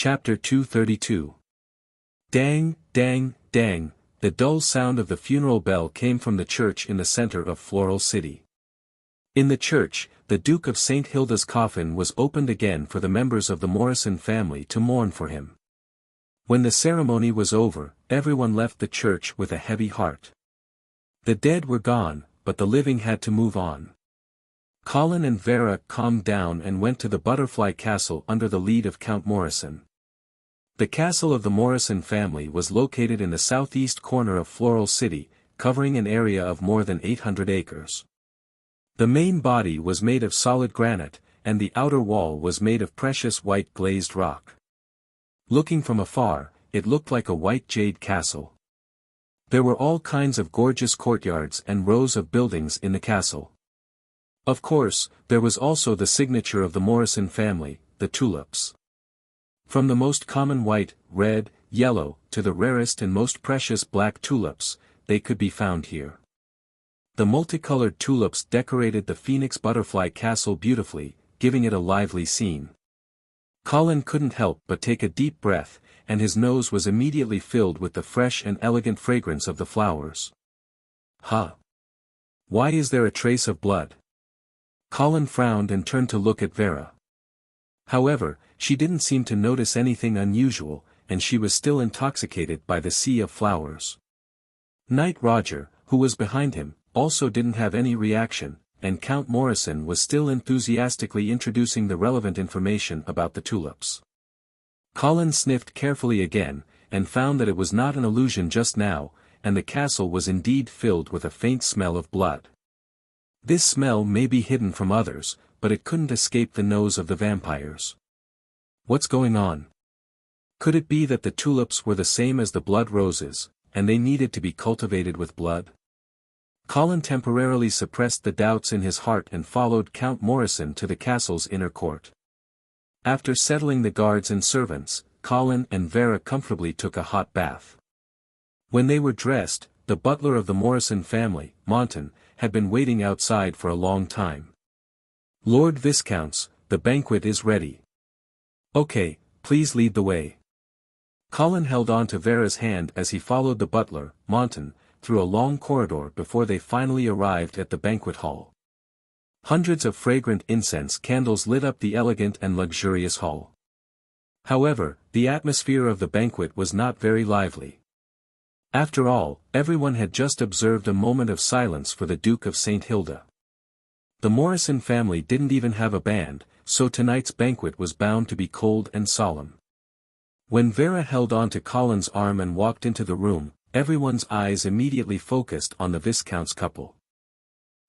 Chapter 232. Dang, dang, dang, the dull sound of the funeral bell came from the church in the center of Floral City. In the church, the Duke of St. Hilda's coffin was opened again for the members of the Morrison family to mourn for him. When the ceremony was over, everyone left the church with a heavy heart. The dead were gone, but the living had to move on. Colin and Vera calmed down and went to the Butterfly Castle under the lead of Count Morrison. The castle of the Morrison family was located in the southeast corner of Floral City, covering an area of more than 800 acres. The main body was made of solid granite, and the outer wall was made of precious white glazed rock. Looking from afar, it looked like a white jade castle. There were all kinds of gorgeous courtyards and rows of buildings in the castle. Of course, there was also the signature of the Morrison family, the tulips. From the most common white, red, yellow, to the rarest and most precious black tulips, they could be found here. The multicolored tulips decorated the Phoenix Butterfly Castle beautifully, giving it a lively scene. Colin couldn't help but take a deep breath, and his nose was immediately filled with the fresh and elegant fragrance of the flowers. Huh! Why is there a trace of blood? Colin frowned and turned to look at Vera. However, she didn't seem to notice anything unusual, and she was still intoxicated by the sea of flowers. Knight Roger, who was behind him, also didn't have any reaction, and Count Morrison was still enthusiastically introducing the relevant information about the tulips. Colin sniffed carefully again, and found that it was not an illusion just now, and the castle was indeed filled with a faint smell of blood. This smell may be hidden from others, but it couldn't escape the nose of the vampires. What's going on? Could it be that the tulips were the same as the blood roses, and they needed to be cultivated with blood? Colin temporarily suppressed the doubts in his heart and followed Count Morrison to the castle's inner court. After settling the guards and servants, Colin and Vera comfortably took a hot bath. When they were dressed, the butler of the Morrison family, Monton, had been waiting outside for a long time. "Lord Viscounts, the banquet is ready. Okay, please lead the way." Colin held on to Vera's hand as he followed the butler, Monton, through a long corridor before they finally arrived at the banquet hall. Hundreds of fragrant incense candles lit up the elegant and luxurious hall. However, the atmosphere of the banquet was not very lively. After all, everyone had just observed a moment of silence for the Duke of St. Hilda. The Morrison family didn't even have a band, so tonight's banquet was bound to be cold and solemn. When Vera held on to Colin's arm and walked into the room, everyone's eyes immediately focused on the Viscount's couple.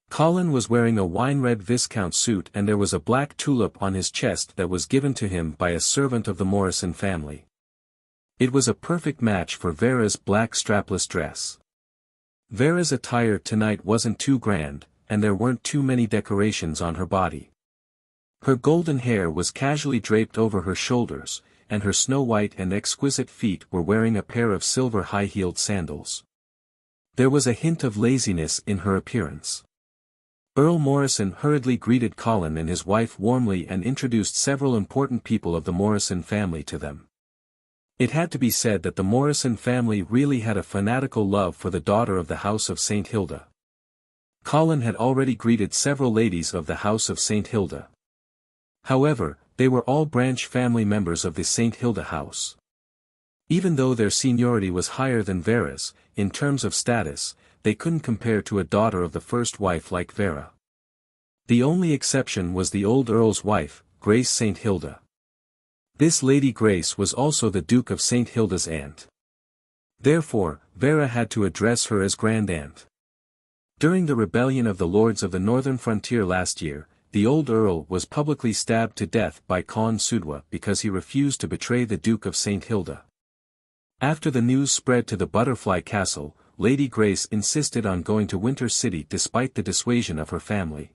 Colin was wearing a wine-red Viscount suit and there was a black tulip on his chest that was given to him by a servant of the Morrison family. It was a perfect match for Vera's black strapless dress. Vera's attire tonight wasn't too grand, and there weren't too many decorations on her body. Her golden hair was casually draped over her shoulders, and her snow-white and exquisite feet were wearing a pair of silver high-heeled sandals. There was a hint of laziness in her appearance. Earl Morrison hurriedly greeted Colin and his wife warmly and introduced several important people of the Morrison family to them. It had to be said that the Morrison family really had a fanatical love for the daughter of the House of St. Hilda. Colin had already greeted several ladies of the House of St. Hilda. However, they were all branch family members of the St. Hilda house. Even though their seniority was higher than Vera's, in terms of status, they couldn't compare to a daughter of the first wife like Vera. The only exception was the old Earl's wife, Grace St. Hilda. This Lady Grace was also the Duke of St. Hilda's aunt. Therefore, Vera had to address her as Grand Aunt. During the rebellion of the Lords of the Northern Frontier last year, the old Earl was publicly stabbed to death by Khan Sudwa because he refused to betray the Duke of St. Hilda. After the news spread to the Butterfly Castle, Lady Grace insisted on going to Winter City despite the dissuasion of her family.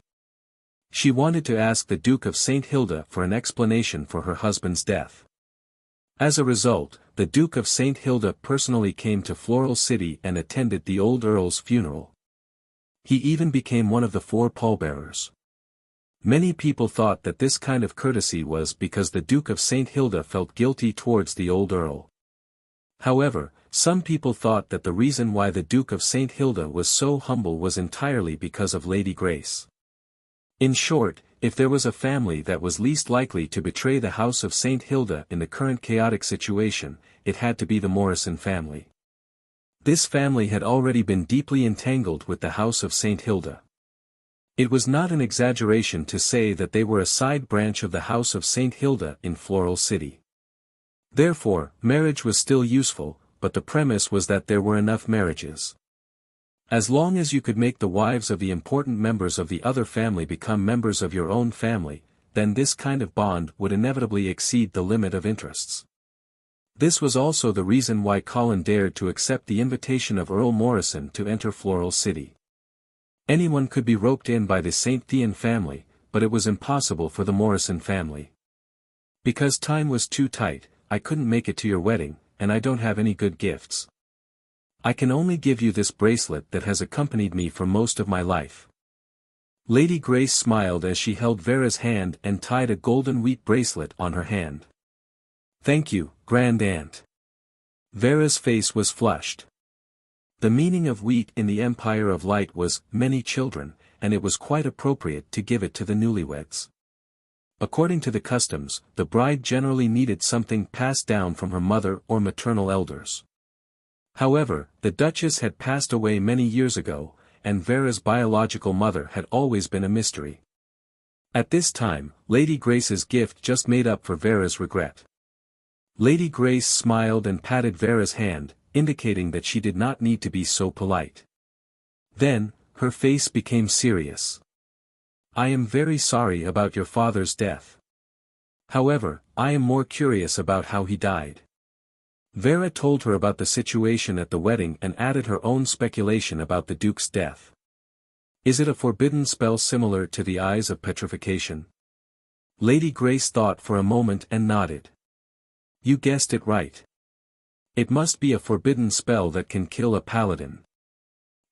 She wanted to ask the Duke of St. Hilda for an explanation for her husband's death. As a result, the Duke of St. Hilda personally came to Floral City and attended the old Earl's funeral. He even became one of the 4 pallbearers. Many people thought that this kind of courtesy was because the Duke of St. Hilda felt guilty towards the old Earl. However, some people thought that the reason why the Duke of St. Hilda was so humble was entirely because of Lady Grace. In short, if there was a family that was least likely to betray the House of St. Hilda in the current chaotic situation, it had to be the Morrison family. This family had already been deeply entangled with the House of St. Hilda. It was not an exaggeration to say that they were a side branch of the House of St. Hilda in Floral City. Therefore, marriage was still useful, but the premise was that there were enough marriages. As long as you could make the wives of the important members of the other family become members of your own family, then this kind of bond would inevitably exceed the limit of interests. This was also the reason why Colin dared to accept the invitation of Earl Morrison to enter Floral City. Anyone could be roped in by the St. Thean family, but it was impossible for the Morrison family. Because time was too tight, I couldn't make it to your wedding, and I don't have any good gifts. I can only give you this bracelet that has accompanied me for most of my life. Lady Grace smiled as she held Vera's hand and tied a golden wheat bracelet on her hand. Thank you, Grand Aunt. Vera's face was flushed. The meaning of wheat in the Empire of Light was many children, and it was quite appropriate to give it to the newlyweds. According to the customs, the bride generally needed something passed down from her mother or maternal elders. However, the Duchess had passed away many years ago, and Vera's biological mother had always been a mystery. At this time, Lady Grace's gift just made up for Vera's regret. Lady Grace smiled and patted Vera's hand, indicating that she did not need to be so polite. Then, her face became serious. I am very sorry about your father's death. However, I am more curious about how he died. Vera told her about the situation at the wedding and added her own speculation about the Duke's death. Is it a forbidden spell similar to the Eyes of Petrification? Lady Grace thought for a moment and nodded. You guessed it right. It must be a forbidden spell that can kill a paladin.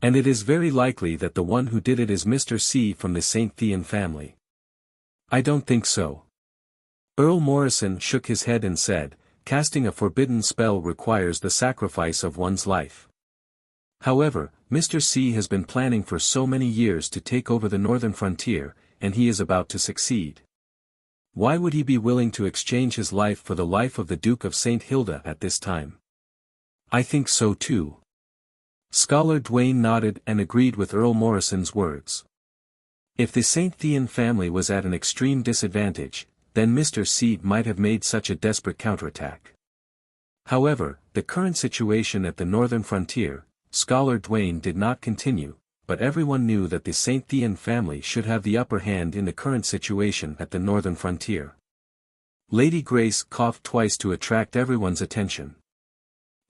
And it is very likely that the one who did it is Mr. C from the St. Thean family. I don't think so. Earl Morrison shook his head and said, casting a forbidden spell requires the sacrifice of one's life. However, Mr. C has been planning for so many years to take over the northern frontier, and he is about to succeed. Why would he be willing to exchange his life for the life of the Duke of St. Hilda at this time? I think so too. Scholar Dwayne nodded and agreed with Earl Morrison's words. If the St. Thean family was at an extreme disadvantage, then Mr. C might have made such a desperate counterattack. However, the current situation at the northern frontier, Scholar Dwayne did not continue, but everyone knew that the St. Thean family should have the upper hand in the current situation at the northern frontier. Lady Grace coughed twice to attract everyone's attention.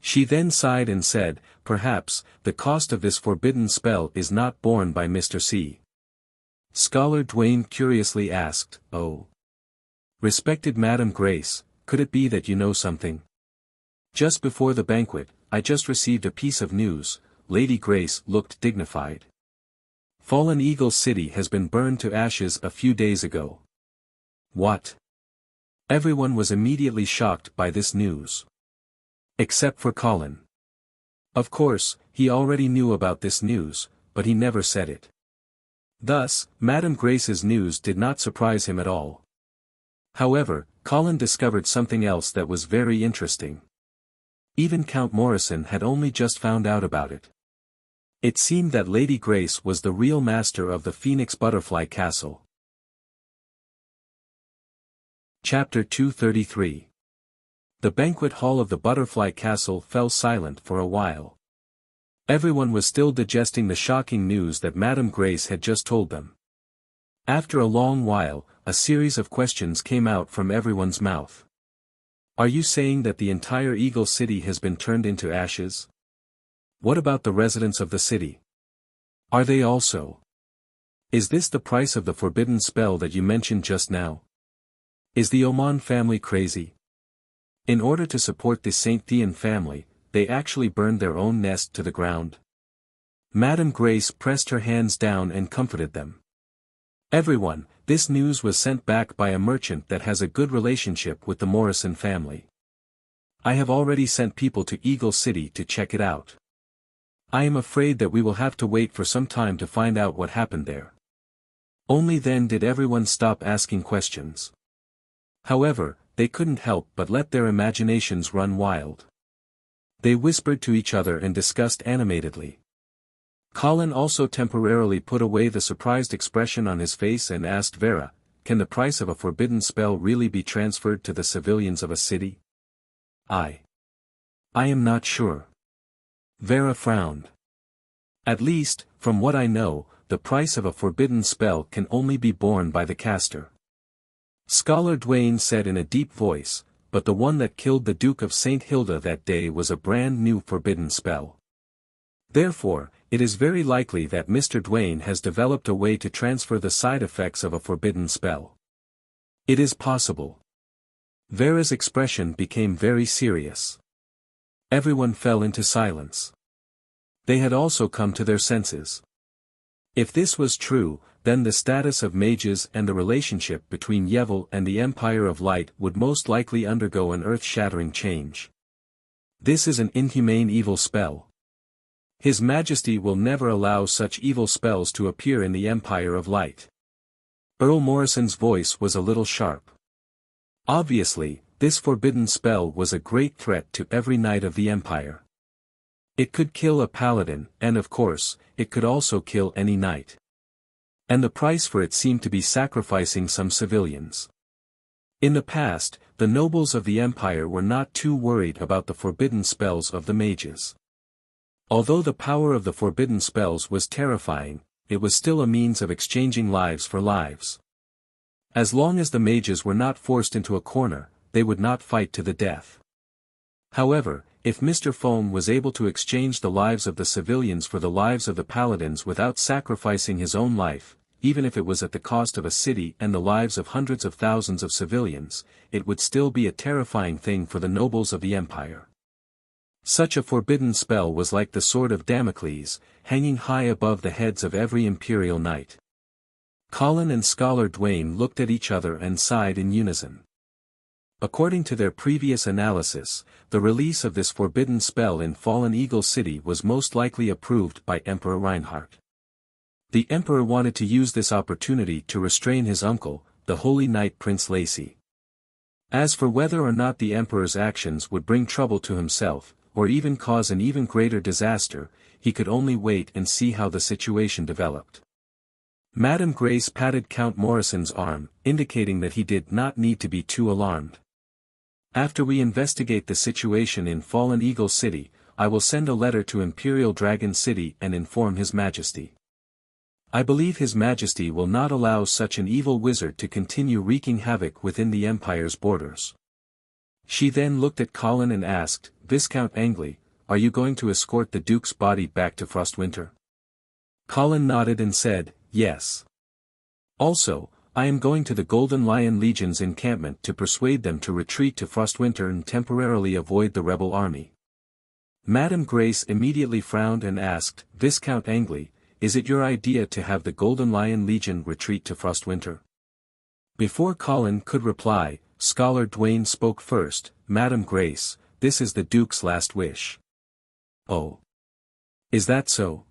She then sighed and said, perhaps, the cost of this forbidden spell is not borne by Mr. C. Scholar Dwayne curiously asked, oh. Respected Madam Grace, could it be that you know something? Just before the banquet, I just received a piece of news. Lady Grace looked dignified. Fallen Eagle City has been burned to ashes a few days ago. What? Everyone was immediately shocked by this news. Except for Colin. Of course, he already knew about this news, but he never said it. Thus, Madame Grace's news did not surprise him at all. However, Colin discovered something else that was very interesting. Even Count Morrison had only just found out about it. It seemed that Lady Grace was the real master of the Phoenix Butterfly Castle. Chapter 233. The banquet hall of the Butterfly Castle fell silent for a while. Everyone was still digesting the shocking news that Madame Grace had just told them. After a long while, a series of questions came out from everyone's mouth. Are you saying that the entire Eagle City has been turned into ashes? What about the residents of the city? Are they also? Is this the price of the forbidden spell that you mentioned just now? Is the Oman family crazy? In order to support the St. Thean family, they actually burned their own nest to the ground. Madame Grace pressed her hands down and comforted them. Everyone, This news was sent back by a merchant that has a good relationship with the Morrison family. I have already sent people to Eagle City to check it out. I am afraid that we will have to wait for some time to find out what happened there. Only then did everyone stop asking questions. However, they couldn't help but let their imaginations run wild. They whispered to each other and discussed animatedly. Colin also temporarily put away the surprised expression on his face and asked Vera, "Can the price of a forbidden spell really be transferred to the civilians of a city?" I am not sure. Vera frowned. At least, from what I know, the price of a forbidden spell can only be borne by the caster. Scholar Dwayne said in a deep voice, but the one that killed the Duke of St. Hilda that day was a brand new forbidden spell. Therefore, it is very likely that Mr. Dwayne has developed a way to transfer the side effects of a forbidden spell. It is possible. Vera's expression became very serious. Everyone fell into silence. They had also come to their senses. If this was true, then the status of mages and the relationship between Yevil and the Empire of Light would most likely undergo an earth-shattering change. This is an inhumane evil spell. His Majesty will never allow such evil spells to appear in the Empire of Light. Earl Morrison's voice was a little sharp. Obviously, this forbidden spell was a great threat to every knight of the Empire. It could kill a paladin, and of course, it could also kill any knight. And the price for it seemed to be sacrificing some civilians. In the past, the nobles of the Empire were not too worried about the forbidden spells of the mages. Although the power of the forbidden spells was terrifying, it was still a means of exchanging lives for lives. As long as the mages were not forced into a corner, they would not fight to the death. However, if Mr. Foam was able to exchange the lives of the civilians for the lives of the paladins without sacrificing his own life, even if it was at the cost of a city and the lives of hundreds of thousands of civilians, it would still be a terrifying thing for the nobles of the Empire. Such a forbidden spell was like the sword of Damocles, hanging high above the heads of every imperial knight. Colin and Scholar Dwayne looked at each other and sighed in unison. According to their previous analysis, the release of this forbidden spell in Fallen Eagle City was most likely approved by Emperor Reinhardt. The Emperor wanted to use this opportunity to restrain his uncle, the Holy Knight Prince Lacy. As for whether or not the Emperor's actions would bring trouble to himself, or even cause an even greater disaster, he could only wait and see how the situation developed. Madame Grace patted Count Morrison's arm, indicating that he did not need to be too alarmed. After we investigate the situation in Fallen Eagle City, I will send a letter to Imperial Dragon City and inform His Majesty. I believe His Majesty will not allow such an evil wizard to continue wreaking havoc within the Empire's borders. She then looked at Colin and asked, "Viscount Angley, are you going to escort the Duke's body back to Frostwinter?" Colin nodded and said, "Yes. Also, I am going to the Golden Lion Legion's encampment to persuade them to retreat to Frostwinter and temporarily avoid the rebel army." Madame Grace immediately frowned and asked, "Viscount Angley, is it your idea to have the Golden Lion Legion retreat to Frostwinter?" Before Colin could reply, Scholar Dwayne spoke first. "Madame Grace, this is the Duke's last wish." "Oh. Is that so?"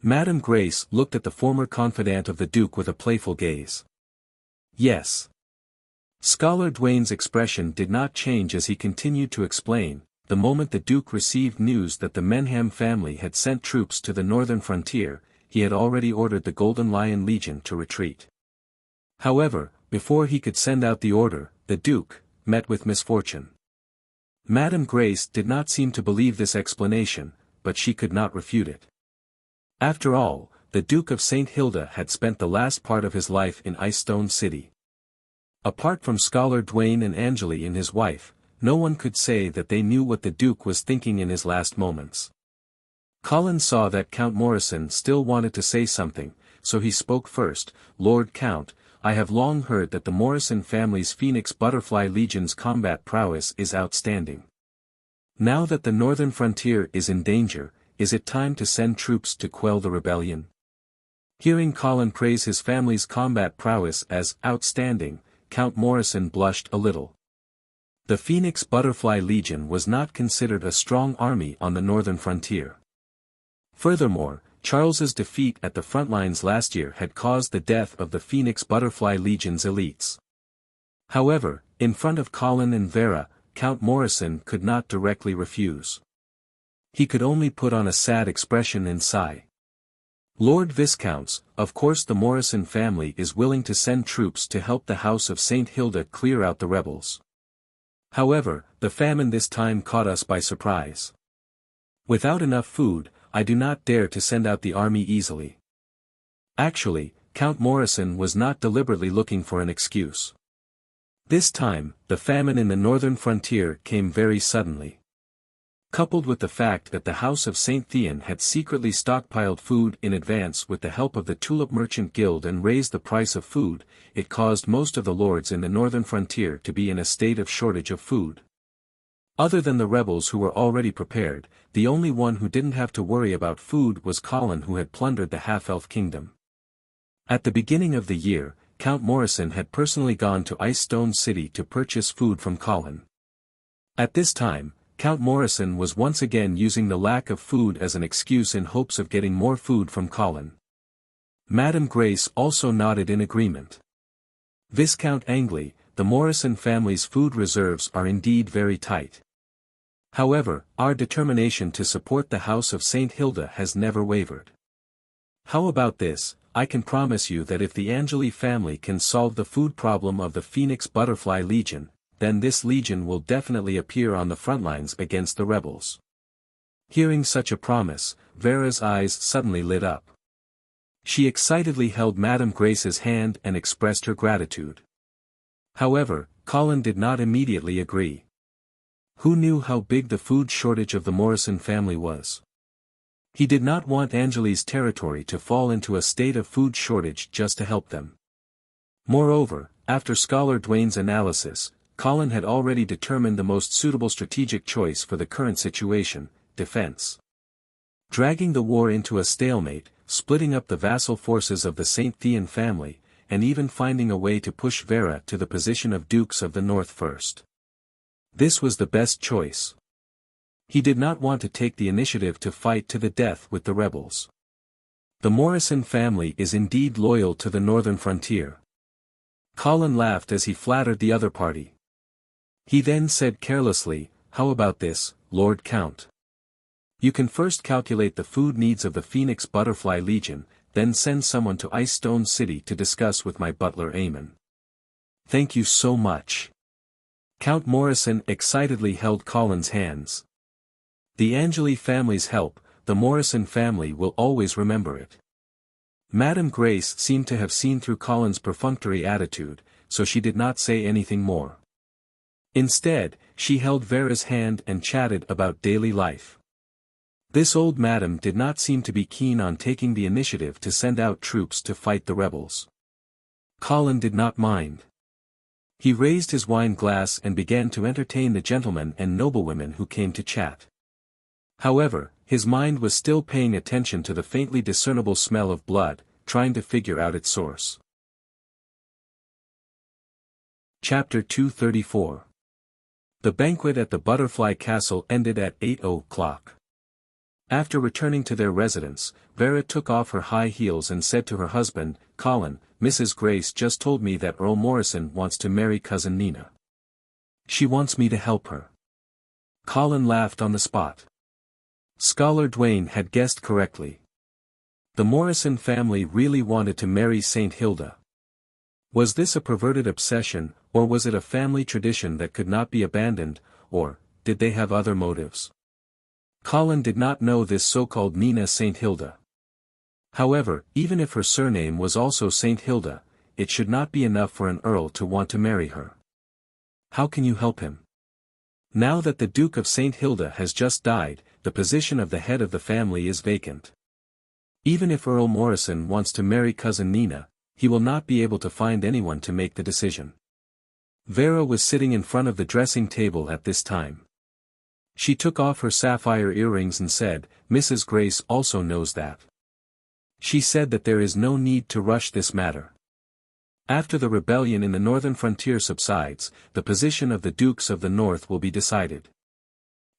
Madame Grace looked at the former confidant of the Duke with a playful gaze. "Yes." Scholar Dwayne's expression did not change as he continued to explain. The moment the Duke received news that the Menham family had sent troops to the northern frontier, he had already ordered the Golden Lion Legion to retreat. However, before he could send out the order, the Duke met with misfortune. Madame Grace did not seem to believe this explanation, but she could not refute it. After all, the Duke of St. Hilda had spent the last part of his life in Icestone City. Apart from Scholar Dwayne and Angeline his wife, no one could say that they knew what the Duke was thinking in his last moments. Colin saw that Count Morrison still wanted to say something, so he spoke first. "Lord Count, I have long heard that the Morrison family's Phoenix Butterfly Legion's combat prowess is outstanding. Now that the northern frontier is in danger, is it time to send troops to quell the rebellion?" Hearing Colin praise his family's combat prowess as outstanding, Count Morrison blushed a little. The Phoenix Butterfly Legion was not considered a strong army on the northern frontier. Furthermore, Charles's defeat at the front lines last year had caused the death of the Phoenix Butterfly Legion's elites. However, in front of Colin and Vera, Count Morrison could not directly refuse. He could only put on a sad expression and sigh. Lord Viscounts, of course the Morrison family is willing to send troops to help the House of St. Hilda clear out the rebels. However, the famine this time caught us by surprise. Without enough food, I do not dare to send out the army easily. Actually, Count Morrison was not deliberately looking for an excuse. This time, the famine in the northern frontier came very suddenly. Coupled with the fact that the House of St. Thean had secretly stockpiled food in advance with the help of the Tulip Merchant Guild and raised the price of food, it caused most of the lords in the northern frontier to be in a state of shortage of food. Other than the rebels who were already prepared, the only one who didn't have to worry about food was Colin, who had plundered the half-elf kingdom. At the beginning of the year, Count Morrison had personally gone to Ice Stone City to purchase food from Colin. At this time, Count Morrison was once again using the lack of food as an excuse in hopes of getting more food from Colin. Madame Grace also nodded in agreement. Viscount Angley, the Morrison family's food reserves are indeed very tight. However, our determination to support the House of St. Hilda has never wavered. How about this? I can promise you that if the Angeli family can solve the food problem of the Phoenix Butterfly Legion, then this legion will definitely appear on the front lines against the rebels. Hearing such a promise, Vera's eyes suddenly lit up. She excitedly held Madame Grace's hand and expressed her gratitude. However, Colin did not immediately agree. Who knew how big the food shortage of the Morrison family was? He did not want Angeli's territory to fall into a state of food shortage just to help them. Moreover, after Scholar Dwayne's analysis, Colin had already determined the most suitable strategic choice for the current situation: defense. Dragging the war into a stalemate, splitting up the vassal forces of the St. Thean family, and even finding a way to push Vera to the position of Dukes of the North first. This was the best choice. He did not want to take the initiative to fight to the death with the rebels. The Morrison family is indeed loyal to the northern frontier. Colin laughed as he flattered the other party. He then said carelessly, "How about this, Lord Count? You can first calculate the food needs of the Phoenix Butterfly Legion, then send someone to Ice Stone City to discuss with my butler Eamon." "Thank you so much." Count Morrison excitedly held Colin's hands. The Angeli family's help, the Morrison family will always remember it. Madame Grace seemed to have seen through Colin's perfunctory attitude, so she did not say anything more. Instead, she held Vera's hand and chatted about daily life. This old madam did not seem to be keen on taking the initiative to send out troops to fight the rebels. Colin did not mind. He raised his wine glass and began to entertain the gentlemen and noblewomen who came to chat. However, his mind was still paying attention to the faintly discernible smell of blood, trying to figure out its source. Chapter 234. The banquet at the Butterfly Castle ended at 8 o'clock. After returning to their residence, Vera took off her high heels and said to her husband, "Colin, Mrs. Grace just told me that Earl Morrison wants to marry Cousin Nina. She wants me to help her." Colin laughed on the spot. Scholar Dwayne had guessed correctly. The Morrison family really wanted to marry St. Hilda. Was this a perverted obsession, or was it a family tradition that could not be abandoned, or did they have other motives? Colin did not know this so-called Nina St. Hilda. However, even if her surname was also St. Hilda, it should not be enough for an earl to want to marry her. How can you help him? Now that the Duke of St. Hilda has just died, the position of the head of the family is vacant. Even if Earl Morrison wants to marry Cousin Nina, he will not be able to find anyone to make the decision. Vera was sitting in front of the dressing table at this time. She took off her sapphire earrings and said, "Mrs. Grace also knows that." She said that there is no need to rush this matter. After the rebellion in the northern frontier subsides, the position of the Dukes of the North will be decided.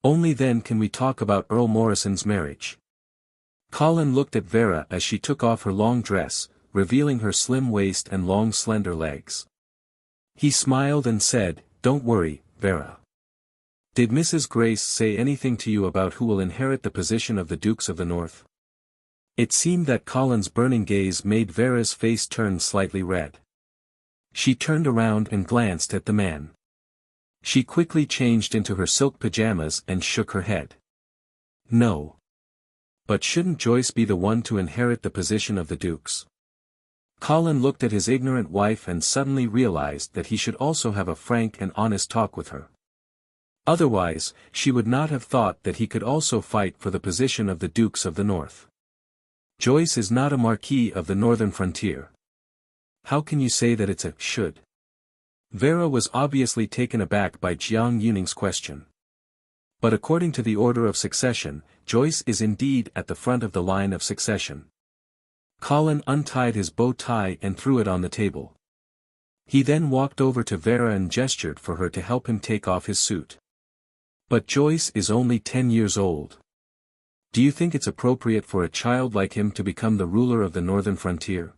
Only then can we talk about Earl Morrison's marriage. Colin looked at Vera as she took off her long dress, revealing her slim waist and long slender legs. He smiled and said, "Don't worry, Vera. Did Mrs. Grace say anything to you about who will inherit the position of the Dukes of the North?" It seemed that Colin's burning gaze made Vera's face turn slightly red. She turned around and glanced at the man. She quickly changed into her silk pajamas and shook her head. "No. But shouldn't Joyce be the one to inherit the position of the Dukes?" Colin looked at his ignorant wife and suddenly realized that he should also have a frank and honest talk with her. Otherwise, she would not have thought that he could also fight for the position of the Dukes of the North. Joyce is not a Marquis of the Northern Frontier. How can you say that it's a should? Vera was obviously taken aback by Jiang Yuning's question. But according to the order of succession, Joyce is indeed at the front of the line of succession. Colin untied his bow tie and threw it on the table. He then walked over to Vera and gestured for her to help him take off his suit. But Joyce is only 10 years old. Do you think it's appropriate for a child like him to become the ruler of the northern frontier?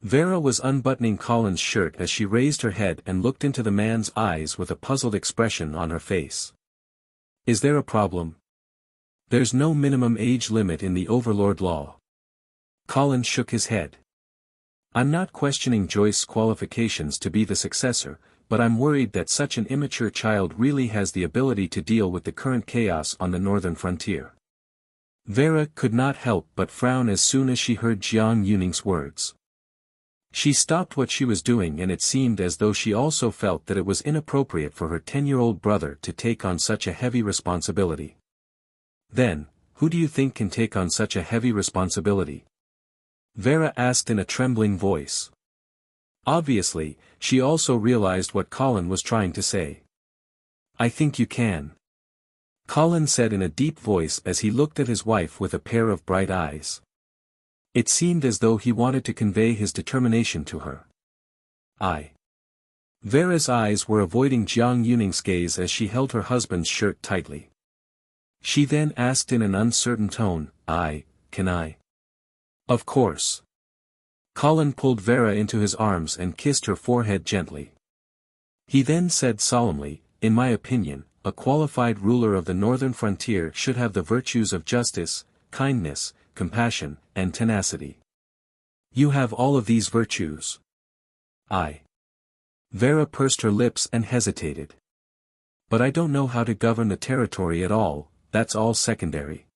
Vera was unbuttoning Colin's shirt as she raised her head and looked into the man's eyes with a puzzled expression on her face. Is there a problem? There's no minimum age limit in the Overlord law. Colin shook his head. I'm not questioning Joyce's qualifications to be the successor, but I'm worried that such an immature child really has the ability to deal with the current chaos on the northern frontier. Vera could not help but frown as soon as she heard Jiang Yuning's words. She stopped what she was doing and it seemed as though she also felt that it was inappropriate for her 10-year-old brother to take on such a heavy responsibility. Then, who do you think can take on such a heavy responsibility? Vera asked in a trembling voice. Obviously, she also realized what Colin was trying to say. I think you can. Colin said in a deep voice as he looked at his wife with a pair of bright eyes. It seemed as though he wanted to convey his determination to her. Vera's eyes were avoiding Jiang Yuning's gaze as she held her husband's shirt tightly. She then asked in an uncertain tone, can I? Of course. Colin pulled Vera into his arms and kissed her forehead gently. He then said solemnly, in my opinion, a qualified ruler of the northern frontier should have the virtues of justice, kindness, compassion, and tenacity. You have all of these virtues. Vera pursed her lips and hesitated. But I don't know how to govern the territory at all, that's all secondary.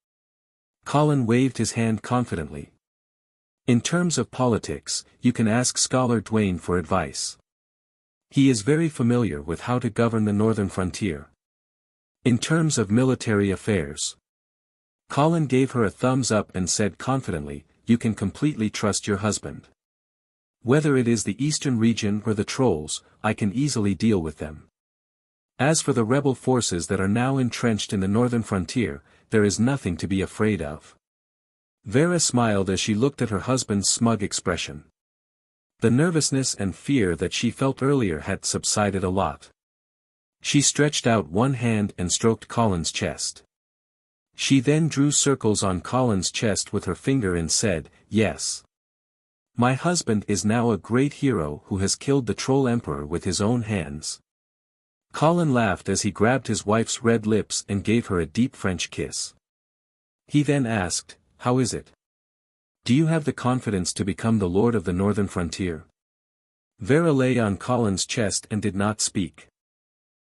Colin waved his hand confidently. In terms of politics, you can ask Scholar Dwayne for advice. He is very familiar with how to govern the northern frontier. In terms of military affairs, Colin gave her a thumbs up and said confidently, you can completely trust your husband. Whether it is the eastern region or the trolls, I can easily deal with them. As for the rebel forces that are now entrenched in the northern frontier, there is nothing to be afraid of. Vera smiled as she looked at her husband's smug expression. The nervousness and fear that she felt earlier had subsided a lot. She stretched out one hand and stroked Colin's chest. She then drew circles on Colin's chest with her finger and said, yes. My husband is now a great hero who has killed the Troll Emperor with his own hands. Colin laughed as he grabbed his wife's red lips and gave her a deep French kiss. He then asked, how is it? Do you have the confidence to become the Lord of the Northern Frontier? Vera lay on Colin's chest and did not speak.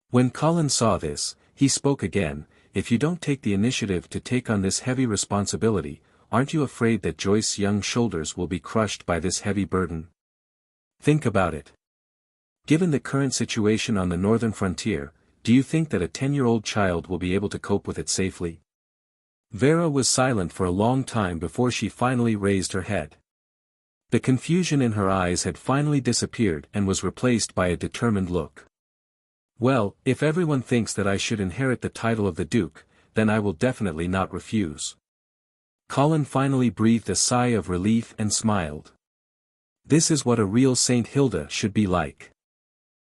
When Colin saw this, he spoke again, if you don't take the initiative to take on this heavy responsibility, aren't you afraid that Joyce's young shoulders will be crushed by this heavy burden? Think about it. Given the current situation on the northern frontier, do you think that a 10-year-old child will be able to cope with it safely? Vera was silent for a long time before she finally raised her head. The confusion in her eyes had finally disappeared and was replaced by a determined look. Well, if everyone thinks that I should inherit the title of the Duke, then I will definitely not refuse. Colin finally breathed a sigh of relief and smiled. This is what a real Saint Hilda should be like.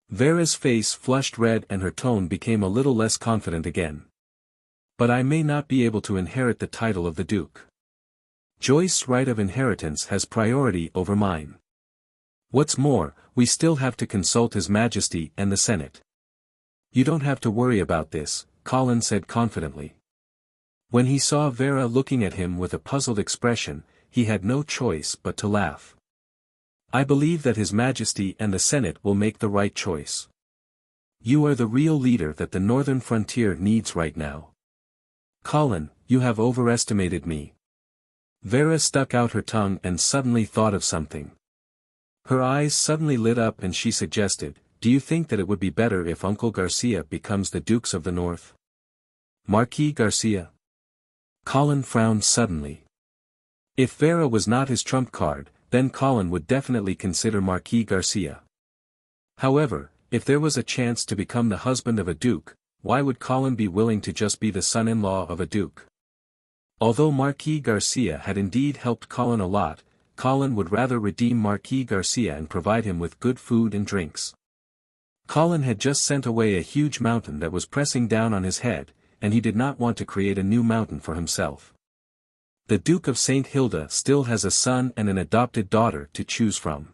Vera's face flushed red and her tone became a little less confident again. But I may not be able to inherit the title of the Duke. Joyce's right of inheritance has priority over mine. What's more, we still have to consult His Majesty and the Senate. You don't have to worry about this, Colin said confidently. When he saw Vera looking at him with a puzzled expression, he had no choice but to laugh. I believe that His Majesty and the Senate will make the right choice. You are the real leader that the northern frontier needs right now. Colin, you have overestimated me. Vera stuck out her tongue and suddenly thought of something. Her eyes suddenly lit up and she suggested, do you think that it would be better if Uncle Garcia becomes the Dukes of the North? Marquis Garcia? Colin frowned suddenly. If Vera was not his trump card, then Colin would definitely consider Marquis Garcia. However, if there was a chance to become the husband of a duke, why would Colin be willing to just be the son-in-law of a duke? Although Marquis Garcia had indeed helped Colin a lot, Colin would rather redeem Marquis Garcia and provide him with good food and drinks. Colin had just sent away a huge mountain that was pressing down on his head, and he did not want to create a new mountain for himself. The Duke of St. Hilda still has a son and an adopted daughter to choose from.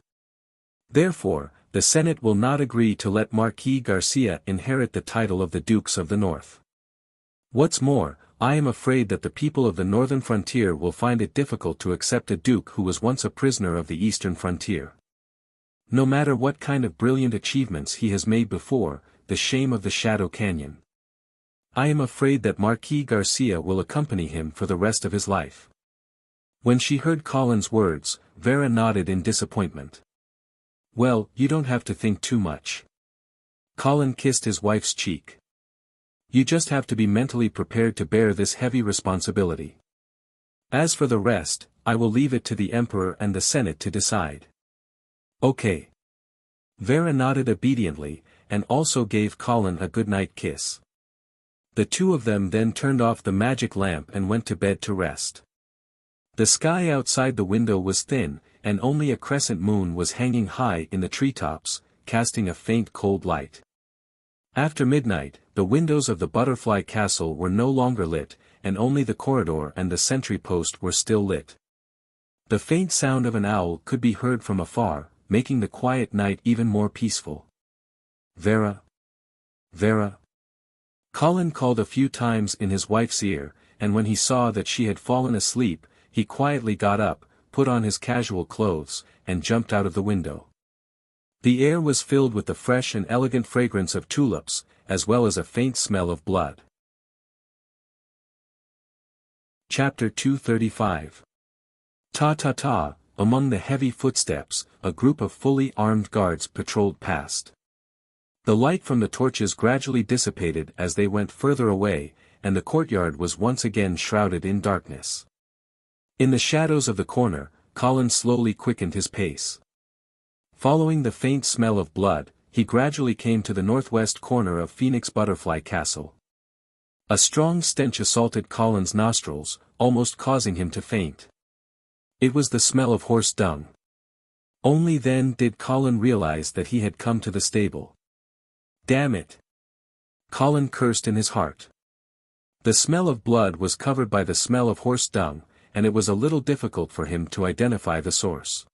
Therefore, the Senate will not agree to let Marquis Garcia inherit the title of the Dukes of the North. What's more, I am afraid that the people of the northern frontier will find it difficult to accept a duke who was once a prisoner of the eastern frontier. No matter what kind of brilliant achievements he has made before, the shame of the Shadow Canyon. I am afraid that Marquis Garcia will accompany him for the rest of his life. When she heard Colin's words, Vera nodded in disappointment. Well, you don't have to think too much. Colin kissed his wife's cheek. You just have to be mentally prepared to bear this heavy responsibility. As for the rest, I will leave it to the Emperor and the Senate to decide. Okay. Vera nodded obediently, and also gave Colin a goodnight kiss. The two of them then turned off the magic lamp and went to bed to rest. The sky outside the window was thin, and only a crescent moon was hanging high in the treetops, casting a faint cold light. After midnight, the windows of the butterfly castle were no longer lit, and only the corridor and the sentry post were still lit. The faint sound of an owl could be heard from afar, making the quiet night even more peaceful. Vera? Vera? Colin called a few times in his wife's ear, and when he saw that she had fallen asleep, he quietly got up, put on his casual clothes, and jumped out of the window. The air was filled with the fresh and elegant fragrance of tulips, as well as a faint smell of blood. Chapter 235. Ta-ta-ta, among the heavy footsteps, a group of fully armed guards patrolled past. The light from the torches gradually dissipated as they went further away, and the courtyard was once again shrouded in darkness. In the shadows of the corner, Colin slowly quickened his pace. Following the faint smell of blood, he gradually came to the northwest corner of Phoenix Butterfly Castle. A strong stench assaulted Colin's nostrils, almost causing him to faint. It was the smell of horse dung. Only then did Colin realize that he had come to the stable. Damn it! Colin cursed in his heart. The smell of blood was covered by the smell of horse dung, and it was a little difficult for him to identify the source.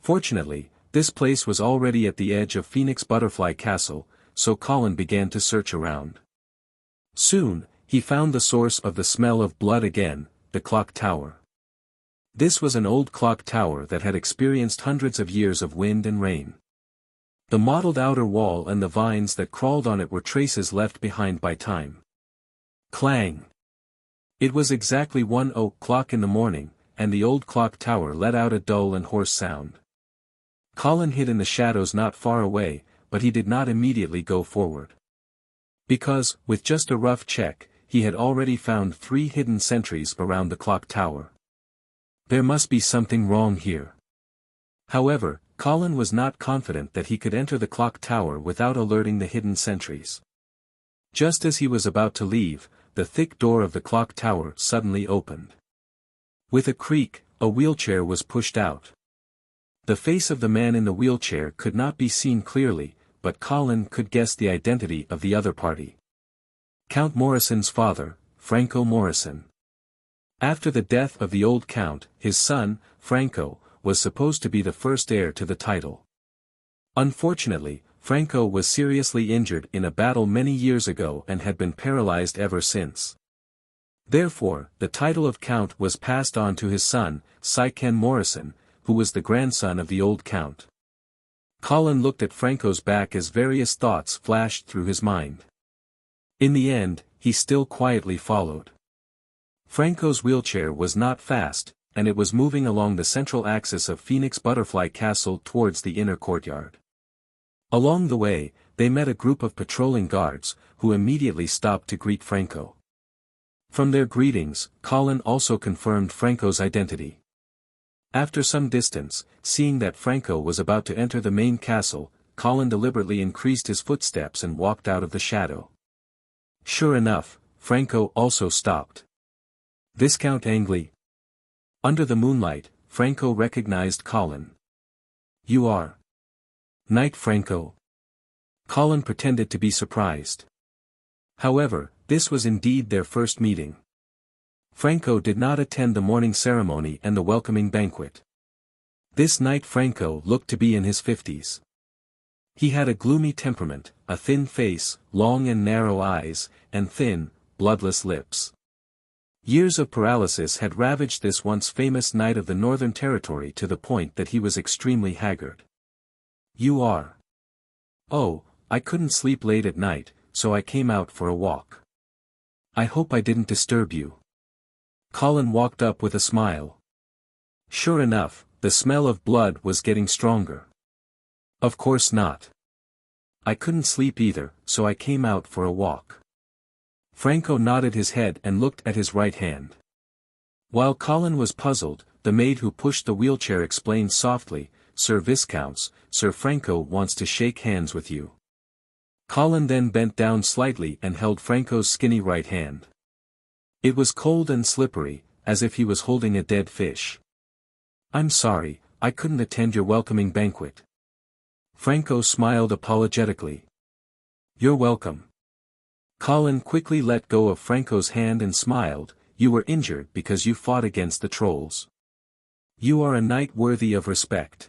Fortunately, this place was already at the edge of Phoenix Butterfly Castle, so Colin began to search around. Soon, he found the source of the smell of blood again, the clock tower. This was an old clock tower that had experienced hundreds of years of wind and rain. The mottled outer wall and the vines that crawled on it were traces left behind by time. Clang! It was exactly 1:00 in the morning, and the old clock tower let out a dull and hoarse sound. Colin hid in the shadows not far away, but he did not immediately go forward. Because, with just a rough check, he had already found 3 hidden sentries around the clock tower. There must be something wrong here. However, Colin was not confident that he could enter the clock tower without alerting the hidden sentries. Just as he was about to leave, the thick door of the clock tower suddenly opened. With a creak, a wheelchair was pushed out. The face of the man in the wheelchair could not be seen clearly, but Colin could guess the identity of the other party. Count Morrison's father, Franco Morrison. After the death of the old count, his son, Franco, was supposed to be the first heir to the title. Unfortunately, Franco was seriously injured in a battle many years ago and had been paralyzed ever since. Therefore, the title of count was passed on to his son, Sycan Morrison, who was the grandson of the old count. Colin looked at Franco's back as various thoughts flashed through his mind. In the end, he still quietly followed. Franco's wheelchair was not fast, and it was moving along the central axis of Phoenix Butterfly Castle towards the inner courtyard. Along the way, they met a group of patrolling guards, who immediately stopped to greet Franco. From their greetings, Colin also confirmed Franco's identity. After some distance, seeing that Franco was about to enter the main castle, Colin deliberately increased his footsteps and walked out of the shadow. Sure enough, Franco also stopped. Viscount Angley. Under the moonlight, Franco recognized Colin. You are Knight Franco. Colin pretended to be surprised. However, this was indeed their first meeting. Franco did not attend the morning ceremony and the welcoming banquet. This Knight Franco looked to be in his 50s. He had a gloomy temperament, a thin face, long and narrow eyes, and thin, bloodless lips. Years of paralysis had ravaged this once famous knight of the Northern Territory to the point that he was extremely haggard. You are. Oh, I couldn't sleep late at night, so I came out for a walk. I hope I didn't disturb you. Colin walked up with a smile. Sure enough, the smell of blood was getting stronger. Of course not. I couldn't sleep either, so I came out for a walk. Franco nodded his head and looked at his right hand. While Colin was puzzled, the maid who pushed the wheelchair explained softly, Sir Viscounts, Sir Franco wants to shake hands with you. Colin then bent down slightly and held Franco's skinny right hand. It was cold and slippery, as if he was holding a dead fish. I'm sorry, I couldn't attend your welcoming banquet. Franco smiled apologetically. You're welcome. Colin quickly let go of Franco's hand and smiled, you were injured because you fought against the trolls. You are a knight worthy of respect.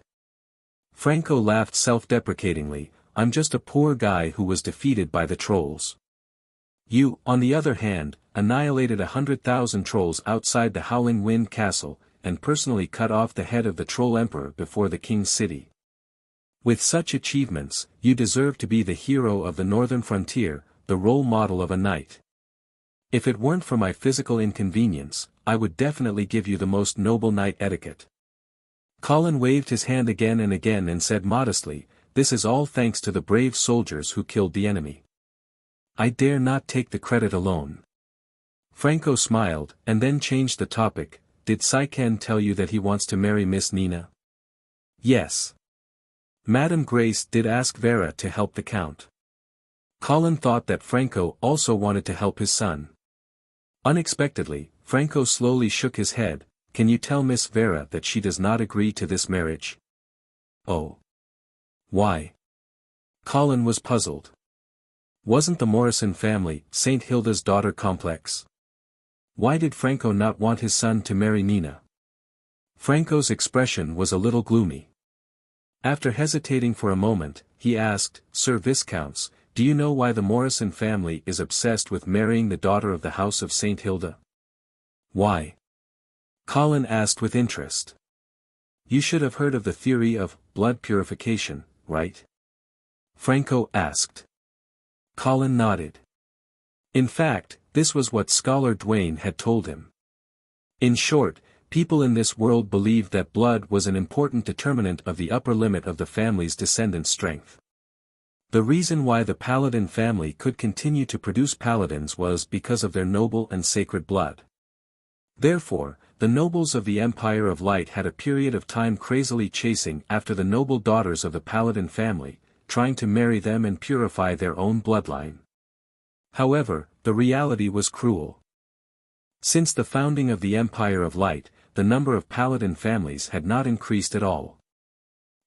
Franco laughed self-deprecatingly, I'm just a poor guy who was defeated by the trolls. You, on the other hand, annihilated 100,000 trolls outside the Howling Wind Castle, and personally cut off the head of the Troll Emperor before the King's city. With such achievements, you deserve to be the hero of the northern frontier, the role model of a knight. If it weren't for my physical inconvenience, I would definitely give you the most noble knight etiquette. Colin waved his hand again and said modestly, this is all thanks to the brave soldiers who killed the enemy. I dare not take the credit alone. Franco smiled, and then changed the topic, did Sycan tell you that he wants to marry Miss Nina? Yes. Madame Grace did ask Vera to help the count. Colin thought that Franco also wanted to help his son. Unexpectedly, Franco slowly shook his head, can you tell Miss Vera that she does not agree to this marriage? Oh. Why? Colin was puzzled. Wasn't the Morrison family, St. Hilda's daughter complex? Why did Franco not want his son to marry Nina? Franco's expression was a little gloomy. After hesitating for a moment, he asked, Sir Viscounts, do you know why the Morrison family is obsessed with marrying the daughter of the House of St. Hilda? Why? Colin asked with interest. You should have heard of the theory of blood purification, right? Franco asked. Colin nodded. In fact, this was what Scholar Dwayne had told him. In short, people in this world believed that blood was an important determinant of the upper limit of the family's descendant strength. The reason why the Paladin family could continue to produce paladins was because of their noble and sacred blood. Therefore, the nobles of the Empire of Light had a period of time crazily chasing after the noble daughters of the Paladin family, trying to marry them and purify their own bloodline. However, the reality was cruel. Since the founding of the Empire of Light, the number of Paladin families had not increased at all.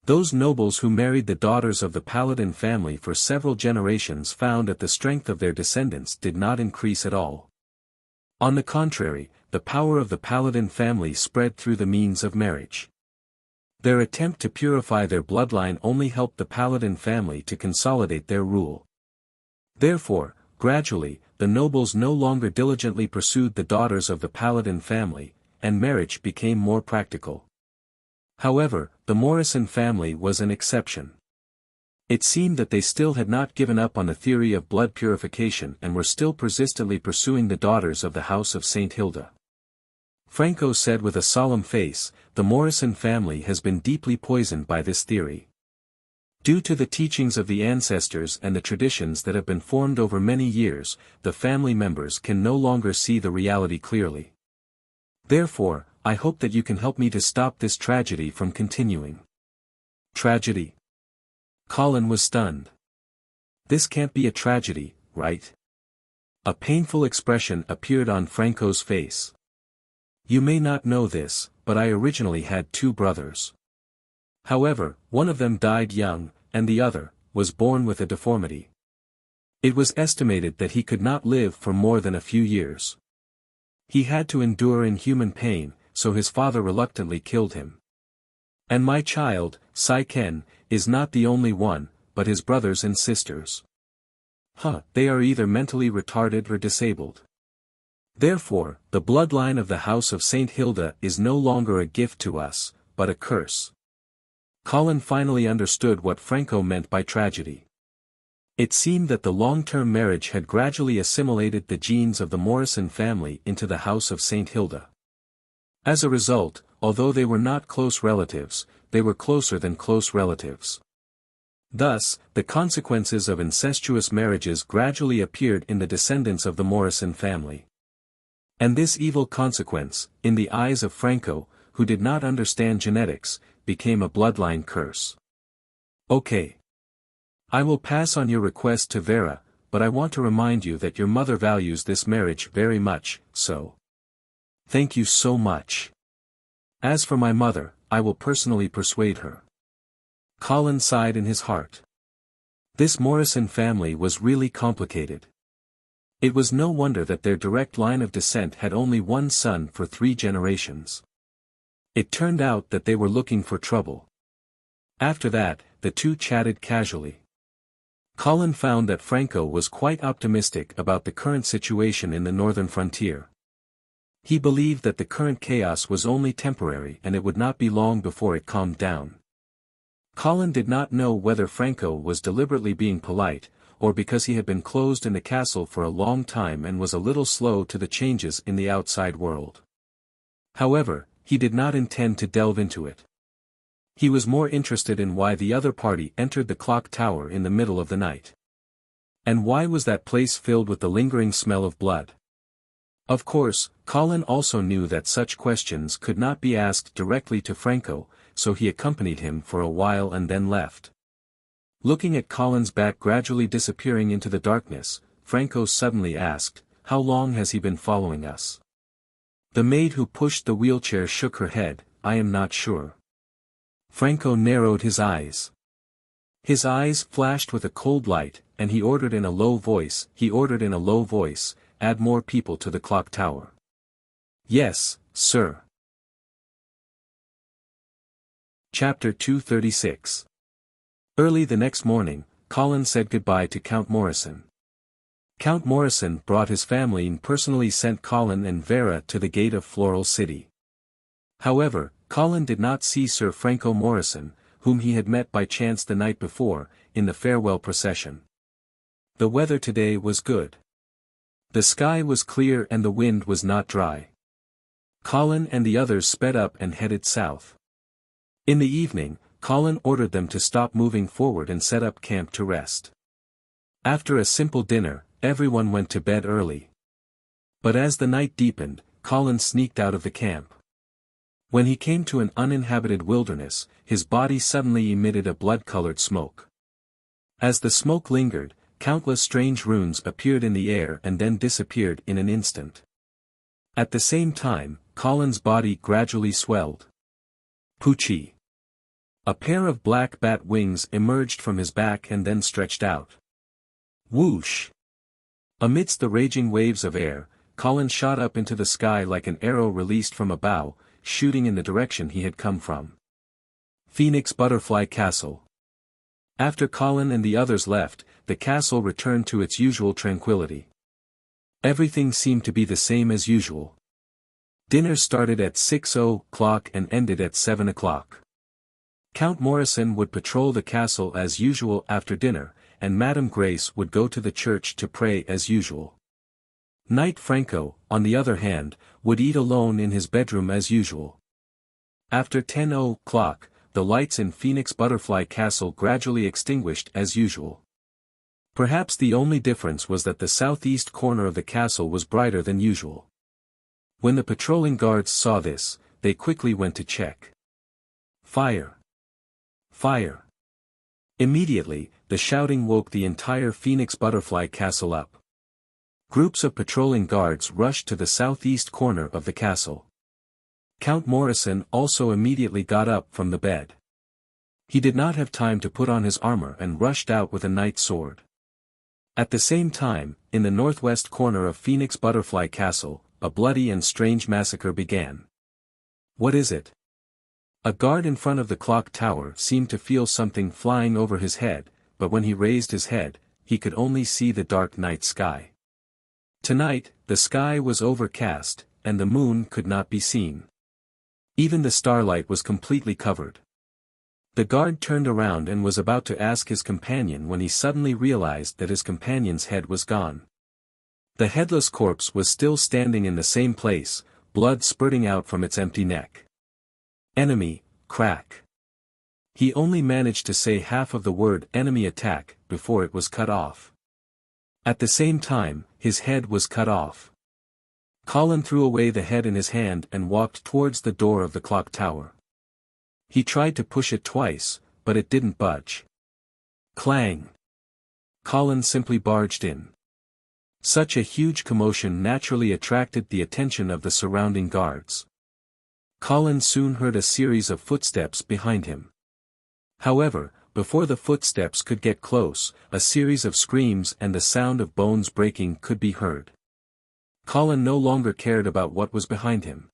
Those nobles who married the daughters of the Paladin family for several generations found that the strength of their descendants did not increase at all. On the contrary, the power of the Paladin family spread through the means of marriage. Their attempt to purify their bloodline only helped the Paladin family to consolidate their rule. Therefore, gradually, the nobles no longer diligently pursued the daughters of the Paladin family, and marriage became more practical. However, the Morrison family was an exception. It seemed that they still had not given up on the theory of blood purification and were still persistently pursuing the daughters of the House of St. Hilda. Franco said with a solemn face, "The Morrison family has been deeply poisoned by this theory. Due to the teachings of the ancestors and the traditions that have been formed over many years, the family members can no longer see the reality clearly. Therefore, I hope that you can help me to stop this tragedy from continuing." Tragedy? Colin was stunned. This can't be a tragedy, right? A painful expression appeared on Franco's face. You may not know this, but I originally had 2 brothers. However, one of them died young, and the other was born with a deformity. It was estimated that he could not live for more than a few years. He had to endure inhuman pain, so his father reluctantly killed him. And my child, Sai-Ken, is not the only one, but his brothers and sisters. They are either mentally retarded or disabled. Therefore, the bloodline of the House of St. Hilda is no longer a gift to us, but a curse. Colin finally understood what Franco meant by tragedy. It seemed that the long-term marriage had gradually assimilated the genes of the Morrison family into the House of St. Hilda. As a result, although they were not close relatives, they were closer than close relatives. Thus, the consequences of incestuous marriages gradually appeared in the descendants of the Morrison family. And this evil consequence, in the eyes of Franco, who did not understand genetics, became a bloodline curse. Okay. I will pass on your request to Vera, but I want to remind you that your mother values this marriage very much, so. Thank you so much. As for my mother, I will personally persuade her. Colin sighed in his heart. This Morrison family was really complicated. It was no wonder that their direct line of descent had only one son for 3 generations. It turned out that they were looking for trouble. After that, the 2 chatted casually. Colin found that Franco was quite optimistic about the current situation in the northern frontier. He believed that the current chaos was only temporary and it would not be long before it calmed down. Colin did not know whether Franco was deliberately being polite, or because he had been closed in the castle for a long time and was a little slow to the changes in the outside world. However, he did not intend to delve into it. He was more interested in why the other party entered the clock tower in the middle of the night. And why was that place filled with the lingering smell of blood? Of course, Colin also knew that such questions could not be asked directly to Franco, so he accompanied him for a while and then left. Looking at Colin's back gradually disappearing into the darkness, Franco suddenly asked, "How long has he been following us?" The maid who pushed the wheelchair shook her head, "I am not sure." Franco narrowed his eyes. His eyes flashed with a cold light, and he ordered in a low voice, "Add more people to the clock tower." "Yes, sir." Chapter 236. Early the next morning, Colin said goodbye to Count Morrison. Count Morrison brought his family and personally sent Colin and Vera to the gate of Floral City. However, Colin did not see Sir Franco Morrison, whom he had met by chance the night before, in the farewell procession. The weather today was good. The sky was clear and the wind was not dry. Colin and the others sped up and headed south. In the evening, Colin ordered them to stop moving forward and set up camp to rest. After a simple dinner, everyone went to bed early. But as the night deepened, Colin sneaked out of the camp. When he came to an uninhabited wilderness, his body suddenly emitted a blood-colored smoke. As the smoke lingered, countless strange runes appeared in the air and then disappeared in an instant. At the same time, Colin's body gradually swelled. Poochie. A pair of black bat wings emerged from his back and then stretched out. Whoosh! Amidst the raging waves of air, Colin shot up into the sky like an arrow released from a bow, shooting in the direction he had come from. Phoenix Butterfly Castle. After Colin and the others left, the castle returned to its usual tranquility. Everything seemed to be the same as usual. Dinner started at 6:00 and ended at 7 o'clock. Count Morrison would patrol the castle as usual after dinner, and Madame Grace would go to the church to pray as usual. Knight Franco, on the other hand, would eat alone in his bedroom as usual. After 10:00, the lights in Phoenix Butterfly Castle gradually extinguished as usual. Perhaps the only difference was that the southeast corner of the castle was brighter than usual. When the patrolling guards saw this, they quickly went to check. Fire! Fire! Immediately, the shouting woke the entire Phoenix Butterfly Castle up. Groups of patrolling guards rushed to the southeast corner of the castle. Count Morrison also immediately got up from the bed. He did not have time to put on his armor and rushed out with a knight's sword. At the same time, in the northwest corner of Phoenix Butterfly Castle, a bloody and strange massacre began. What is it? A guard in front of the clock tower seemed to feel something flying over his head, but when he raised his head, he could only see the dark night sky. Tonight, the sky was overcast, and the moon could not be seen. Even the starlight was completely covered. The guard turned around and was about to ask his companion when he suddenly realized that his companion's head was gone. The headless corpse was still standing in the same place, blood spurting out from its empty neck. Enemy, crack. He only managed to say half of the word enemy attack before it was cut off. At the same time, his head was cut off. Colin threw away the head in his hand and walked towards the door of the clock tower. He tried to push it twice, but it didn't budge. Clang! Colin simply barged in. Such a huge commotion naturally attracted the attention of the surrounding guards. Colin soon heard a series of footsteps behind him. However, before the footsteps could get close, a series of screams and the sound of bones breaking could be heard. Colin no longer cared about what was behind him.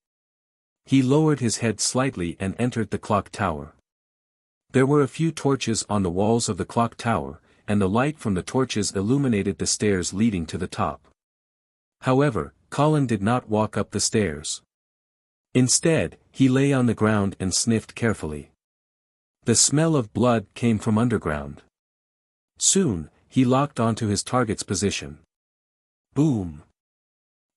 He lowered his head slightly and entered the clock tower. There were a few torches on the walls of the clock tower, and the light from the torches illuminated the stairs leading to the top. However, Colin did not walk up the stairs. Instead, he lay on the ground and sniffed carefully. The smell of blood came from underground. Soon, he locked onto his target's position. Boom!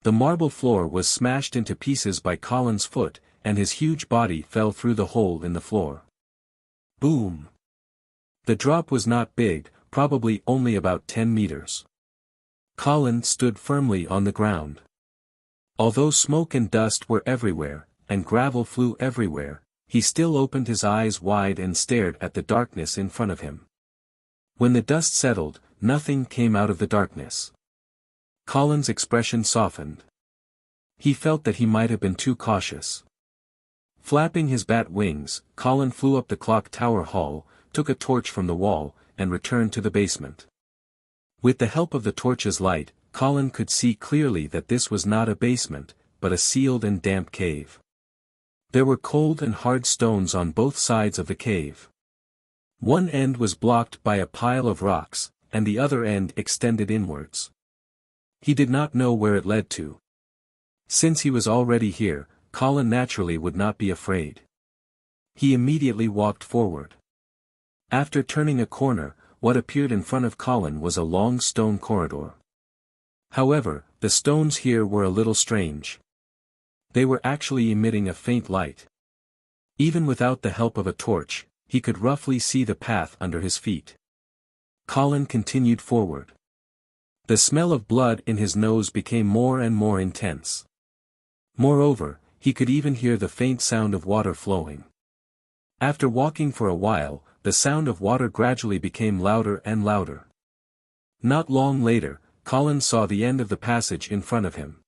The marble floor was smashed into pieces by Colin's foot, and his huge body fell through the hole in the floor. Boom! The drop was not big, probably only about 10 meters. Colin stood firmly on the ground. Although smoke and dust were everywhere, and gravel flew everywhere, he still opened his eyes wide and stared at the darkness in front of him. When the dust settled, nothing came out of the darkness. Colin's expression softened. He felt that he might have been too cautious. Flapping his bat wings, Colin flew up the clock tower hall, took a torch from the wall, and returned to the basement. With the help of the torch's light, Colin could see clearly that this was not a basement, but a sealed and damp cave. There were cold and hard stones on both sides of the cave. One end was blocked by a pile of rocks, and the other end extended inwards. He did not know where it led to. Since he was already here, Colin naturally would not be afraid. He immediately walked forward. After turning a corner, what appeared in front of Colin was a long stone corridor. However, the stones here were a little strange. They were actually emitting a faint light. Even without the help of a torch, he could roughly see the path under his feet. Colin continued forward. The smell of blood in his nose became more and more intense. Moreover, he could even hear the faint sound of water flowing. After walking for a while, the sound of water gradually became louder and louder. Not long later, Colin saw the end of the passage in front of him.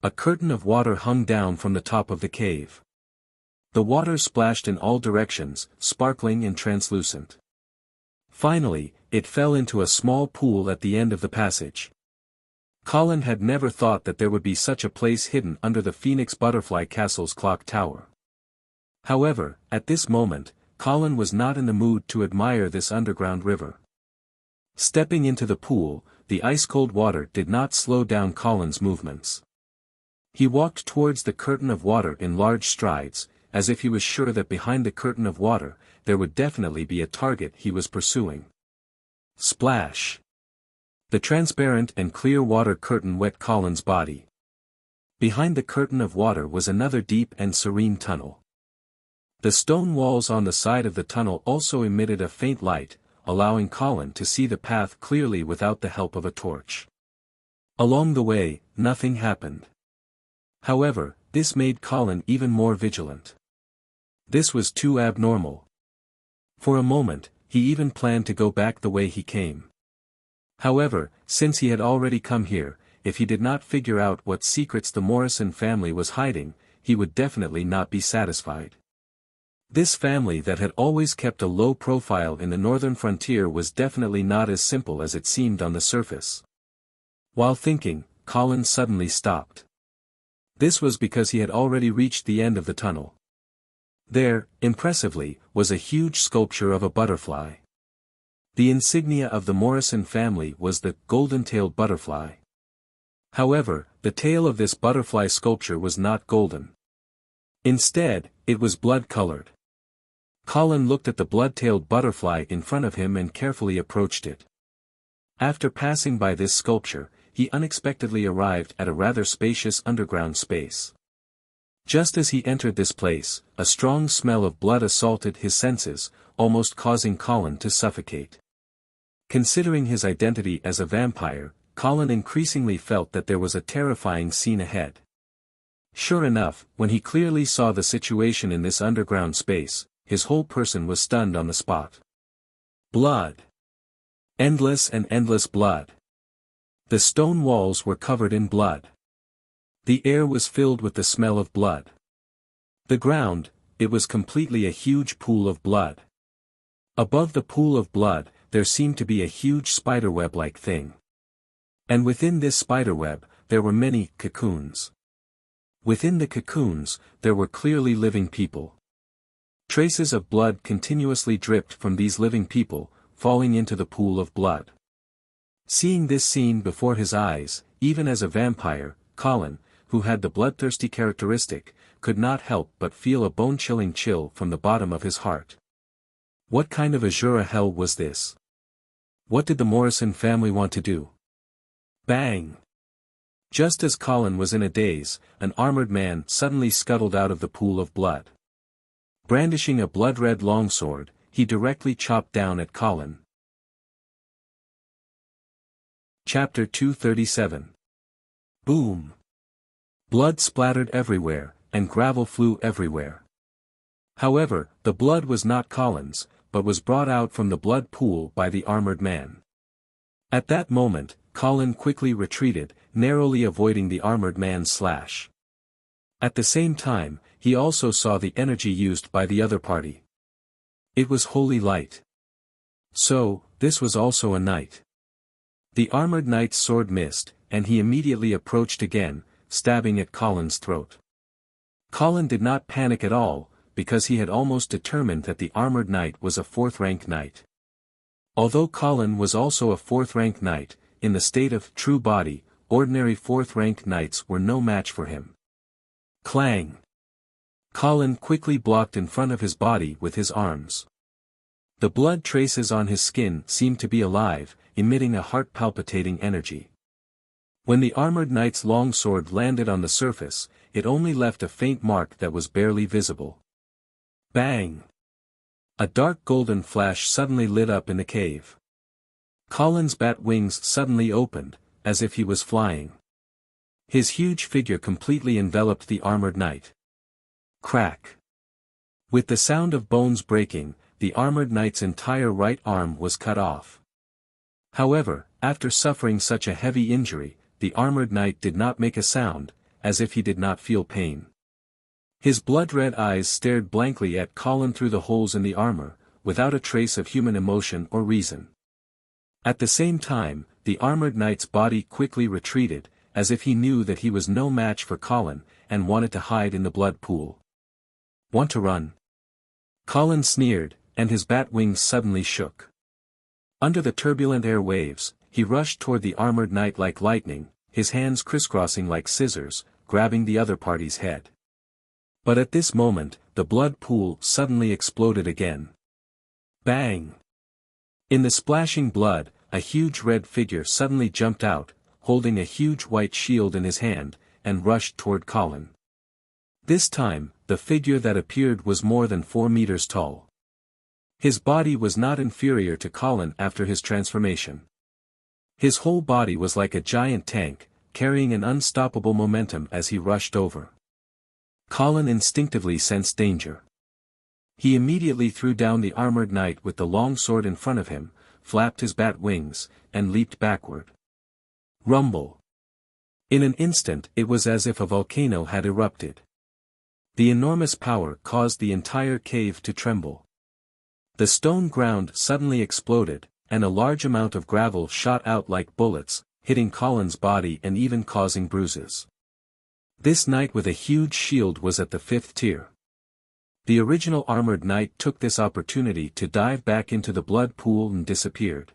A curtain of water hung down from the top of the cave. The water splashed in all directions, sparkling and translucent. Finally, it fell into a small pool at the end of the passage. Colin had never thought that there would be such a place hidden under the Phoenix Butterfly Castle's clock tower. However, at this moment, Colin was not in the mood to admire this underground river. Stepping into the pool, the ice-cold water did not slow down Colin's movements. He walked towards the curtain of water in large strides, as if he was sure that behind the curtain of water, there would definitely be a target he was pursuing. Splash! The transparent and clear water curtain wet Colin's body. Behind the curtain of water was another deep and serene tunnel. The stone walls on the side of the tunnel also emitted a faint light, allowing Colin to see the path clearly without the help of a torch. Along the way, nothing happened. However, this made Colin even more vigilant. This was too abnormal. For a moment, he even planned to go back the way he came. However, since he had already come here, if he did not figure out what secrets the Morrison family was hiding, he would definitely not be satisfied. This family that had always kept a low profile in the northern frontier was definitely not as simple as it seemed on the surface. While thinking, Colin suddenly stopped. This was because he had already reached the end of the tunnel. There, impressively, was a huge sculpture of a butterfly. The insignia of the Morrison family was the golden-tailed butterfly. However, the tail of this butterfly sculpture was not golden. Instead, it was blood-colored. Colin looked at the blood-tailed butterfly in front of him and carefully approached it. After passing by this sculpture, he unexpectedly arrived at a rather spacious underground space. Just as he entered this place, a strong smell of blood assaulted his senses, almost causing Colin to suffocate. Considering his identity as a vampire, Colin increasingly felt that there was a terrifying scene ahead. Sure enough, when he clearly saw the situation in this underground space, his whole person was stunned on the spot. Blood. Endless and endless blood. The stone walls were covered in blood. The air was filled with the smell of blood. The ground, it was completely a huge pool of blood. Above the pool of blood, there seemed to be a huge spiderweb-like thing. And within this spiderweb, there were many cocoons. Within the cocoons, there were clearly living people. Traces of blood continuously dripped from these living people, falling into the pool of blood. Seeing this scene before his eyes, even as a vampire, Colin, who had the bloodthirsty characteristic, could not help but feel a bone-chilling chill from the bottom of his heart. What kind of Azura hell was this? What did the Morrison family want to do? Bang! Just as Colin was in a daze, an armored man suddenly scuttled out of the pool of blood. Brandishing a blood-red longsword, he directly chopped down at Colin. Chapter 237. Boom! Blood splattered everywhere, and gravel flew everywhere. However, the blood was not Colin's, but was brought out from the blood pool by the armored man. At that moment, Colin quickly retreated, narrowly avoiding the armored man's slash. At the same time, he also saw the energy used by the other party. It was holy light. So, this was also a knight. The armored knight's sword missed, and he immediately approached again, stabbing at Colin's throat. Colin did not panic at all, because he had almost determined that the armored knight was a fourth-rank knight. Although Colin was also a fourth-rank knight, in the state of true body, ordinary fourth-rank knights were no match for him. Clang! Colin quickly blocked in front of his body with his arms. The blood traces on his skin seemed to be alive, emitting a heart-palpitating energy. When the armored knight's longsword landed on the surface, it only left a faint mark that was barely visible. Bang! A dark golden flash suddenly lit up in the cave. Colin's bat wings suddenly opened, as if he was flying. His huge figure completely enveloped the armored knight. Crack! With the sound of bones breaking, the armored knight's entire right arm was cut off. However, after suffering such a heavy injury, the armored knight did not make a sound, as if he did not feel pain. His blood-red eyes stared blankly at Colin through the holes in the armor, without a trace of human emotion or reason. At the same time, the armored knight's body quickly retreated, as if he knew that he was no match for Colin, and wanted to hide in the blood pool. "Want to run?" Colin sneered, and his bat wings suddenly shook. Under the turbulent air waves, he rushed toward the armored knight like lightning, his hands crisscrossing like scissors, grabbing the other party's head. But at this moment, the blood pool suddenly exploded again. Bang! In the splashing blood, a huge red figure suddenly jumped out, holding a huge white shield in his hand, and rushed toward Colin. This time, the figure that appeared was more than 4 meters tall. His body was not inferior to Colin after his transformation. His whole body was like a giant tank, carrying an unstoppable momentum as he rushed over. Colin instinctively sensed danger. He immediately threw down the armored knight with the long sword in front of him, flapped his bat wings, and leaped backward. Rumble! In an instant it was as if a volcano had erupted. The enormous power caused the entire cave to tremble. The stone ground suddenly exploded, and a large amount of gravel shot out like bullets, hitting Colin's body and even causing bruises. This knight with a huge shield was at the 5th tier. The original armored knight took this opportunity to dive back into the blood pool and disappeared.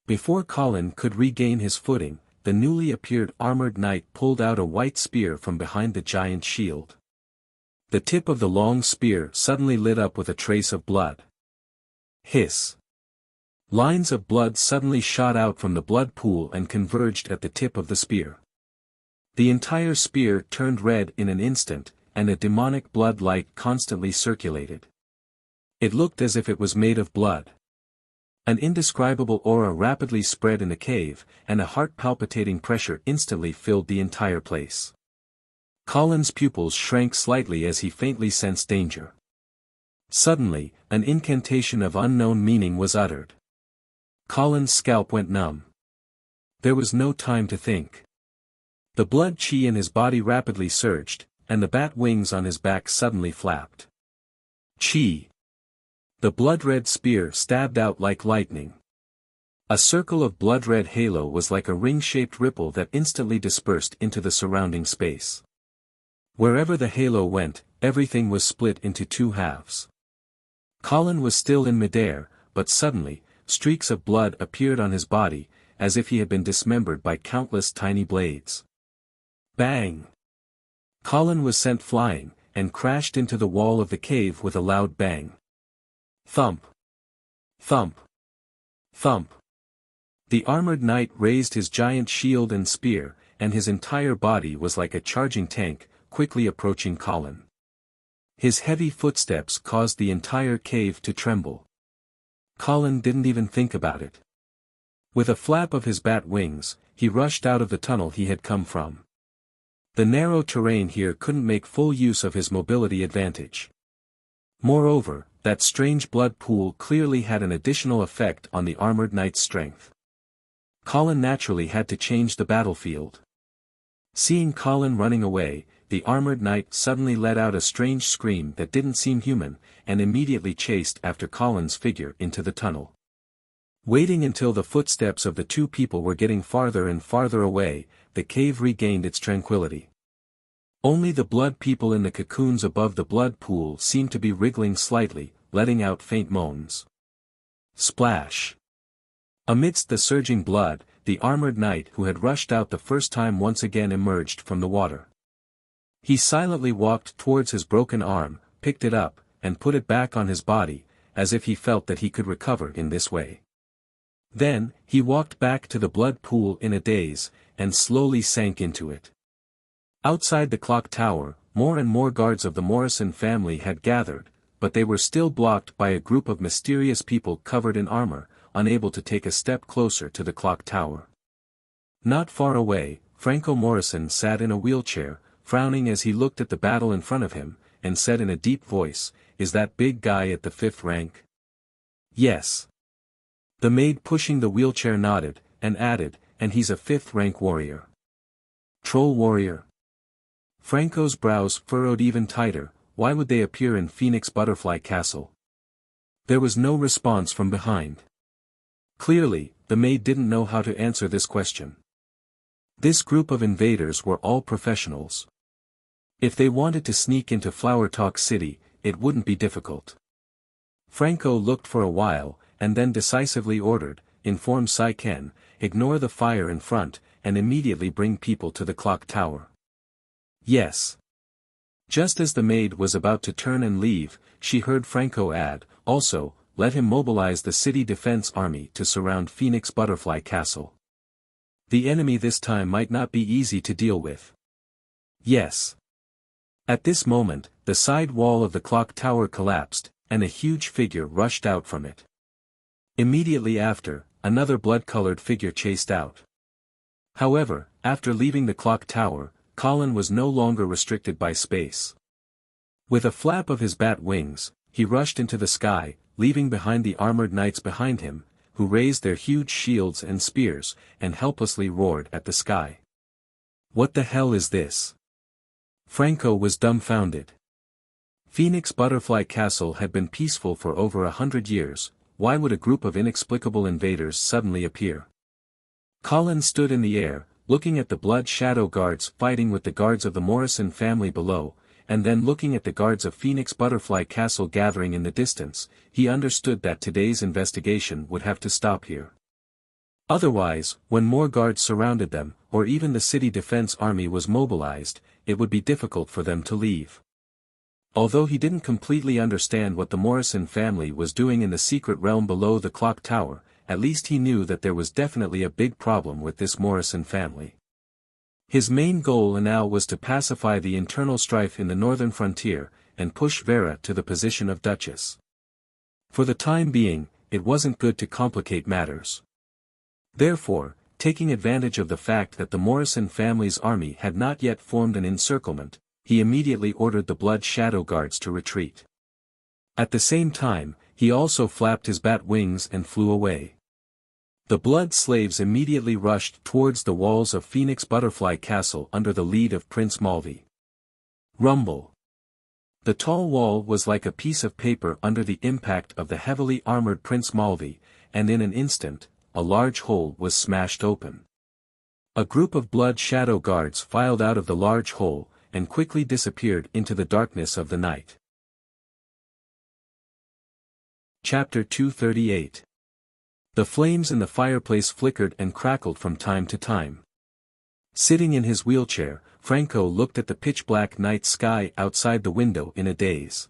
Before Colin could regain his footing, the newly appeared armored knight pulled out a white spear from behind the giant shield. The tip of the long spear suddenly lit up with a trace of blood. Hiss! Lines of blood suddenly shot out from the blood pool and converged at the tip of the spear. The entire spear turned red in an instant, and a demonic blood light constantly circulated. It looked as if it was made of blood. An indescribable aura rapidly spread in the cave, and a heart-palpitating pressure instantly filled the entire place. Colin's pupils shrank slightly as he faintly sensed danger. Suddenly, an incantation of unknown meaning was uttered. Colin's scalp went numb. There was no time to think. The blood chi in his body rapidly surged, and the bat wings on his back suddenly flapped. Chi! The blood-red spear stabbed out like lightning. A circle of blood-red halo was like a ring-shaped ripple that instantly dispersed into the surrounding space. Wherever the halo went, everything was split into 2 halves. Colin was still in midair, but suddenly, streaks of blood appeared on his body, as if he had been dismembered by countless tiny blades. Bang! Colin was sent flying, and crashed into the wall of the cave with a loud bang. Thump! Thump! Thump! The armored knight raised his giant shield and spear, and his entire body was like a charging tank, quickly approaching Colin. His heavy footsteps caused the entire cave to tremble. Colin didn't even think about it. With a flap of his bat wings, he rushed out of the tunnel he had come from. The narrow terrain here couldn't make full use of his mobility advantage. Moreover, that strange blood pool clearly had an additional effect on the armored knight's strength. Colin naturally had to change the battlefield. Seeing Colin running away, the armored knight suddenly let out a strange scream that didn't seem human, and immediately chased after Colin's figure into the tunnel. Waiting until the footsteps of the 2 people were getting farther and farther away, the cave regained its tranquility. Only the blood people in the cocoons above the blood pool seemed to be wriggling slightly, letting out faint moans. Splash! Amidst the surging blood, the armored knight who had rushed out the first time once again emerged from the water. He silently walked towards his broken arm, picked it up, and put it back on his body, as if he felt that he could recover in this way. Then, he walked back to the blood pool in a daze, and slowly sank into it. Outside the clock tower, more and more guards of the Morrison family had gathered, but they were still blocked by a group of mysterious people covered in armor, unable to take a step closer to the clock tower. Not far away, Franco Morrison sat in a wheelchair, frowning as he looked at the battle in front of him, and said in a deep voice, "Is that big guy at the 5th rank?" "Yes." The maid pushing the wheelchair nodded, and added, "And he's a 5th rank warrior." "Troll warrior?" Franco's brows furrowed even tighter. Why would they appear in Phoenix Butterfly Castle? There was no response from behind. Clearly, the maid didn't know how to answer this question. This group of invaders were all professionals. If they wanted to sneak into Flower Talk City, it wouldn't be difficult. Franco looked for a while, and then decisively ordered, inform Sai-Ken, ignore the fire in front, and immediately bring people to the clock tower. Yes. Just as the maid was about to turn and leave, she heard Franco add, also, let him mobilize the city defense army to surround Phoenix Butterfly Castle. The enemy this time might not be easy to deal with. Yes. At this moment, the side wall of the clock tower collapsed, and a huge figure rushed out from it. Immediately after, another blood-colored figure chased out. However, after leaving the clock tower, Colin was no longer restricted by space. With a flap of his bat wings, he rushed into the sky, leaving behind the armored knights behind him, who raised their huge shields and spears, and helplessly roared at the sky. What the hell is this? Franco was dumbfounded. Phoenix Butterfly Castle had been peaceful for over 100 years, why would a group of inexplicable invaders suddenly appear? Colin stood in the air, looking at the Blood Shadow Guards fighting with the guards of the Morrison family below, and then looking at the guards of Phoenix Butterfly Castle gathering in the distance. He understood that today's investigation would have to stop here. Otherwise, when more guards surrounded them, or even the city defense army was mobilized, it would be difficult for them to leave. Although he didn't completely understand what the Morrison family was doing in the secret realm below the clock tower, at least he knew that there was definitely a big problem with this Morrison family. His main goal now was to pacify the internal strife in the northern frontier, and push Vera to the position of Duchess. For the time being, it wasn't good to complicate matters. Therefore, taking advantage of the fact that the Morrison family's army had not yet formed an encirclement, he immediately ordered the Blood Shadow Guards to retreat. At the same time, he also flapped his bat wings and flew away. The Blood Slaves immediately rushed towards the walls of Phoenix Butterfly Castle under the lead of Prince Malvi. Rumble. The tall wall was like a piece of paper under the impact of the heavily armored Prince Malvi, and in an instant, a large hole was smashed open. A group of Blood Shadow Guards filed out of the large hole, and quickly disappeared into the darkness of the night. Chapter 238. The flames in the fireplace flickered and crackled from time to time. Sitting in his wheelchair, Franco looked at the pitch-black night sky outside the window in a daze.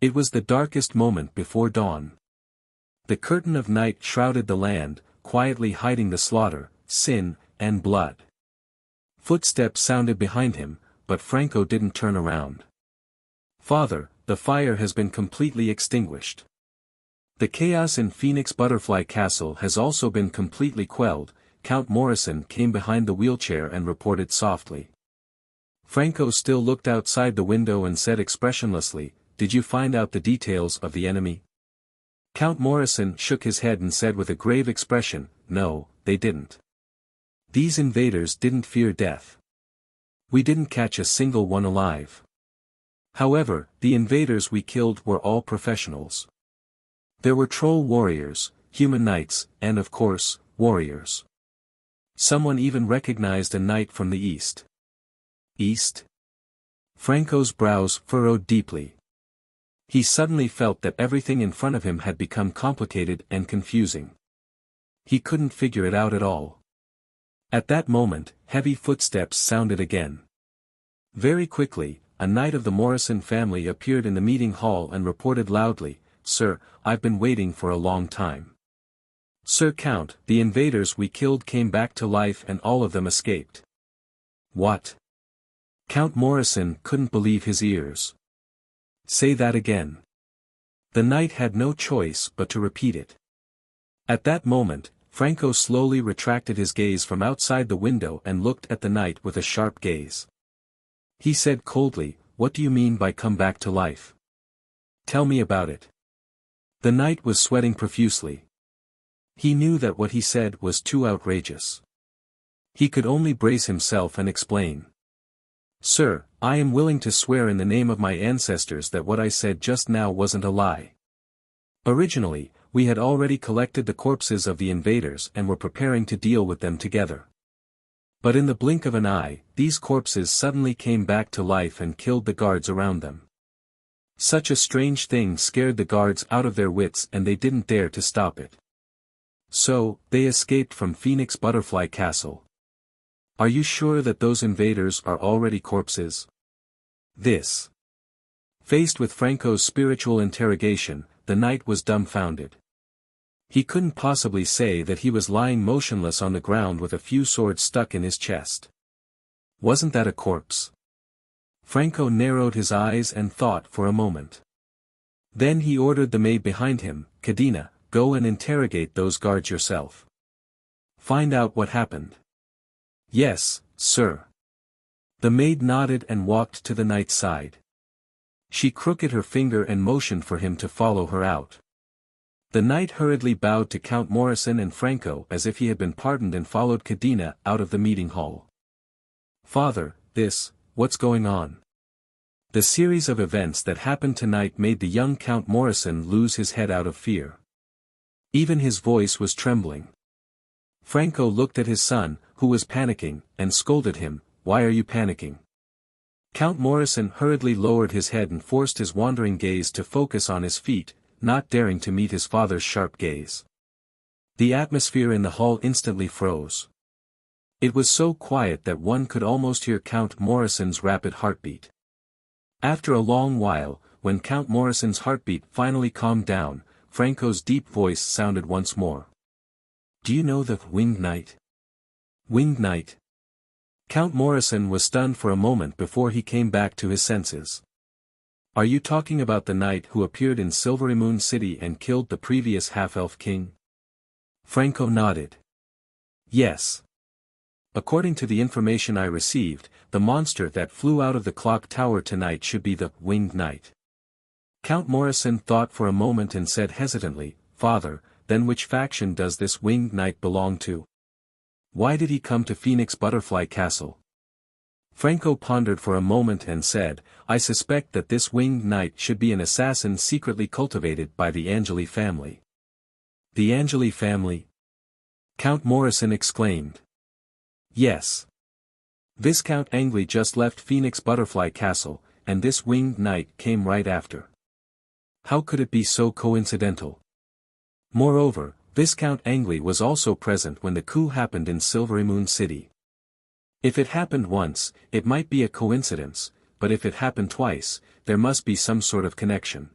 It was the darkest moment before dawn. The curtain of night shrouded the land, quietly hiding the slaughter, sin, and blood. Footsteps sounded behind him, but Franco didn't turn around. Father, the fire has been completely extinguished. The chaos in Phoenix Butterfly Castle has also been completely quelled. Count Morrison came behind the wheelchair and reported softly. Franco still looked outside the window and said expressionlessly, "Did you find out the details of the enemy?" Count Morrison shook his head and said with a grave expression, "No, they didn't. These invaders didn't fear death. We didn't catch a single one alive. However, the invaders we killed were all professionals. There were troll warriors, human knights, and of course, warriors. Someone even recognized a knight from the east." East? Franco's brows furrowed deeply. He suddenly felt that everything in front of him had become complicated and confusing. He couldn't figure it out at all. At that moment, heavy footsteps sounded again. Very quickly, a knight of the Morrison family appeared in the meeting hall and reported loudly, "Sir, I've been waiting for a long time. Sir Count, the invaders we killed came back to life and all of them escaped." What? Count Morrison couldn't believe his ears. Say that again. The knight had no choice but to repeat it. At that moment, Franco slowly retracted his gaze from outside the window and looked at the knight with a sharp gaze. He said coldly, "What do you mean by come back to life? Tell me about it." The knight was sweating profusely. He knew that what he said was too outrageous. He could only brace himself and explain. Sir, I am willing to swear in the name of my ancestors that what I said just now wasn't a lie. Originally, we had already collected the corpses of the invaders and were preparing to deal with them together. But in the blink of an eye, these corpses suddenly came back to life and killed the guards around them. Such a strange thing scared the guards out of their wits and they didn't dare to stop it. So, they escaped from Phoenix Butterfly Castle. Are you sure that those invaders are already corpses? This. Faced with Franco's spiritual interrogation, the knight was dumbfounded. He couldn't possibly say that he was lying motionless on the ground with a few swords stuck in his chest. Wasn't that a corpse? Franco narrowed his eyes and thought for a moment. Then he ordered the maid behind him, Cadina, go and interrogate those guards yourself. Find out what happened. Yes, sir. The maid nodded and walked to the knight's side. She crooked her finger and motioned for him to follow her out. The knight hurriedly bowed to Count Morrison and Franco as if he had been pardoned and followed Cadina out of the meeting hall. Father, what's going on? The series of events that happened tonight made the young Count Morrison lose his head out of fear. Even his voice was trembling. Franco looked at his son, who was panicking, and scolded him, "Why are you panicking?" Count Morrison hurriedly lowered his head and forced his wandering gaze to focus on his feet, not daring to meet his father's sharp gaze. The atmosphere in the hall instantly froze. It was so quiet that one could almost hear Count Morrison's rapid heartbeat. After a long while, when Count Morrison's heartbeat finally calmed down, Franco's deep voice sounded once more. "Do you know the Winged Knight?" Winged Knight? Count Morrison was stunned for a moment before he came back to his senses. Are you talking about the knight who appeared in Silvery Moon City and killed the previous half-elf king? Franco nodded. Yes. According to the information I received, the monster that flew out of the clock tower tonight should be the Winged Knight. Count Morrison thought for a moment and said hesitantly, "Father, then which faction does this Winged Knight belong to? Why did he come to Phoenix Butterfly Castle?" Franco pondered for a moment and said, "I suspect that this Winged Knight should be an assassin secretly cultivated by the Angeli family." The Angeli family? Count Morrison exclaimed. Yes. Viscount Angeli just left Phoenix Butterfly Castle, and this Winged Knight came right after. How could it be so coincidental? Moreover, Viscount Angeli was also present when the coup happened in Silvery Moon City. If it happened once, it might be a coincidence, but if it happened twice, there must be some sort of connection.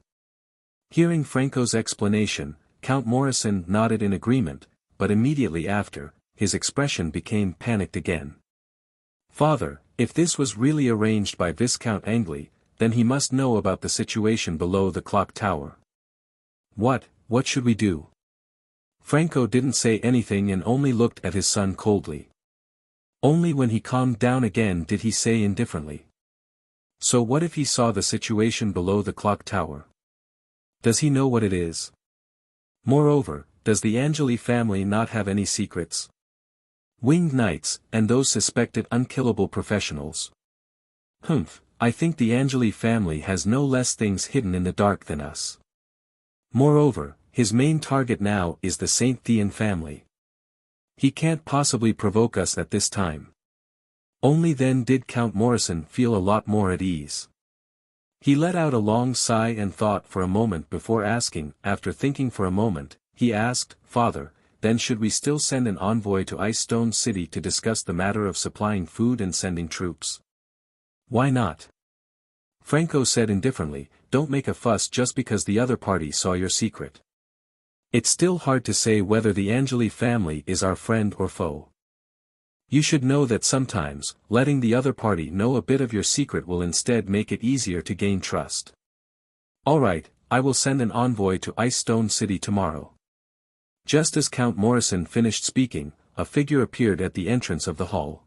Hearing Franco's explanation, Count Morrison nodded in agreement, but immediately after, his expression became panicked again. "Father, if this was really arranged by Viscount Angeli, then he must know about the situation below the clock tower. What should we do?" Franco didn't say anything and only looked at his son coldly. Only when he calmed down again did he say indifferently. "So what if he saw the situation below the clock tower? Does he know what it is? Moreover, does the Angeli family not have any secrets? Winged Knights, and those suspected unkillable professionals. I think the Angeli family has no less things hidden in the dark than us. Moreover, his main target now is the Saint Thean family. He can't possibly provoke us at this time." Only then did Count Morrison feel a lot more at ease. He let out a long sigh and thought for a moment before asking. After thinking for a moment, he asked, "Father, then should we still send an envoy to Ice Stone City to discuss the matter of supplying food and sending troops?" "Why not?" Franco said indifferently, "Don't make a fuss just because the other party saw your secret. It's still hard to say whether the Angeli family is our friend or foe. You should know that sometimes, letting the other party know a bit of your secret will instead make it easier to gain trust. All right, I will send an envoy to Ice Stone City tomorrow." Just as Count Morrison finished speaking, a figure appeared at the entrance of the hall.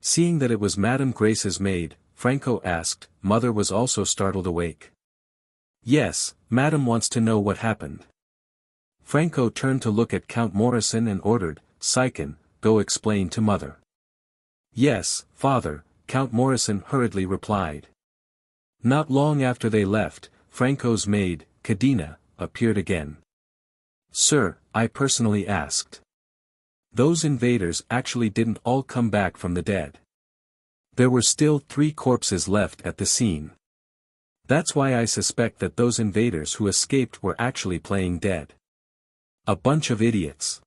Seeing that it was Madame Grace's maid, Franco asked. Mother was also startled awake. "Yes, Madame wants to know what happened." Franco turned to look at Count Morrison and ordered, "Saiken, go explain to Mother." "Yes, Father," Count Morrison hurriedly replied. Not long after they left, Franco's maid, Cadina, appeared again. Sir, I personally asked. Those invaders actually didn't all come back from the dead. There were still 3 corpses left at the scene. That's why I suspect that those invaders who escaped were actually playing dead. A bunch of idiots.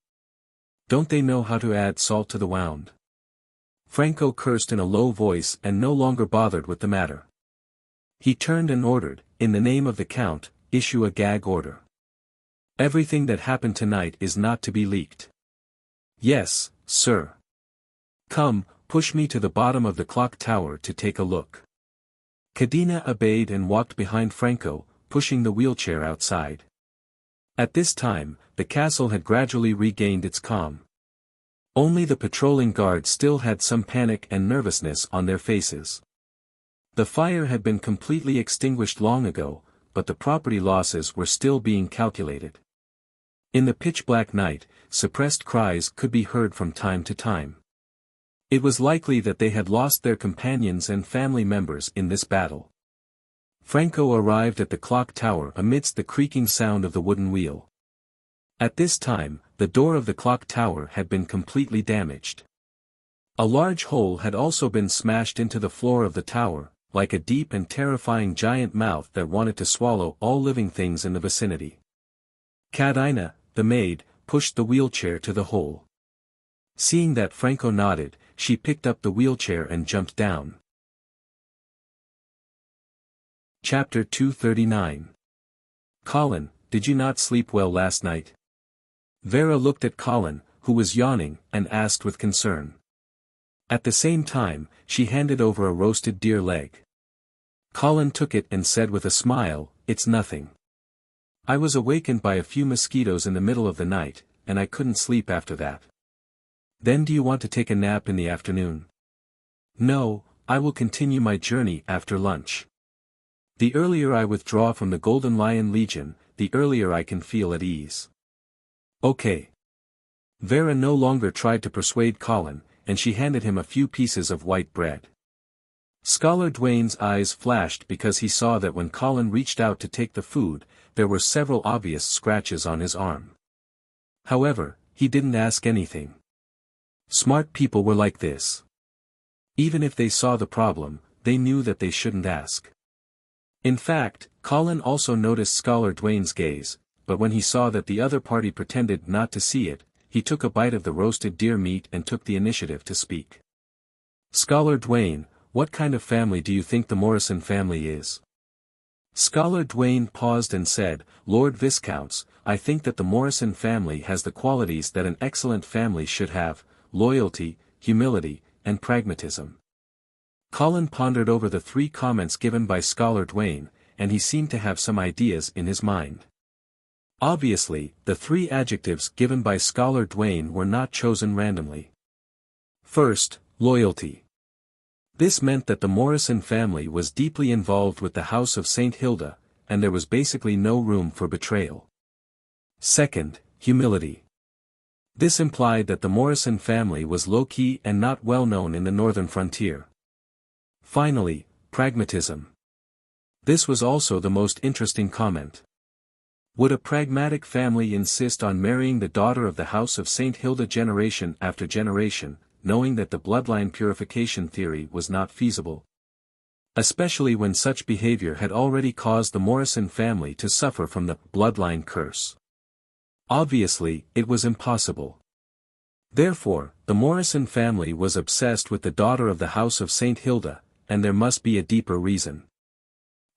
Don't they know how to add salt to the wound? Franco cursed in a low voice and no longer bothered with the matter. He turned and ordered, in the name of the Count, issue a gag order. Everything that happened tonight is not to be leaked. Yes, sir. Come, push me to the bottom of the clock tower to take a look. Cadina obeyed and walked behind Franco, pushing the wheelchair outside. At this time, the castle had gradually regained its calm. Only the patrolling guards still had some panic and nervousness on their faces. The fire had been completely extinguished long ago, but the property losses were still being calculated. In the pitch-black night, suppressed cries could be heard from time to time. It was likely that they had lost their companions and family members in this battle. Franco arrived at the clock tower amidst the creaking sound of the wooden wheel. At this time, the door of the clock tower had been completely damaged. A large hole had also been smashed into the floor of the tower, like a deep and terrifying giant mouth that wanted to swallow all living things in the vicinity. Cadina, the maid, pushed the wheelchair to the hole. Seeing that Franco nodded, she picked up the wheelchair and jumped down. Chapter 239. Colin, did you not sleep well last night? Vera looked at Colin, who was yawning, and asked with concern. At the same time, she handed over a roasted deer leg. Colin took it and said with a smile, "It's nothing. I was awakened by a few mosquitoes in the middle of the night, and I couldn't sleep after that." "Then do you want to take a nap in the afternoon?" "No, I will continue my journey after lunch. The earlier I withdraw from the Golden Lion Legion, the earlier I can feel at ease." "Okay." Vera no longer tried to persuade Colin, and she handed him a few pieces of white bread. Scholar Dwayne's eyes flashed because he saw that when Colin reached out to take the food, there were several obvious scratches on his arm. However, he didn't ask anything. Smart people were like this. Even if they saw the problem, they knew that they shouldn't ask. In fact, Colin also noticed Scholar Dwayne's gaze, but when he saw that the other party pretended not to see it, he took a bite of the roasted deer meat and took the initiative to speak. "Scholar Dwayne, what kind of family do you think the Morrison family is?" Scholar Dwayne paused and said, "Lord Viscounts, I think that the Morrison family has the qualities that an excellent family should have: loyalty, humility, and pragmatism." Colin pondered over the 3 comments given by Scholar Dwayne, and he seemed to have some ideas in his mind. Obviously, the 3 adjectives given by Scholar Dwayne were not chosen randomly. First, loyalty. This meant that the Morrison family was deeply involved with the House of St. Hilda, and there was basically no room for betrayal. Second, humility. This implied that the Morrison family was low-key and not well known in the northern frontier. Finally, pragmatism. This was also the most interesting comment. Would a pragmatic family insist on marrying the daughter of the House of St. Hilda generation after generation, knowing that the bloodline purification theory was not feasible? Especially when such behavior had already caused the Morrison family to suffer from the bloodline curse. Obviously, it was impossible. Therefore, the Morrison family was obsessed with the daughter of the House of St. Hilda, and there must be a deeper reason.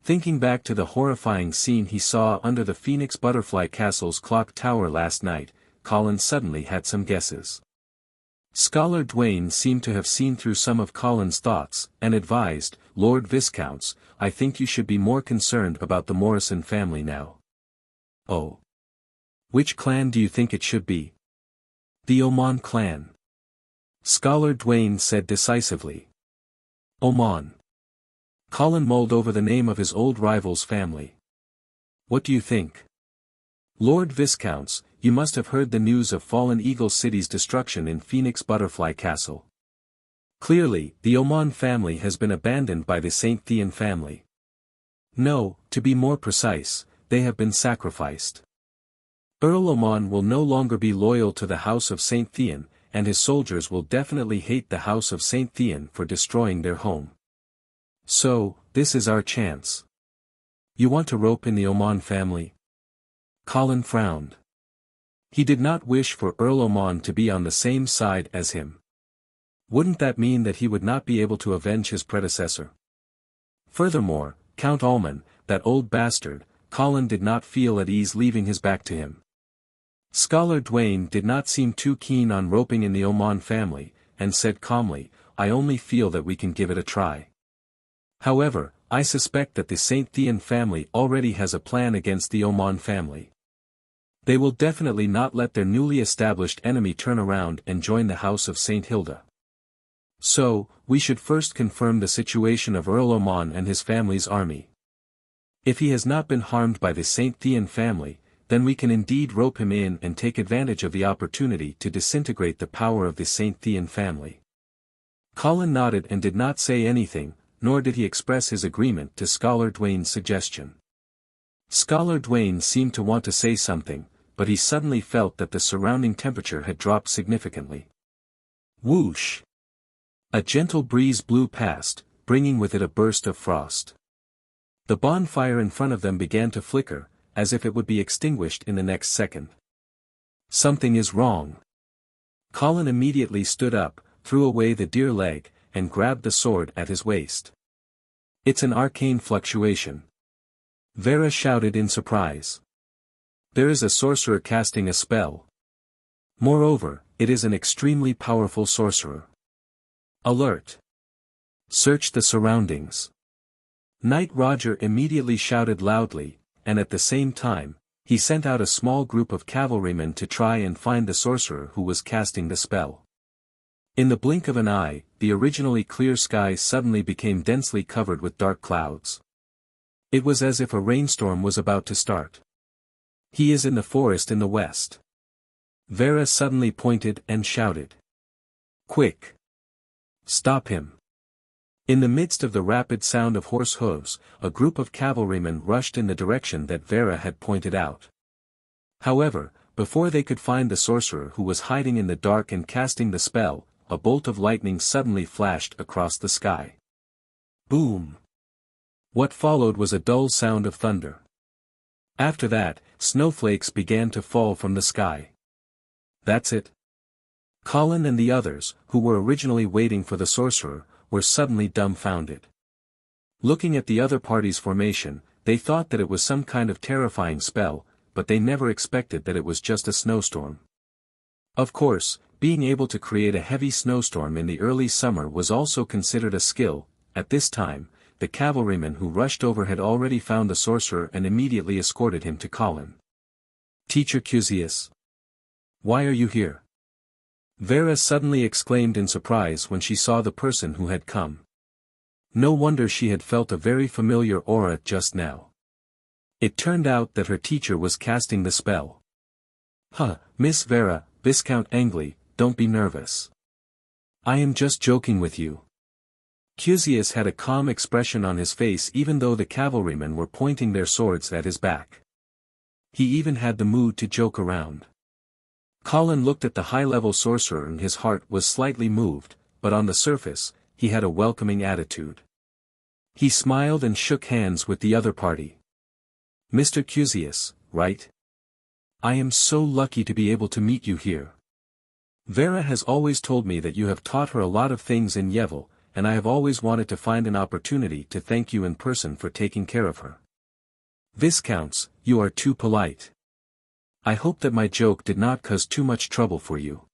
Thinking back to the horrifying scene he saw under the Phoenix Butterfly Castle's clock tower last night, Colin suddenly had some guesses. Scholar Dwayne seemed to have seen through some of Colin's thoughts, and advised, "Lord Viscounts, I think you should be more concerned about the Morrison family now." "Oh. Which clan do you think it should be?" "The Oman clan," Scholar Dwayne said decisively. Oman. Colin mulled over the name of his old rival's family. "What do you think?" "Lord Viscounts, you must have heard the news of Fallen Eagle City's destruction in Phoenix Butterfly Castle." Clearly, the Oman family has been abandoned by the Saint Thean family. No, to be more precise, they have been sacrificed. Earl Oman will no longer be loyal to the House of Saint Thean, and his soldiers will definitely hate the House of Saint Thean for destroying their home. So, this is our chance. You want to rope in the Oman family? Colin frowned. He did not wish for Earl Oman to be on the same side as him. Wouldn't that mean that he would not be able to avenge his predecessor? Furthermore, Count Alman, that old bastard, Colin did not feel at ease leaving his back to him. Scholar Dwayne did not seem too keen on roping in the Oman family, and said calmly, I only feel that we can give it a try. However, I suspect that the Saint Thean family already has a plan against the Oman family. They will definitely not let their newly established enemy turn around and join the House of Saint Hilda. So, we should first confirm the situation of Earl Oman and his family's army. If he has not been harmed by the Saint Thean family, then we can indeed rope him in and take advantage of the opportunity to disintegrate the power of the Saint Thean family. Colin nodded and did not say anything, nor did he express his agreement to Scholar Dwayne's suggestion. Scholar Dwayne seemed to want to say something, but he suddenly felt that the surrounding temperature had dropped significantly. Whoosh! A gentle breeze blew past, bringing with it a burst of frost. The bonfire in front of them began to flicker, as if it would be extinguished in the next second. Something is wrong. Colin immediately stood up, threw away the deer leg, and grabbed the sword at his waist. It's an arcane fluctuation. Vera shouted in surprise. There is a sorcerer casting a spell. Moreover, it is an extremely powerful sorcerer. Alert! Search the surroundings. Knight Roger immediately shouted loudly, and at the same time, he sent out a small group of cavalrymen to try and find the sorcerer who was casting the spell. In the blink of an eye, the originally clear sky suddenly became densely covered with dark clouds. It was as if a rainstorm was about to start. He is in the forest in the west. Vera suddenly pointed and shouted. Quick! Stop him! In the midst of the rapid sound of horse hooves, a group of cavalrymen rushed in the direction that Vera had pointed out. However, before they could find the sorcerer who was hiding in the dark and casting the spell, a bolt of lightning suddenly flashed across the sky. Boom! What followed was a dull sound of thunder. After that, snowflakes began to fall from the sky. That's it. Colin and the others, who were originally waiting for the sorcerer, were suddenly dumbfounded. Looking at the other party's formation, they thought that it was some kind of terrifying spell, but they never expected that it was just a snowstorm. Of course, being able to create a heavy snowstorm in the early summer was also considered a skill. At this time, the cavalrymen who rushed over had already found the sorcerer and immediately escorted him to Colin. Teacher Cusius. Why are you here? Vera suddenly exclaimed in surprise when she saw the person who had come. No wonder she had felt a very familiar aura just now. It turned out that her teacher was casting the spell. Miss Vera, Viscount Angley, don't be nervous. I am just joking with you. Cusius had a calm expression on his face even though the cavalrymen were pointing their swords at his back. He even had the mood to joke around. Colin looked at the high-level sorcerer and his heart was slightly moved, but on the surface, he had a welcoming attitude. He smiled and shook hands with the other party. Mr. Cusius, right? I am so lucky to be able to meet you here. Vera has always told me that you have taught her a lot of things in Yevil, and I have always wanted to find an opportunity to thank you in person for taking care of her. Viscounts, you are too polite. I hope that my joke did not cause too much trouble for you.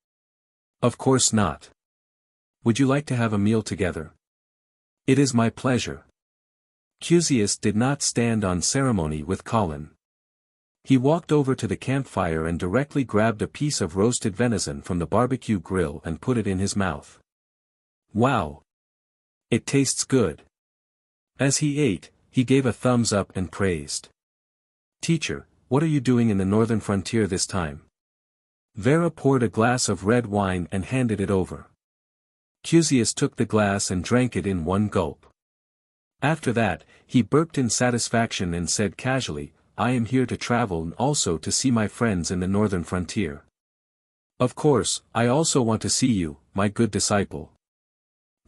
Of course not. Would you like to have a meal together? It is my pleasure. Cusius did not stand on ceremony with Colin. He walked over to the campfire and directly grabbed a piece of roasted venison from the barbecue grill and put it in his mouth. Wow! It tastes good. As he ate, he gave a thumbs up and praised. Teacher, what are you doing in the northern frontier this time? Vera poured a glass of red wine and handed it over. Cusius took the glass and drank it in one gulp. After that, he burped in satisfaction and said casually, I am here to travel and also to see my friends in the northern frontier. Of course, I also want to see you, my good disciple.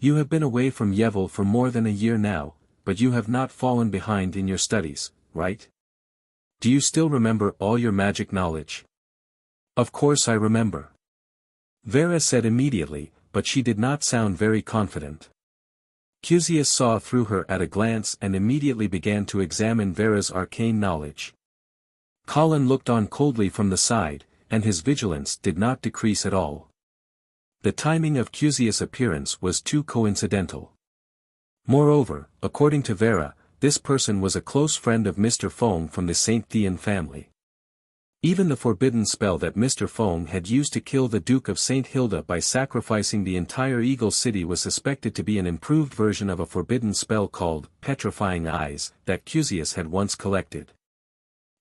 You have been away from Yevil for more than a year now, but you have not fallen behind in your studies, right? Do you still remember all your magic knowledge? Of course I remember. Vera said immediately, but she did not sound very confident. Cusius saw through her at a glance and immediately began to examine Vera's arcane knowledge. Colin looked on coldly from the side, and his vigilance did not decrease at all. The timing of Cusius' appearance was too coincidental. Moreover, according to Vera, this person was a close friend of Mr. Fong from the Saint Thean family. Even the forbidden spell that Mr. Fong had used to kill the Duke of St. Hilda by sacrificing the entire Eagle City was suspected to be an improved version of a forbidden spell called Petrifying Eyes that Cusius had once collected.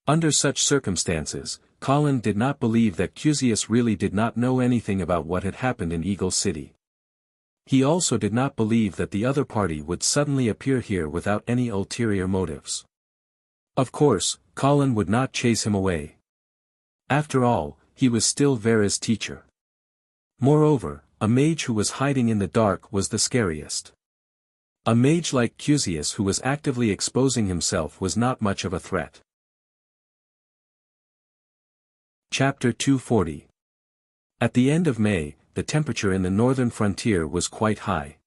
Under such circumstances, Colin did not believe that Cusius really did not know anything about what had happened in Eagle City. He also did not believe that the other party would suddenly appear here without any ulterior motives. Of course, Colin would not chase him away. After all, he was still Vera's teacher. Moreover, a mage who was hiding in the dark was the scariest. A mage like Cusius who was actively exposing himself was not much of a threat. Chapter 240. At the end of May, the temperature in the northern frontier was quite high.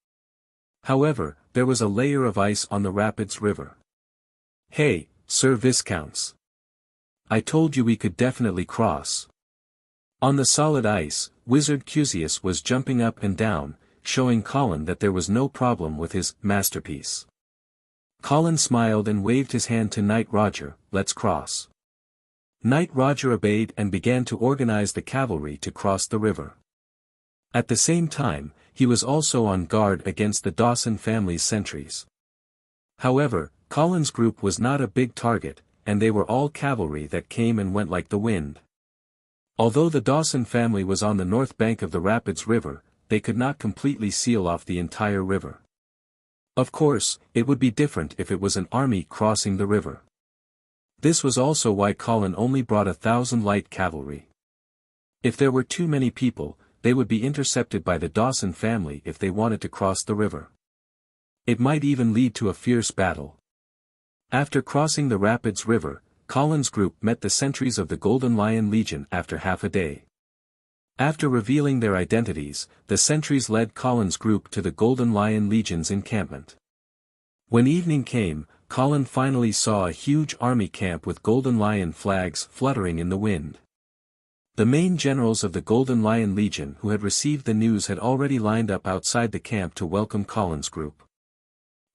However, there was a layer of ice on the Rapids River. Hey, Sir Viscounts. I told you we could definitely cross. On the solid ice, Wizard Cusius was jumping up and down, showing Colin that there was no problem with his masterpiece. Colin smiled and waved his hand to Knight Roger, let's cross. Knight Roger obeyed and began to organize the cavalry to cross the river. At the same time, he was also on guard against the Dawson family's sentries. However, Colin's group was not a big target, and they were all cavalry that came and went like the wind. Although the Dawson family was on the north bank of the Rapids River, they could not completely seal off the entire river. Of course, it would be different if it was an army crossing the river. This was also why Colin only brought 1,000 light cavalry. If there were too many people, they would be intercepted by the Dawson family if they wanted to cross the river. It might even lead to a fierce battle. After crossing the Rapids River, Colin's group met the sentries of the Golden Lion Legion after half a day. After revealing their identities, the sentries led Colin's group to the Golden Lion Legion's encampment. When evening came, Colin finally saw a huge army camp with Golden Lion flags fluttering in the wind. The main generals of the Golden Lion Legion who had received the news had already lined up outside the camp to welcome Colin's group.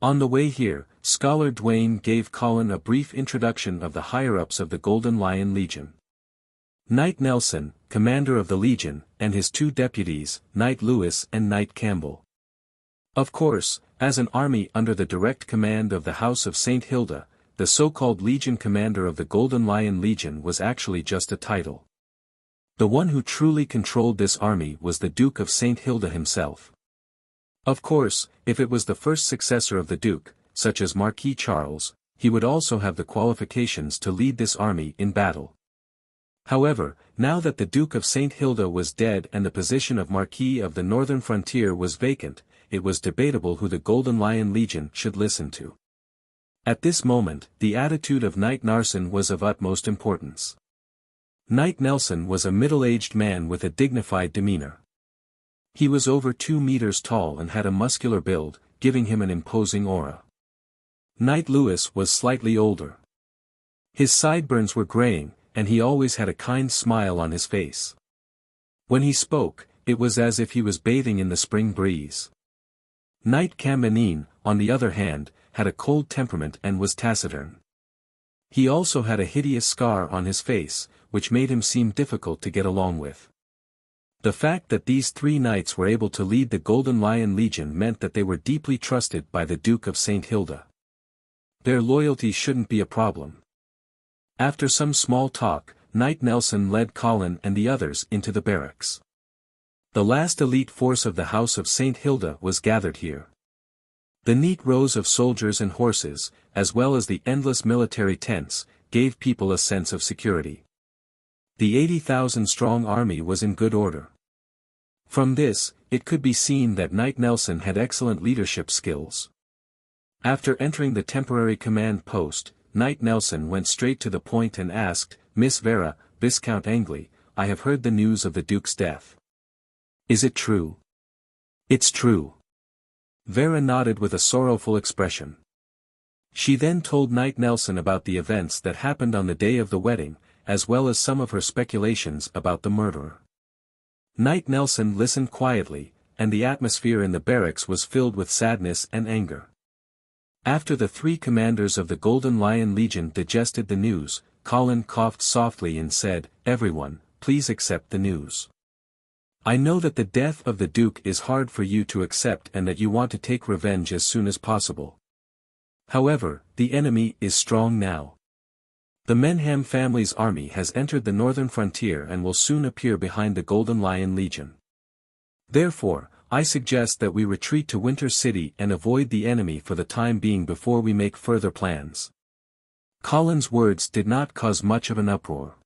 On the way here, Scholar Dwayne gave Colin a brief introduction of the higher-ups of the Golden Lion Legion. Knight Nelson, commander of the Legion, and his two deputies, Knight Lewis and Knight Campbell. Of course, as an army under the direct command of the House of St. Hilda, the so-called Legion commander of the Golden Lion Legion was actually just a title. The one who truly controlled this army was the Duke of St. Hilda himself. Of course, if it was the first successor of the Duke, such as Marquis Charles, he would also have the qualifications to lead this army in battle. However, now that the Duke of St. Hilda was dead and the position of Marquis of the Northern Frontier was vacant, it was debatable who the Golden Lion Legion should listen to. At this moment, the attitude of Knight Narson was of utmost importance. Knight Nelson was a middle-aged man with a dignified demeanor. He was over 2 meters tall and had a muscular build, giving him an imposing aura. Knight Lewis was slightly older. His sideburns were graying, and he always had a kind smile on his face. When he spoke, it was as if he was bathing in the spring breeze. Knight Cambanine, on the other hand, had a cold temperament and was taciturn. He also had a hideous scar on his face, which made him seem difficult to get along with. The fact that these 3 knights were able to lead the Golden Lion Legion meant that they were deeply trusted by the Duke of St. Hilda. Their loyalty shouldn't be a problem. After some small talk, Knight Nelson led Colin and the others into the barracks. The last elite force of the House of St. Hilda was gathered here. The neat rows of soldiers and horses, as well as the endless military tents, gave people a sense of security. The 80,000-strong army was in good order. From this, it could be seen that Knight Nelson had excellent leadership skills. After entering the temporary command post, Knight Nelson went straight to the point and asked, "Miss Vera, Viscount Angley, I have heard the news of the Duke's death. Is it true?" "It's true." Vera nodded with a sorrowful expression. She then told Knight Nelson about the events that happened on the day of the wedding, as well as some of her speculations about the murderer. Knight Nelson listened quietly, and the atmosphere in the barracks was filled with sadness and anger. After the three commanders of the Golden Lion Legion digested the news, Colin coughed softly and said, "Everyone, please accept the news. I know that the death of the Duke is hard for you to accept and that you want to take revenge as soon as possible. However, the enemy is strong now. The Menham family's army has entered the northern frontier and will soon appear behind the Golden Lion Legion. Therefore, I suggest that we retreat to Winter City and avoid the enemy for the time being before we make further plans." Colin's words did not cause much of an uproar.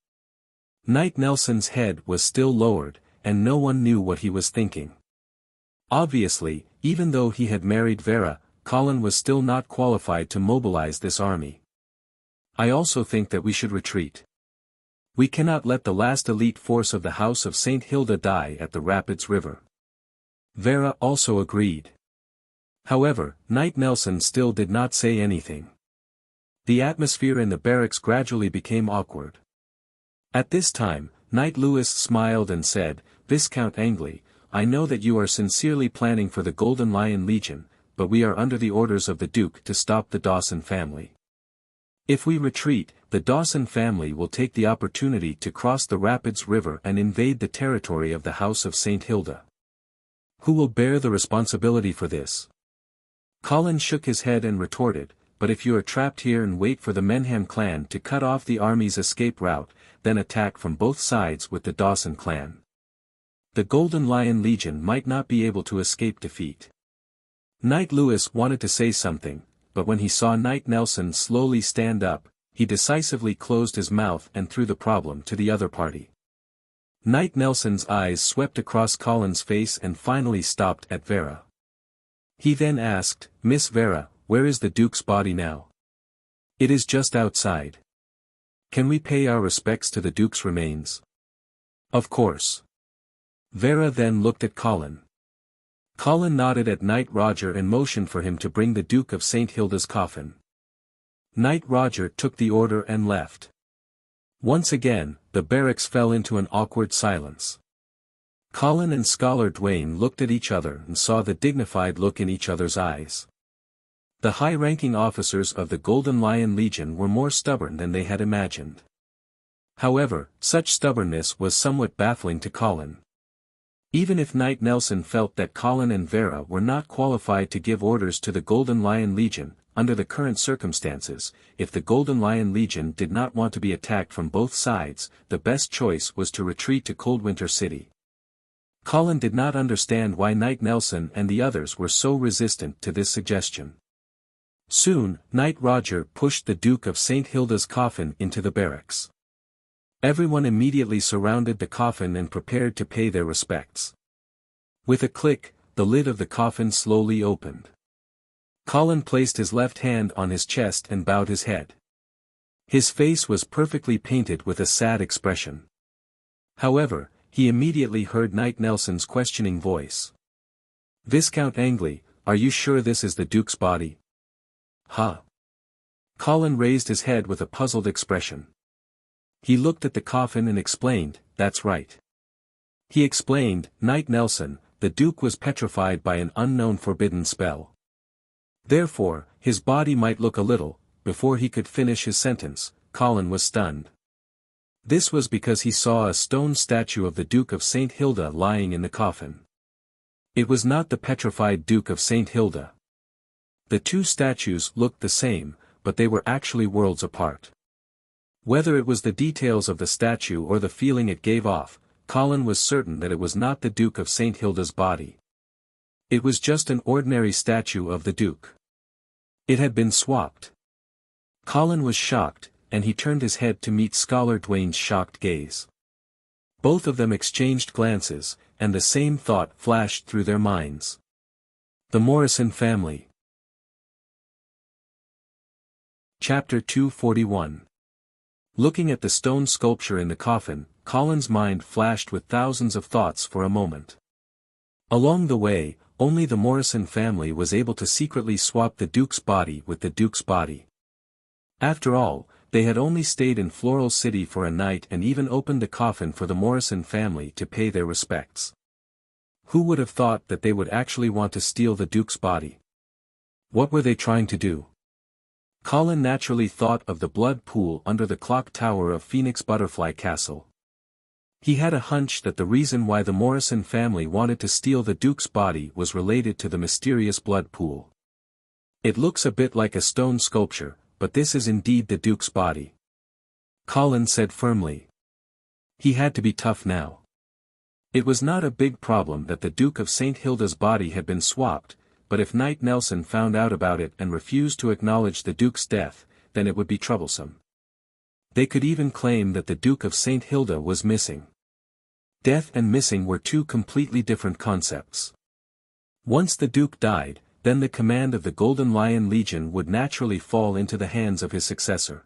Knight Nelson's head was still lowered, and no one knew what he was thinking. Obviously, even though he had married Vera, Colin was still not qualified to mobilize this army. "I also think that we should retreat. We cannot let the last elite force of the House of St. Hilda die at the Rapids River." Vera also agreed. However, Knight Nelson still did not say anything. The atmosphere in the barracks gradually became awkward. At this time, Knight Lewis smiled and said, "Viscount Angley, I know that you are sincerely planning for the Golden Lion Legion, but we are under the orders of the Duke to stop the Dawson family. If we retreat, the Dawson family will take the opportunity to cross the Rapids River and invade the territory of the House of St. Hilda. Who will bear the responsibility for this?" Colin shook his head and retorted, "But if you are trapped here and wait for the Menham clan to cut off the army's escape route, then attack from both sides with the Dawson clan. The Golden Lion Legion might not be able to escape defeat." Knight Lewis wanted to say something, but when he saw Knight Nelson slowly stand up, he decisively closed his mouth and threw the problem to the other party. Knight Nelson's eyes swept across Colin's face and finally stopped at Vera. He then asked, "Miss Vera, where is the Duke's body now?" "It is just outside. Can we pay our respects to the Duke's remains?" "Of course." Vera then looked at Colin. Colin nodded at Knight Roger and motioned for him to bring the Duke of St. Hilda's coffin. Knight Roger took the order and left. Once again, the barracks fell into an awkward silence. Colin and Scholar Dwayne looked at each other and saw the dignified look in each other's eyes. The high-ranking officers of the Golden Lion Legion were more stubborn than they had imagined. However, such stubbornness was somewhat baffling to Colin. Even if Knight Nelson felt that Colin and Vera were not qualified to give orders to the Golden Lion Legion, under the current circumstances, if the Golden Lion Legion did not want to be attacked from both sides, the best choice was to retreat to Coldwinter City. Colin did not understand why Knight Nelson and the others were so resistant to this suggestion. Soon, Knight Roger pushed the Duke of St. Hilda's coffin into the barracks. Everyone immediately surrounded the coffin and prepared to pay their respects. With a click, the lid of the coffin slowly opened. Colin placed his left hand on his chest and bowed his head. His face was perfectly painted with a sad expression. However, he immediately heard Knight Nelson's questioning voice. "Viscount Angley, are you sure this is the Duke's body?" "Huh?" Colin raised his head with a puzzled expression. He looked at the coffin and explained, "That's right." He explained, "Knight Nelson, the Duke was petrified by an unknown forbidden spell. Therefore, his body might look a little." Before he could finish his sentence, Colin was stunned. This was because he saw a stone statue of the Duke of St. Hilda lying in the coffin. It was not the petrified Duke of St. Hilda. The two statues looked the same, but they were actually worlds apart. Whether it was the details of the statue or the feeling it gave off, Colin was certain that it was not the Duke of St. Hilda's body. It was just an ordinary statue of the Duke. It had been swapped. Colin was shocked, and he turned his head to meet Scholar Dwayne's shocked gaze. Both of them exchanged glances, and the same thought flashed through their minds. The Morrison family. Chapter 241. Looking at the stone sculpture in the coffin, Colin's mind flashed with thousands of thoughts for a moment. Along the way, only the Morrison family was able to secretly swap the Duke's body with the Duke's body. After all, they had only stayed in Floral City for a night and even opened the coffin for the Morrison family to pay their respects. Who would have thought that they would actually want to steal the Duke's body? What were they trying to do? Colin naturally thought of the blood pool under the clock tower of Phoenix Butterfly Castle. He had a hunch that the reason why the Morrison family wanted to steal the Duke's body was related to the mysterious blood pool. It looks a bit like a stone sculpture, but this is indeed the Duke's body. Colin said firmly. He had to be tough now. It was not a big problem that the Duke of St. Hilda's body had been swapped, but if Knight Nelson found out about it and refused to acknowledge the Duke's death, then it would be troublesome. They could even claim that the Duke of St. Hilda was missing. Death and missing were two completely different concepts. Once the Duke died, then the command of the Golden Lion Legion would naturally fall into the hands of his successor.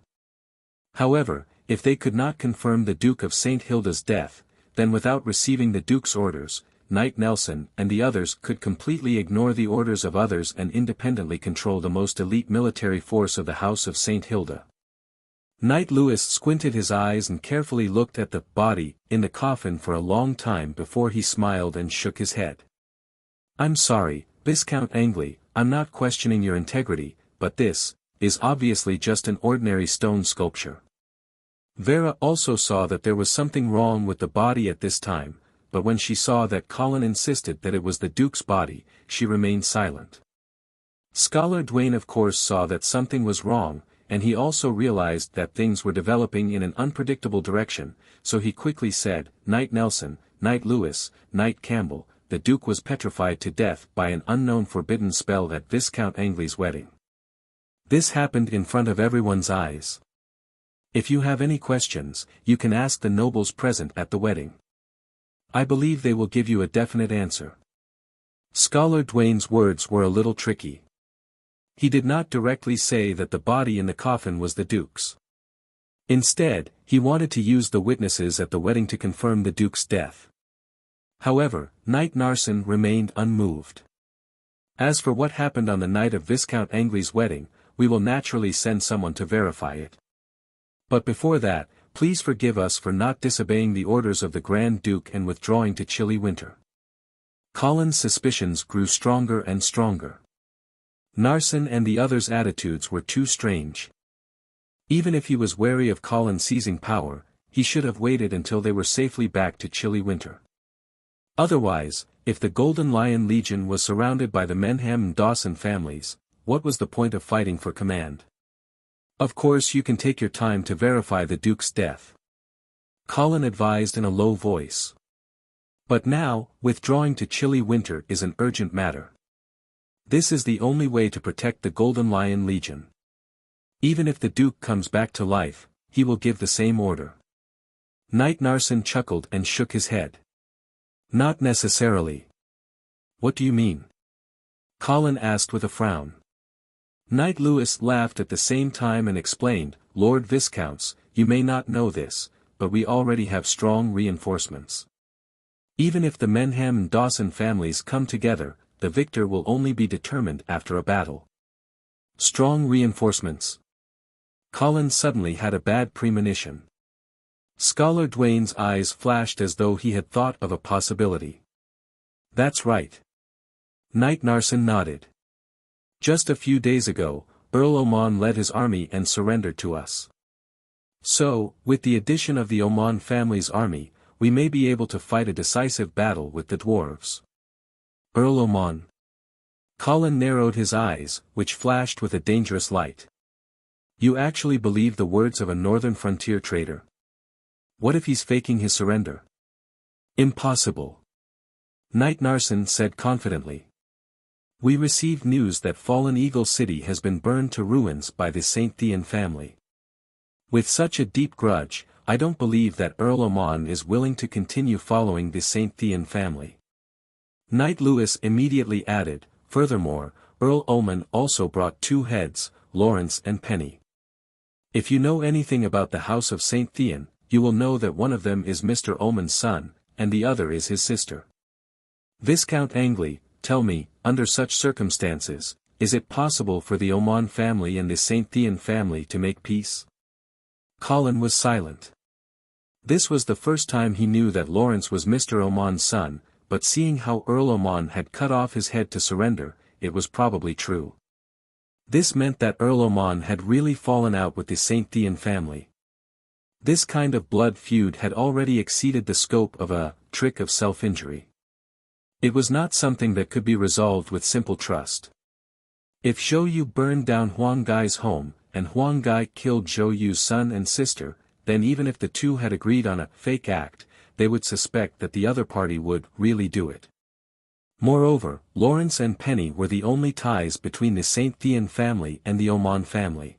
However, if they could not confirm the Duke of St. Hilda's death, then without receiving the Duke's orders, Knight Nelson and the others could completely ignore the orders of others and independently control the most elite military force of the House of St. Hilda. Knight Louis squinted his eyes and carefully looked at the body in the coffin for a long time before he smiled and shook his head. "I'm sorry, Viscount Angley, I'm not questioning your integrity, but this is obviously just an ordinary stone sculpture." Vera also saw that there was something wrong with the body at this time, but when she saw that Colin insisted that it was the Duke's body, she remained silent. Scholar Dwayne of course saw that something was wrong, and he also realized that things were developing in an unpredictable direction, so he quickly said, "Knight Nelson, Knight Louis, Knight Campbell, the Duke was petrified to death by an unknown forbidden spell at Viscount Angley's wedding. This happened in front of everyone's eyes. If you have any questions, you can ask the nobles present at the wedding. I believe they will give you a definite answer." Scholar Dwayne's words were a little tricky. He did not directly say that the body in the coffin was the Duke's. Instead, he wanted to use the witnesses at the wedding to confirm the Duke's death. However, Knight Narsen remained unmoved. "As for what happened on the night of Viscount Angley's wedding, we will naturally send someone to verify it. But before that, please forgive us for not disobeying the orders of the Grand Duke and withdrawing to chilly winter." Colin's suspicions grew stronger and stronger. Narsen and the others' attitudes were too strange. Even if he was wary of Colin seizing power, he should have waited until they were safely back to chilly winter. Otherwise, if the Golden Lion Legion was surrounded by the Menham and Dawson families, what was the point of fighting for command? "Of course you can take your time to verify the Duke's death," Colin advised in a low voice. "But now, withdrawing to chilly winter is an urgent matter. This is the only way to protect the Golden Lion Legion. Even if the Duke comes back to life, he will give the same order." Knight Narsen chuckled and shook his head. "Not necessarily." "What do you mean?" Colin asked with a frown. Knight Louis laughed at the same time and explained, "Lord Viscounts, you may not know this, but we already have strong reinforcements. Even if the Menham and Dawson families come together, the victor will only be determined after a battle." Strong reinforcements. Colin suddenly had a bad premonition. Scholar Dwayne's eyes flashed as though he had thought of a possibility. "That's right." Knight Narsen nodded. "Just a few days ago, Earl Oman led his army and surrendered to us. So, with the addition of the Oman family's army, we may be able to fight a decisive battle with the dwarves." "Earl Oman." Colin narrowed his eyes, which flashed with a dangerous light. "You actually believe the words of a northern frontier trader? What if he's faking his surrender?" Impossible. Knight Narsen said confidently. We received news that Fallen Eagle City has been burned to ruins by the St. Thean family. With such a deep grudge, I don't believe that Earl Oman is willing to continue following the St. Thean family. Knight Lewis immediately added, furthermore, Earl Oman also brought 2 heads, Lawrence and Penny. If you know anything about the House of St. Thean, you will know that one of them is Mr. Oman's son, and the other is his sister. Viscount Angley, tell me, under such circumstances, is it possible for the Oman family and the St. Thean family to make peace? Colin was silent. This was the first time he knew that Lawrence was Mr. Oman's son, but seeing how Earl Oman had cut off his head to surrender, it was probably true. This meant that Earl Oman had really fallen out with the St. Thean family. This kind of blood feud had already exceeded the scope of a trick of self-injury. It was not something that could be resolved with simple trust. If Zhou Yu burned down Huang Gai's home, and Huang Gai killed Zhou Yu's son and sister, then even if the two had agreed on a fake act, they would suspect that the other party would really do it. Moreover, Lawrence and Penny were the only ties between the St. Thean family and the Oman family.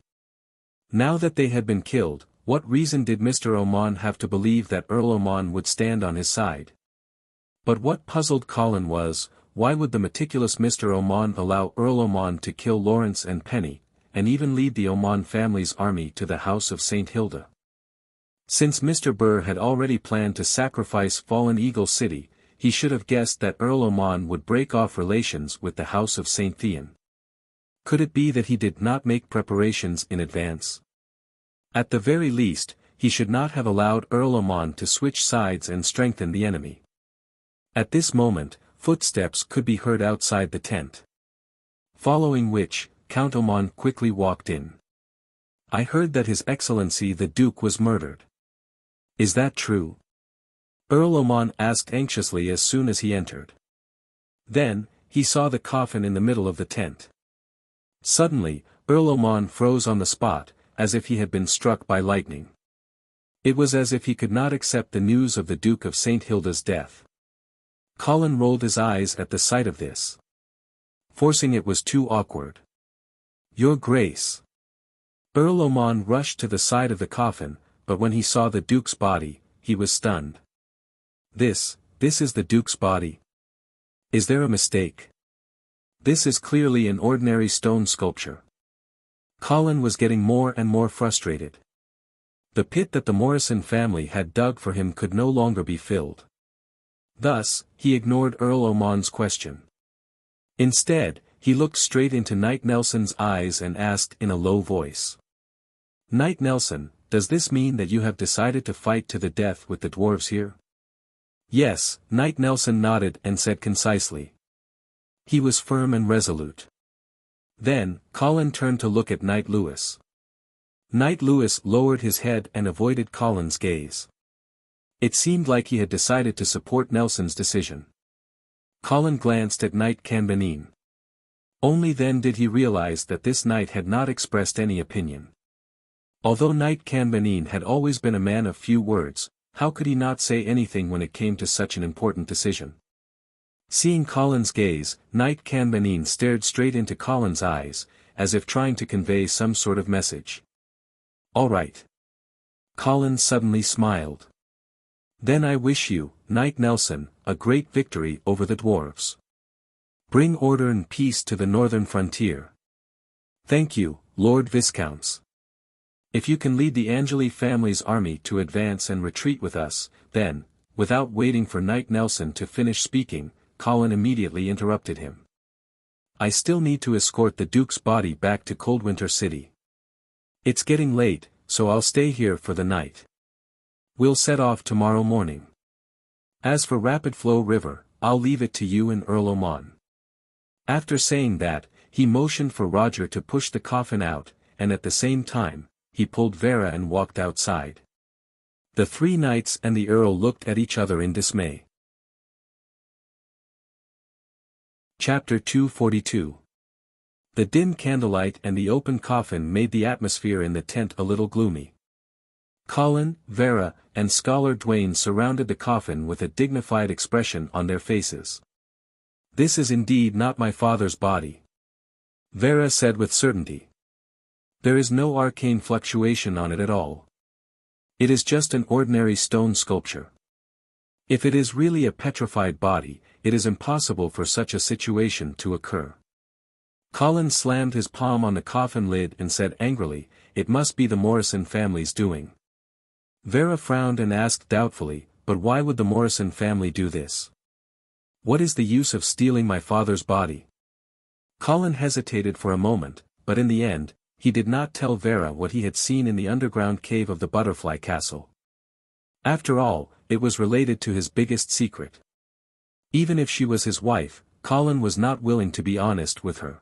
Now that they had been killed, what reason did Mr. Oman have to believe that Earl Oman would stand on his side? But what puzzled Colin was, why would the meticulous Mr. Oman allow Earl Oman to kill Lawrence and Penny, and even lead the Oman family's army to the House of St. Hilda? Since Mr. Burr had already planned to sacrifice Fallen Eagle City, he should have guessed that Earl Oman would break off relations with the House of St. Thean. Could it be that he did not make preparations in advance? At the very least, he should not have allowed Earl Oman to switch sides and strengthen the enemy. At this moment, footsteps could be heard outside the tent. Following which, Count Oman quickly walked in. I heard that His Excellency the Duke was murdered. Is that true? Earl Oman asked anxiously as soon as he entered. Then, he saw the coffin in the middle of the tent. Suddenly, Earl Oman froze on the spot, as if he had been struck by lightning. It was as if he could not accept the news of the Duke of St. Hilda's death. Colin rolled his eyes at the sight of this. Forcing it was too awkward. Your Grace. Earl Oman rushed to the side of the coffin, but when he saw the Duke's body, he was stunned. This is the Duke's body. Is there a mistake? This is clearly an ordinary stone sculpture. Colin was getting more and more frustrated. The pit that the Morrison family had dug for him could no longer be filled. Thus, he ignored Earl Oman's question. Instead, he looked straight into Knight Nelson's eyes and asked in a low voice. Knight Nelson, does this mean that you have decided to fight to the death with the dwarves here? Yes, Knight Nelson nodded and said concisely. He was firm and resolute. Then, Colin turned to look at Knight Lewis. Knight Lewis lowered his head and avoided Colin's gaze. It seemed like he had decided to support Nelson's decision. Colin glanced at Knight Cambinin. Only then did he realize that this knight had not expressed any opinion. Although Knight Cambinin had always been a man of few words, how could he not say anything when it came to such an important decision? Seeing Colin's gaze, Knight Cambinin stared straight into Colin's eyes, as if trying to convey some sort of message. All right. Colin suddenly smiled. Then I wish you, Knight Nelson, a great victory over the dwarves. Bring order and peace to the northern frontier. Thank you, Lord Viscounts. If you can lead the Angeli family's army to advance and retreat with us, then, without waiting for Knight Nelson to finish speaking, Colin immediately interrupted him. I still need to escort the Duke's body back to Coldwinter City. It's getting late, so I'll stay here for the night. We'll set off tomorrow morning. As for Rapid Flow River, I'll leave it to you and Earl Oman. After saying that, he motioned for Roger to push the coffin out, and at the same time, he pulled Vera and walked outside. The 3 knights and the Earl looked at each other in dismay. Chapter 242. The dim candlelight and the open coffin made the atmosphere in the tent a little gloomy. Colin, Vera, and Scholar Dwayne surrounded the coffin with a dignified expression on their faces. "This is indeed not my father's body," Vera said with certainty. "There is no arcane fluctuation on it at all. It is just an ordinary stone sculpture. If it is really a petrified body, it is impossible for such a situation to occur." Colin slammed his palm on the coffin lid and said angrily, "It must be the Morrison family's doing." Vera frowned and asked doubtfully, "But why would the Morrison family do this? What is the use of stealing my father's body?" Colin hesitated for a moment, but in the end, he did not tell Vera what he had seen in the underground cave of the Butterfly Castle. After all, it was related to his biggest secret. Even if she was his wife, Colin was not willing to be honest with her.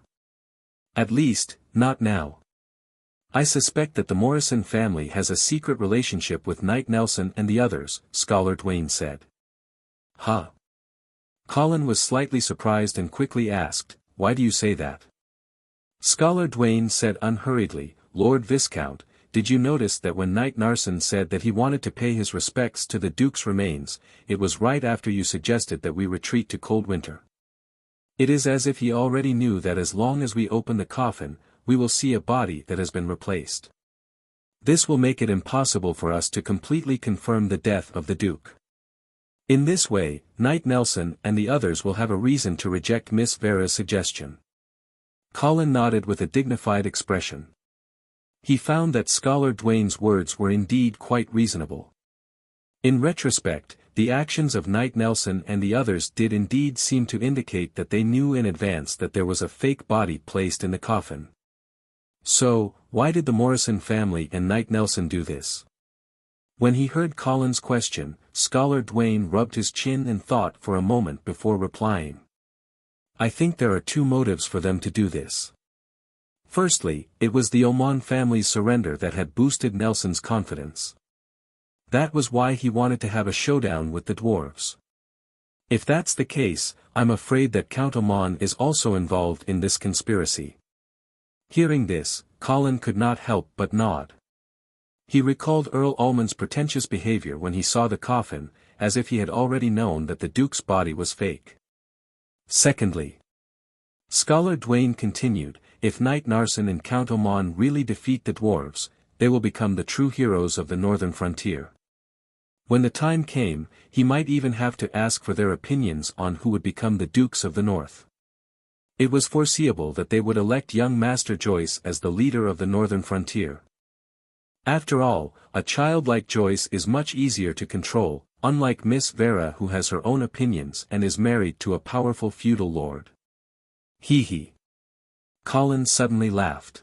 At least, not now. "I suspect that the Morrison family has a secret relationship with Knight Nelson and the others," Scholar Dwayne said. "Huh?" Colin was slightly surprised and quickly asked, "Why do you say that?" Scholar Dwayne said unhurriedly, "Lord Viscount, did you notice that when Knight Narson said that he wanted to pay his respects to the Duke's remains, it was right after you suggested that we retreat to Coldwinter? It is as if he already knew that as long as we open the coffin, we will see a body that has been replaced. This will make it impossible for us to completely confirm the death of the Duke. In this way, Knight Nelson and the others will have a reason to reject Miss Vera's suggestion." Colin nodded with a dignified expression. He found that Scholar Dwayne's words were indeed quite reasonable. In retrospect, the actions of Knight Nelson and the others did indeed seem to indicate that they knew in advance that there was a fake body placed in the coffin. So, why did the Morrison family and Knight Nelson do this? When he heard Colin's question, Scholar Dwayne rubbed his chin and thought for a moment before replying. "I think there are two motives for them to do this. Firstly, it was the Oman family's surrender that had boosted Nelson's confidence. That was why he wanted to have a showdown with the dwarves. If that's the case, I'm afraid that Count Oman is also involved in this conspiracy." Hearing this, Colin could not help but nod. He recalled Earl Almond's pretentious behavior when he saw the coffin, as if he had already known that the Duke's body was fake. Secondly, Scholar Dwayne continued, if Knight Narson and Count Oman really defeat the dwarves, they will become the true heroes of the northern frontier. When the time came, he might even have to ask for their opinions on who would become the Dukes of the North. It was foreseeable that they would elect young Master Joyce as the leader of the northern frontier. After all, a child like Joyce is much easier to control, unlike Miss Vera who has her own opinions and is married to a powerful feudal lord. Hee hee. Colin suddenly laughed.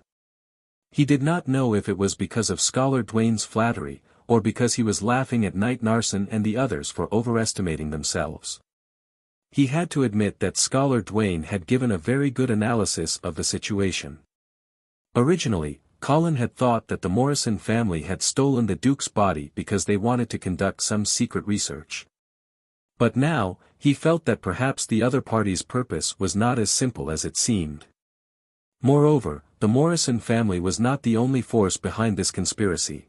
He did not know if it was because of Scholar Dwayne's flattery, or because he was laughing at Knight Narson and the others for overestimating themselves. He had to admit that Scholar Dwayne had given a very good analysis of the situation. Originally, Colin had thought that the Morrison family had stolen the Duke's body because they wanted to conduct some secret research. But now, he felt that perhaps the other party's purpose was not as simple as it seemed. Moreover, the Morrison family was not the only force behind this conspiracy.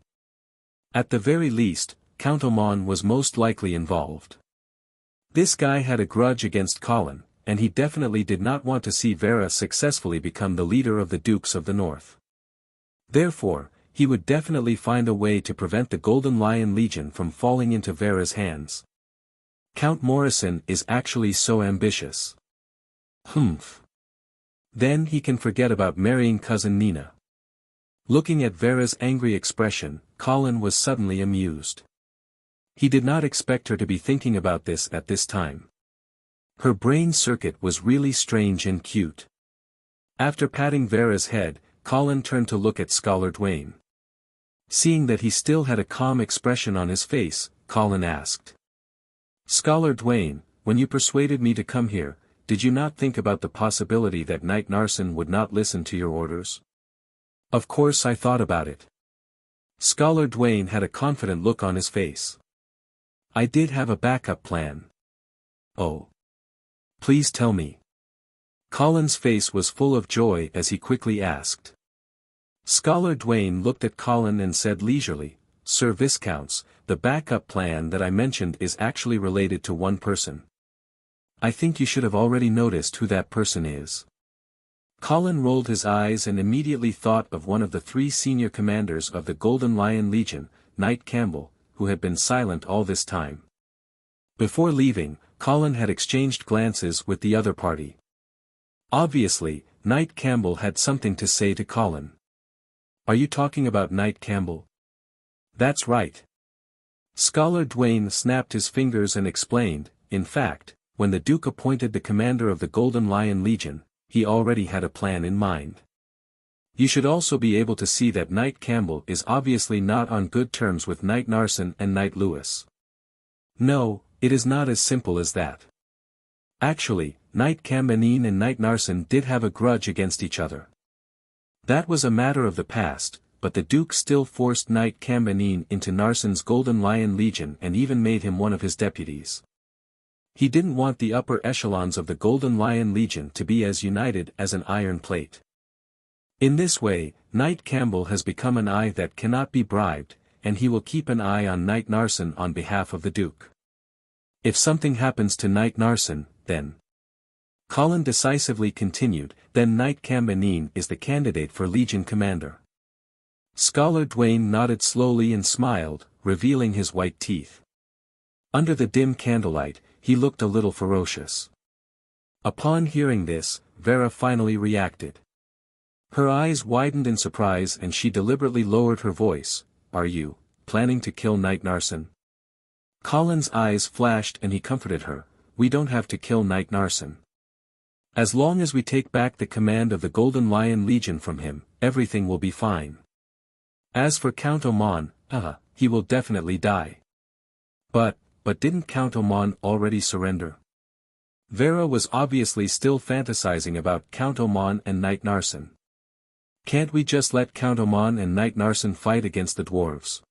At the very least, Count Oman was most likely involved. This guy had a grudge against Colin, and he definitely did not want to see Vera successfully become the leader of the Dukes of the North. Therefore, he would definitely find a way to prevent the Golden Lion Legion from falling into Vera's hands. Count Morrison is actually so ambitious. Humph. Then he can forget about marrying cousin Nina. Looking at Vera's angry expression, Colin was suddenly amused. He did not expect her to be thinking about this at this time. Her brain circuit was really strange and cute. After patting Vera's head, Colin turned to look at Scholar Dwayne. Seeing that he still had a calm expression on his face, Colin asked. Scholar Dwayne, when you persuaded me to come here, did you not think about the possibility that Knight Narson would not listen to your orders? Of course I thought about it. Scholar Dwayne had a confident look on his face. I did have a backup plan. Oh. Please tell me. Colin's face was full of joy as he quickly asked. Scholar Dwayne looked at Colin and said leisurely, Sir Viscounts, the backup plan that I mentioned is actually related to one person. I think you should have already noticed who that person is." Colin rolled his eyes and immediately thought of one of the 3 senior commanders of the Golden Lion Legion, Knight Campbell, who had been silent all this time. Before leaving, Colin had exchanged glances with the other party. Obviously, Knight Campbell had something to say to Colin. "Are you talking about Knight Campbell?" "That's right." Scholar Dwayne snapped his fingers and explained, in fact, when the Duke appointed the commander of the Golden Lion Legion, he already had a plan in mind. You should also be able to see that Knight Campbell is obviously not on good terms with Knight Narson and Knight Lewis. No, it is not as simple as that. Actually, Knight Cambanine and Knight Narson did have a grudge against each other. That was a matter of the past, but the Duke still forced Knight Cambanine into Narson's Golden Lion Legion and even made him one of his deputies. He didn't want the upper echelons of the Golden Lion Legion to be as united as an iron plate. In this way, Knight Campbell has become an eye that cannot be bribed, and he will keep an eye on Knight Narson on behalf of the Duke. If something happens to Knight Narson, then... Colin decisively continued, then Knight Cambanine is the candidate for Legion Commander. Scholar Dwayne nodded slowly and smiled, revealing his white teeth. Under the dim candlelight, he looked a little ferocious. Upon hearing this, Vera finally reacted. Her eyes widened in surprise and she deliberately lowered her voice. "Are you planning to kill Knight Narson?" Colin's eyes flashed and he comforted her. "We don't have to kill Knight Narson. As long as we take back the command of the Golden Lion Legion from him, everything will be fine. As for Count Oman, he will definitely die." But didn't Count Oman already surrender? Vera was obviously still fantasizing about Count Oman and Knight Narson. "Can't we just let Count Oman and Knight Narson fight against the dwarves?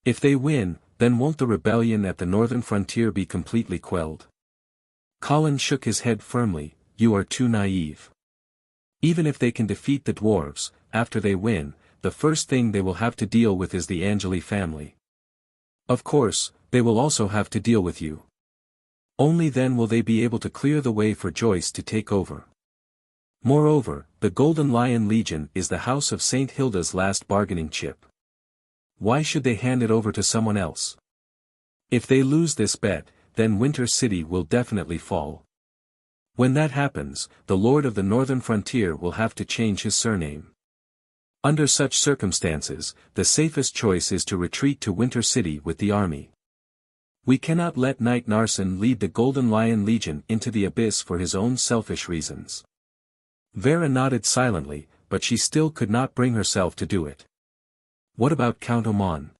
If they win, then won't the rebellion at the northern frontier be completely quelled?" Colin shook his head firmly. "You are too naive. Even if they can defeat the dwarves, after they win, the first thing they will have to deal with is the Angeli family. Of course, they will also have to deal with you. Only then will they be able to clear the way for Joyce to take over. Moreover, the Golden Lion Legion is the House of St. Hilda's last bargaining chip. Why should they hand it over to someone else? If they lose this bet, then Winter City will definitely fall. When that happens, the Lord of the Northern Frontier will have to change his surname. Under such circumstances, the safest choice is to retreat to Winter City with the army. We cannot let Knight Narson lead the Golden Lion Legion into the abyss for his own selfish reasons." Vera nodded silently, but she still could not bring herself to do it. "What about Count Oman?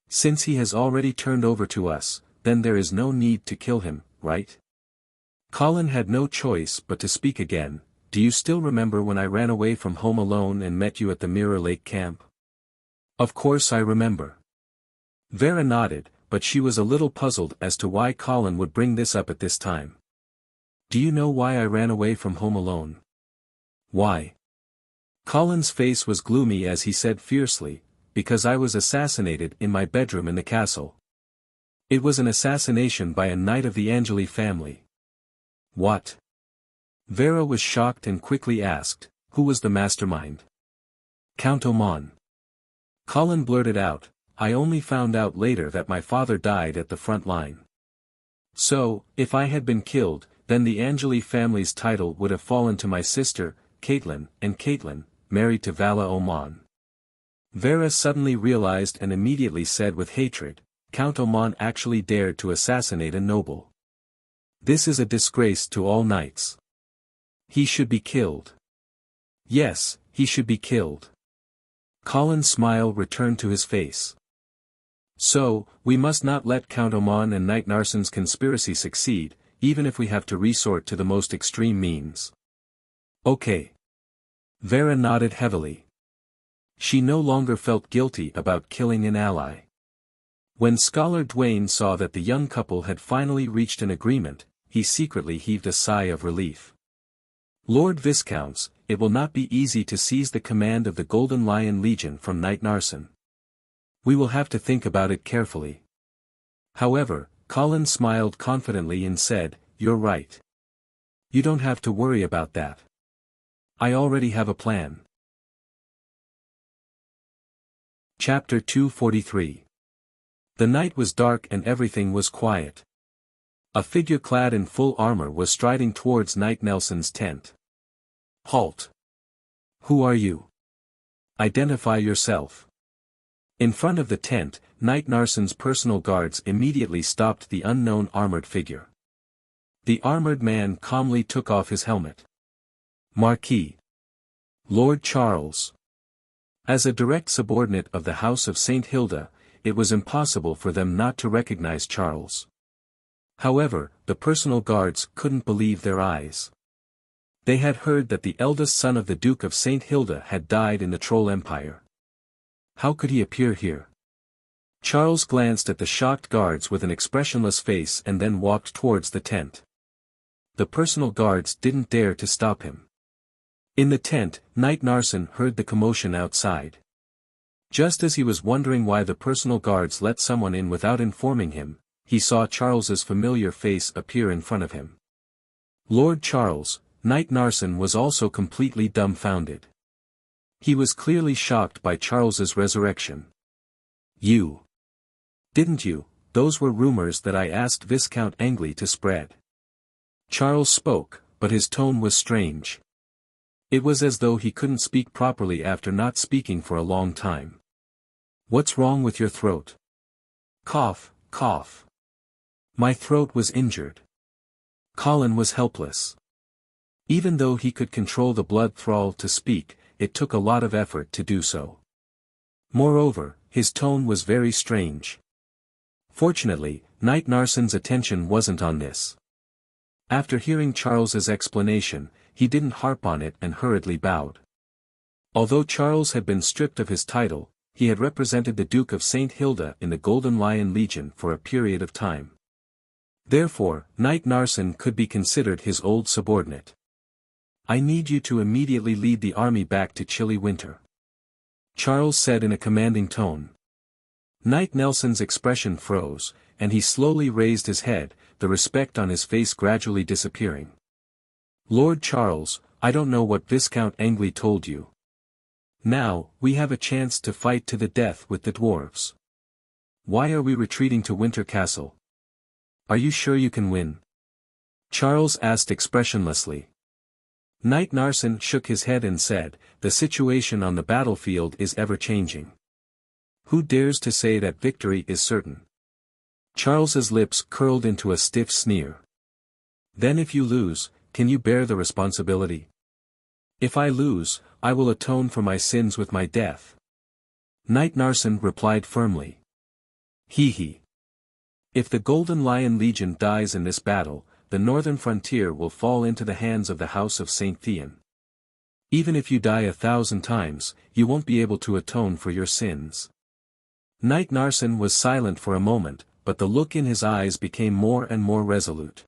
Since he has already turned over to us, then there is no need to kill him, right?" Colin had no choice but to speak again. "Do you still remember when I ran away from home alone and met you at the Mirror Lake camp?" "Of course I remember." Vera nodded, but she was a little puzzled as to why Colin would bring this up at this time. "Do you know why I ran away from home alone?" "Why?" Colin's face was gloomy as he said fiercely, "Because I was assassinated in my bedroom in the castle. It was an assassination by a knight of the Angeli family." "What?" Vera was shocked and quickly asked, "Who was the mastermind?" "Count Oman." Colin blurted out, "I only found out later that my father died at the front line. So, if I had been killed, then the Angeli family's title would have fallen to my sister, Caitlin, and Caitlin, married to Vala Oman." Vera suddenly realized and immediately said with hatred, "Count Oman actually dared to assassinate a noble. This is a disgrace to all knights. He should be killed. Yes, he should be killed." Colin's smile returned to his face. "So, we must not let Count Oman and Knight Narson's conspiracy succeed, even if we have to resort to the most extreme means." "Okay." Vera nodded heavily. She no longer felt guilty about killing an ally. When Scholar Dwayne saw that the young couple had finally reached an agreement, he secretly heaved a sigh of relief. "Lord Viscounts, it will not be easy to seize the command of the Golden Lion Legion from Knight Narson. We will have to think about it carefully. However, Colin smiled confidently and said, "You're right. You don't have to worry about that. I already have a plan." Chapter 243. The night was dark and everything was quiet. A figure clad in full armor was striding towards Knight Nelson's tent. "Halt! Who are you? Identify yourself." In front of the tent, Knight Narson's personal guards immediately stopped the unknown armored figure. The armored man calmly took off his helmet. "Marquis. Lord Charles." As a direct subordinate of the House of St. Hilda, it was impossible for them not to recognize Charles. However, the personal guards couldn't believe their eyes. They had heard that the eldest son of the Duke of St. Hilda had died in the Troll Empire. How could he appear here? Charles glanced at the shocked guards with an expressionless face and then walked towards the tent. The personal guards didn't dare to stop him. In the tent, Knight Narson heard the commotion outside. Just as he was wondering why the personal guards let someone in without informing him, he saw Charles's familiar face appear in front of him. Lord Charles, Knight Narson was also completely dumbfounded. He was clearly shocked by Charles's resurrection. "You. Didn't you? Those were rumors that I asked Viscount Angley to spread." Charles spoke, but his tone was strange. It was as though he couldn't speak properly after not speaking for a long time. "What's wrong with your throat?" "Cough, cough. My throat was injured." Colin was helpless. Even though he could control the blood thrall to speak, it took a lot of effort to do so. Moreover, his tone was very strange. Fortunately, Knight Narson's attention wasn't on this. After hearing Charles's explanation, he didn't harp on it and hurriedly bowed. Although Charles had been stripped of his title, he had represented the Duke of St. Hilda in the Golden Lion Legion for a period of time. Therefore, Knight Narson could be considered his old subordinate. "I need you to immediately lead the army back to Chilly Winter," Charles said in a commanding tone. Knight Nelson's expression froze, and he slowly raised his head, the respect on his face gradually disappearing. "Lord Charles, I don't know what Viscount Angley told you. Now, we have a chance to fight to the death with the dwarves. Why are we retreating to Winter Castle? Are you sure you can win?" Charles asked expressionlessly. Knight Narson shook his head and said, "The situation on the battlefield is ever-changing. Who dares to say that victory is certain?" Charles's lips curled into a stiff sneer. "Then if you lose, can you bear the responsibility?" "If I lose, I will atone for my sins with my death," Knight Narson replied firmly. He. If the Golden Lion Legion dies in this battle, the northern frontier will fall into the hands of the House of St. Theon. Even if you die 1,000 times, you won't be able to atone for your sins. Knight Narson was silent for a moment, but the look in his eyes became more and more resolute.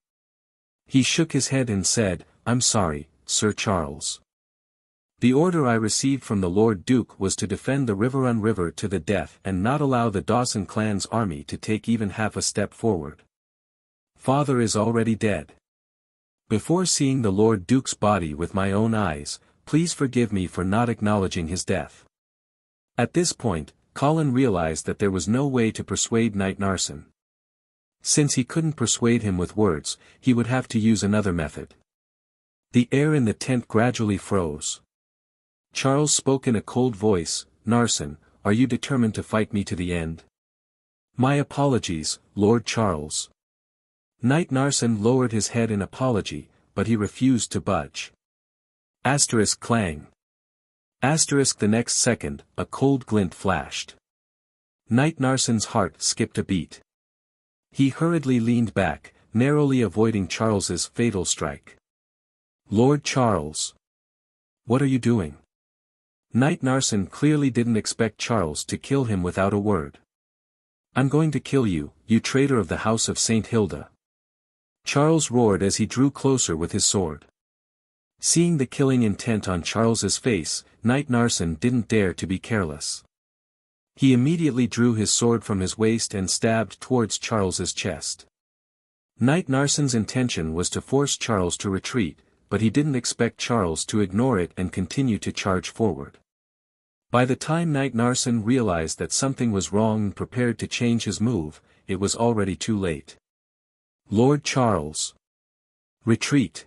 He shook his head and said, "I'm sorry, Sir Charles. The order I received from the Lord Duke was to defend the Riverrun River to the death and not allow the Dawson clan's army to take even half a step forward. Father is already dead. Before seeing the Lord Duke's body with my own eyes, please forgive me for not acknowledging his death." At this point, Colin realized that there was no way to persuade Knight Narson. Since he couldn't persuade him with words, he would have to use another method. The air in the tent gradually froze. Charles spoke in a cold voice, "Narson, are you determined to fight me to the end?" "My apologies, Lord Charles." Knight Narson lowered his head in apology, but he refused to budge. Asterisk clang. Asterisk the next second, a cold glint flashed. Knight Narson's heart skipped a beat. He hurriedly leaned back, narrowly avoiding Charles's fatal strike. "Lord Charles. What are you doing?" Knight Narson clearly didn't expect Charles to kill him without a word. "I'm going to kill you, you traitor of the House of St. Hilda." Charles roared as he drew closer with his sword. Seeing the killing intent on Charles's face, Knight Narson didn't dare to be careless. He immediately drew his sword from his waist and stabbed towards Charles's chest. Knight Narsen's intention was to force Charles to retreat, but he didn't expect Charles to ignore it and continue to charge forward. By the time Knight Narsen realized that something was wrong and prepared to change his move, it was already too late. Lord Charles! Retreat!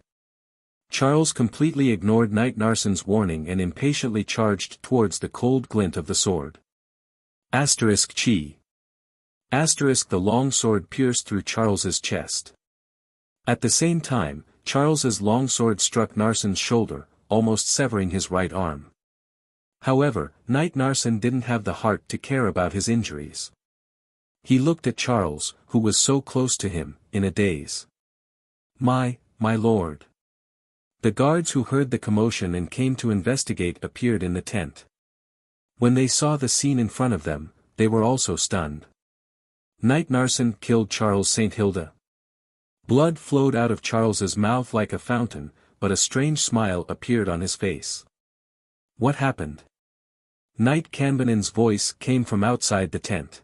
Charles completely ignored Knight Narsen's warning and impatiently charged towards the cold glint of the sword. Chi. The long sword pierced through Charles's chest. At the same time, Charles's long sword struck Narsen's shoulder, almost severing his right arm. However, Knight Narsen didn't have the heart to care about his injuries. He looked at Charles, who was so close to him, in a daze. My lord. The guards who heard the commotion and came to investigate appeared in the tent. When they saw the scene in front of them, they were also stunned. Knight Narsen killed Charles St. Hilda. Blood flowed out of Charles's mouth like a fountain, but a strange smile appeared on his face. What happened? Knight Canbanon's voice came from outside the tent.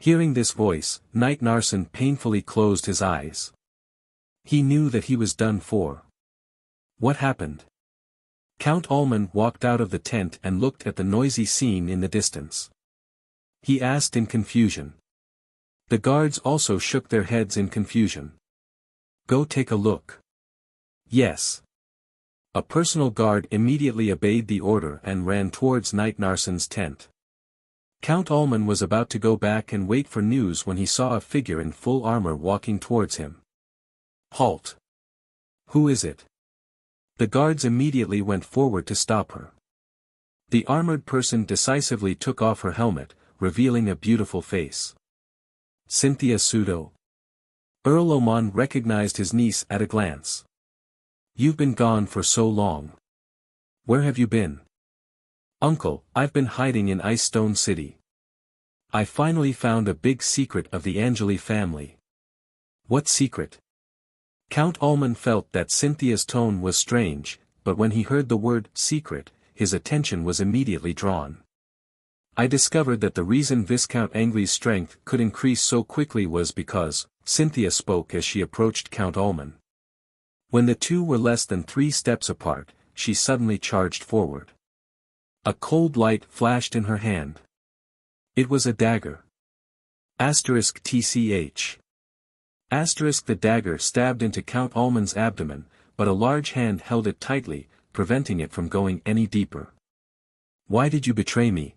Hearing this voice, Knight Narsen painfully closed his eyes. He knew that he was done for. What happened? Count Ullman walked out of the tent and looked at the noisy scene in the distance. He asked in confusion. The guards also shook their heads in confusion. Go take a look. Yes. A personal guard immediately obeyed the order and ran towards Knight Narsen's tent. Count Ullman was about to go back and wait for news when he saw a figure in full armor walking towards him. Halt! Who is it? The guards immediately went forward to stop her. The armored person decisively took off her helmet, revealing a beautiful face. Cynthia Sudo. Earl Oman recognized his niece at a glance. You've been gone for so long. Where have you been? Uncle, I've been hiding in Ice Stone City. I finally found a big secret of the Angeli family. What secret? Count Ullman felt that Cynthia's tone was strange, but when he heard the word secret, his attention was immediately drawn. I discovered that the reason Viscount Angley's strength could increase so quickly was because, Cynthia spoke as she approached Count Ullman. When the two were less than 3 steps apart, she suddenly charged forward. A cold light flashed in her hand. It was a dagger. *TCH. The dagger stabbed into Count Ullman's abdomen, but a large hand held it tightly, preventing it from going any deeper. Why did you betray me?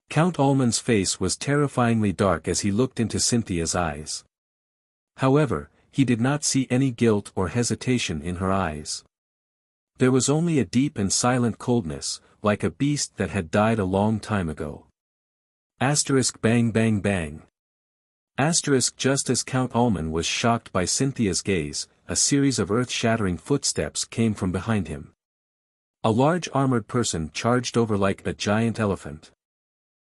Count Ullman's face was terrifyingly dark as he looked into Cynthia's eyes. However, he did not see any guilt or hesitation in her eyes. There was only a deep and silent coldness, like a beast that had died a long time ago. Bang bang bang. Just as Count Ullman was shocked by Cynthia's gaze, a series of earth-shattering footsteps came from behind him. A large armored person charged over like a giant elephant.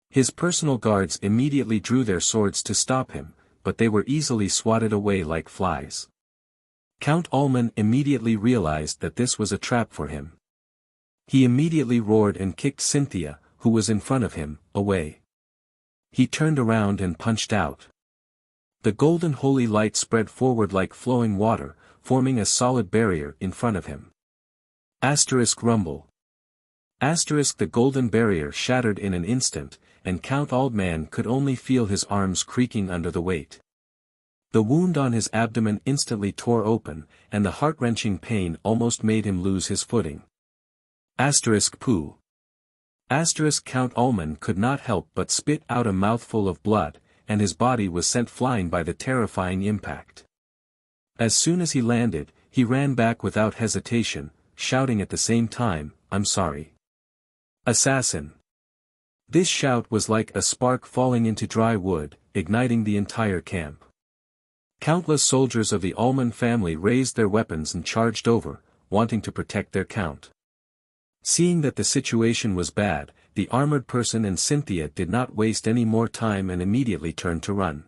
His personal guards immediately drew their swords to stop him, but they were easily swatted away like flies. Count Ullman immediately realized that this was a trap for him. He immediately roared and kicked Cynthia, who was in front of him, away. He turned around and punched out. The golden holy light spread forward like flowing water, forming a solid barrier in front of him. Rumble. The golden barrier shattered in an instant, and Count Ullman could only feel his arms creaking under the weight. The wound on his abdomen instantly tore open, and the heart-wrenching pain almost made him lose his footing. Poo. Count Ullman could not help but spit out a mouthful of blood, and his body was sent flying by the terrifying impact. As soon as he landed, he ran back without hesitation, shouting at the same time, "I'm sorry. Assassin!" This shout was like a spark falling into dry wood, igniting the entire camp. Countless soldiers of the Ullman family raised their weapons and charged over, wanting to protect their count. Seeing that the situation was bad, the armored person and Cynthia did not waste any more time and immediately turned to run.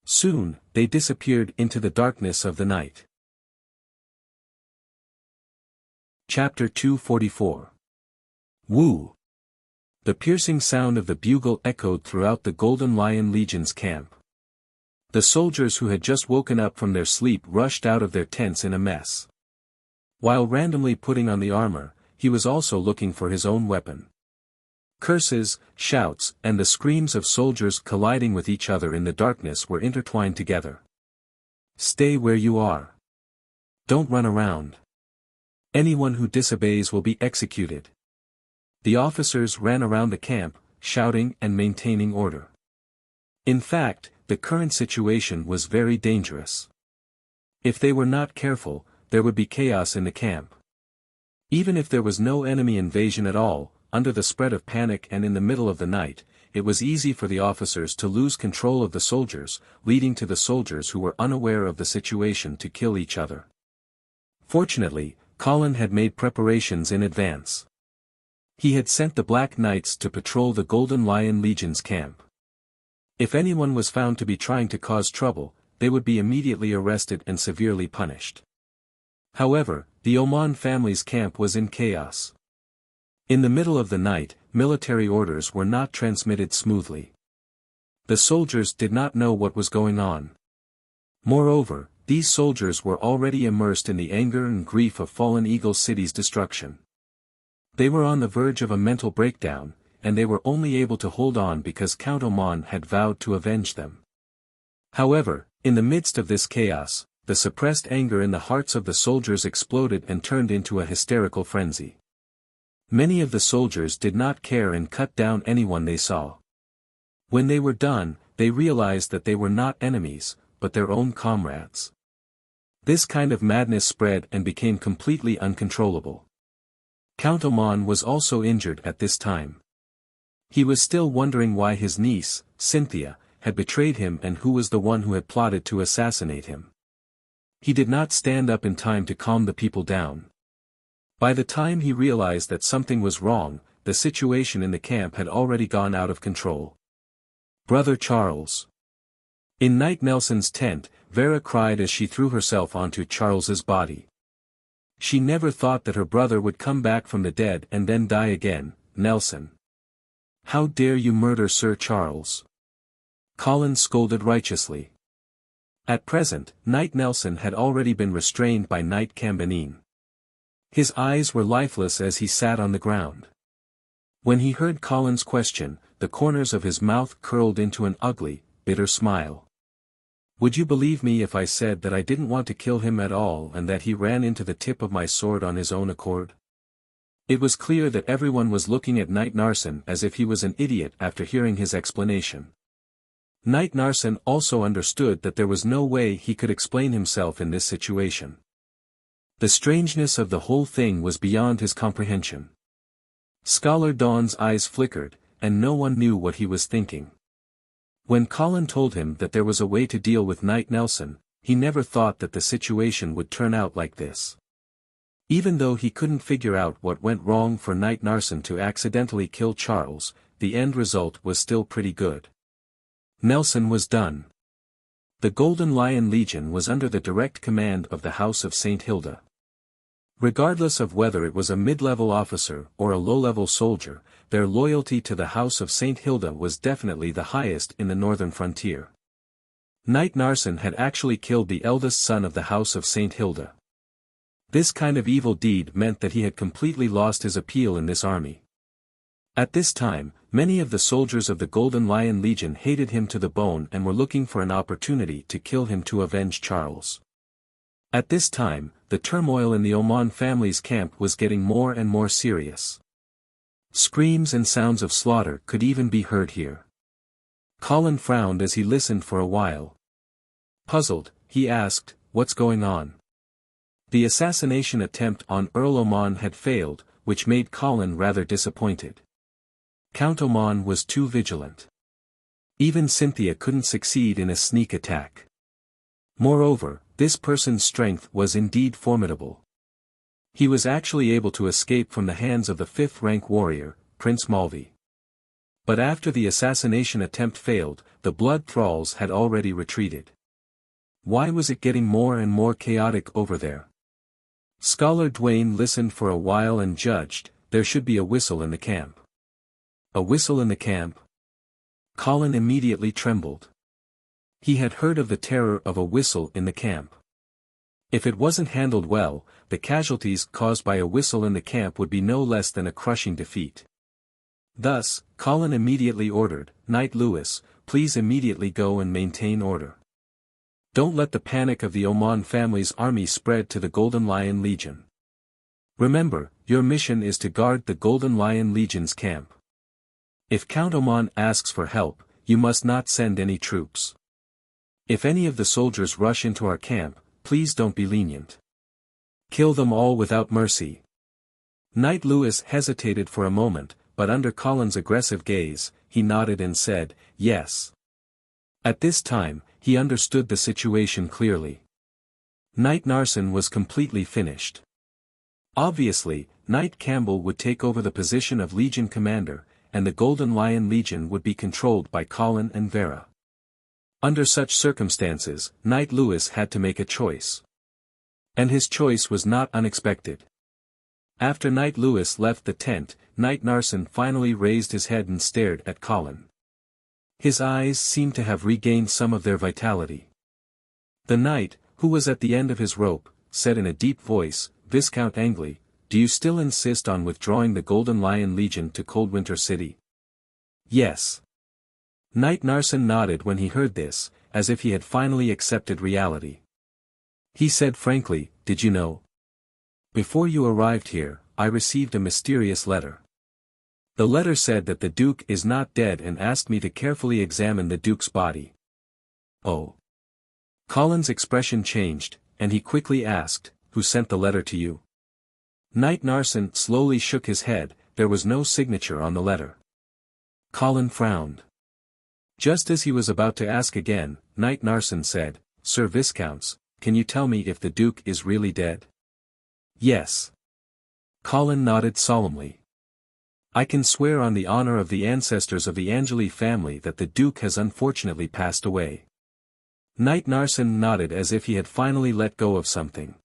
Soon, they disappeared into the darkness of the night. Chapter 244. Wu. The piercing sound of the bugle echoed throughout the Golden Lion Legion's camp. The soldiers who had just woken up from their sleep rushed out of their tents in a mess. While randomly putting on the armor, he was also looking for his own weapon. Curses, shouts, and the screams of soldiers colliding with each other in the darkness were intertwined together. "Stay where you are. Don't run around. Anyone who disobeys will be executed." The officers ran around the camp, shouting and maintaining order. In fact, the current situation was very dangerous. If they were not careful, there would be chaos in the camp. Even if there was no enemy invasion at all, under the spread of panic and in the middle of the night, it was easy for the officers to lose control of the soldiers, leading to the soldiers who were unaware of the situation to kill each other. Fortunately, Colin had made preparations in advance. He had sent the Black Knights to patrol the Golden Lion Legion's camp. If anyone was found to be trying to cause trouble, they would be immediately arrested and severely punished. However, the Oman family's camp was in chaos. In the middle of the night, military orders were not transmitted smoothly. The soldiers did not know what was going on. Moreover, these soldiers were already immersed in the anger and grief of Fallen Eagle City's destruction. They were on the verge of a mental breakdown, and they were only able to hold on because Count Oman had vowed to avenge them. However, in the midst of this chaos, the suppressed anger in the hearts of the soldiers exploded and turned into a hysterical frenzy. Many of the soldiers did not care and cut down anyone they saw. When they were done, they realized that they were not enemies, but their own comrades. This kind of madness spread and became completely uncontrollable. Count Oman was also injured at this time. He was still wondering why his niece, Cynthia, had betrayed him and who was the one who had plotted to assassinate him. He did not stand up in time to calm the people down. By the time he realized that something was wrong, the situation in the camp had already gone out of control. "Brother Charles." In Knight Nelson's tent, Vera cried as she threw herself onto Charles's body. She never thought that her brother would come back from the dead and then die again. "Nelson. How dare you murder Sir Charles?" Colin scolded righteously. At present, Knight Nelson had already been restrained by Knight Cambanine. His eyes were lifeless as he sat on the ground. When he heard Colin's question, the corners of his mouth curled into an ugly, bitter smile. "Would you believe me if I said that I didn't want to kill him at all and that he ran into the tip of my sword on his own accord?" It was clear that everyone was looking at Knight Narsen as if he was an idiot after hearing his explanation. Knight Narsen also understood that there was no way he could explain himself in this situation. The strangeness of the whole thing was beyond his comprehension. Scholar Dawn's eyes flickered, and no one knew what he was thinking. When Colin told him that there was a way to deal with Knight Nelson, he never thought that the situation would turn out like this. Even though he couldn't figure out what went wrong for Knight Narsen to accidentally kill Charles, the end result was still pretty good. Nelson was done. The Golden Lion Legion was under the direct command of the House of St. Hilda. Regardless of whether it was a mid-level officer or a low-level soldier, their loyalty to the House of St. Hilda was definitely the highest in the northern frontier. Knight Narsen had actually killed the eldest son of the House of St. Hilda. This kind of evil deed meant that he had completely lost his appeal in this army. At this time, many of the soldiers of the Golden Lion Legion hated him to the bone and were looking for an opportunity to kill him to avenge Charles. At this time, the turmoil in the Oman family's camp was getting more and more serious. Screams and sounds of slaughter could even be heard here. Colin frowned as he listened for a while. Puzzled, he asked, "What's going on?" The assassination attempt on Earl Oman had failed, which made Colin rather disappointed. Count Oman was too vigilant. Even Cynthia couldn't succeed in a sneak attack. Moreover, this person's strength was indeed formidable. He was actually able to escape from the hands of the fifth-rank warrior, Prince Malvi. But after the assassination attempt failed, the blood thralls had already retreated. Why was it getting more and more chaotic over there? Scholar Dwayne listened for a while and judged, there should be a whistle in the camp. A whistle in the camp? Colin immediately trembled. He had heard of the terror of a whistle in the camp. If it wasn't handled well, the casualties caused by a whistle in the camp would be no less than a crushing defeat. Thus, Colin immediately ordered, "Knight Lewis, please immediately go and maintain order. Don't let the panic of the Oman family's army spread to the Golden Lion Legion. Remember, your mission is to guard the Golden Lion Legion's camp. If Count Oman asks for help, you must not send any troops. If any of the soldiers rush into our camp, please don't be lenient. Kill them all without mercy." Knight Lewis hesitated for a moment, but under Colin's aggressive gaze, he nodded and said, "Yes." At this time, he understood the situation clearly. Knight Narson was completely finished. Obviously, Knight Campbell would take over the position of Legion commander, and the Golden Lion Legion would be controlled by Colin and Vera. Under such circumstances, Knight Lewis had to make a choice. And his choice was not unexpected. After Knight Lewis left the tent, Knight Narson finally raised his head and stared at Colin. His eyes seemed to have regained some of their vitality. The knight, who was at the end of his rope, said in a deep voice, "Viscount Angley, do you still insist on withdrawing the Golden Lion Legion to Coldwinter City?" "Yes." Knight Narson nodded when he heard this, as if he had finally accepted reality. He said frankly, "Did you know? Before you arrived here, I received a mysterious letter. The letter said that the Duke is not dead and asked me to carefully examine the Duke's body." "Oh." Colin's expression changed, and he quickly asked, "Who sent the letter to you?" Knight Narson slowly shook his head, there was no signature on the letter. Colin frowned. Just as he was about to ask again, Knight Narson said, "Sir Viscounts, can you tell me if the Duke is really dead?" "Yes." Colin nodded solemnly. "I can swear on the honor of the ancestors of the Angeli family that the Duke has unfortunately passed away." Knight Narson nodded as if he had finally let go of something.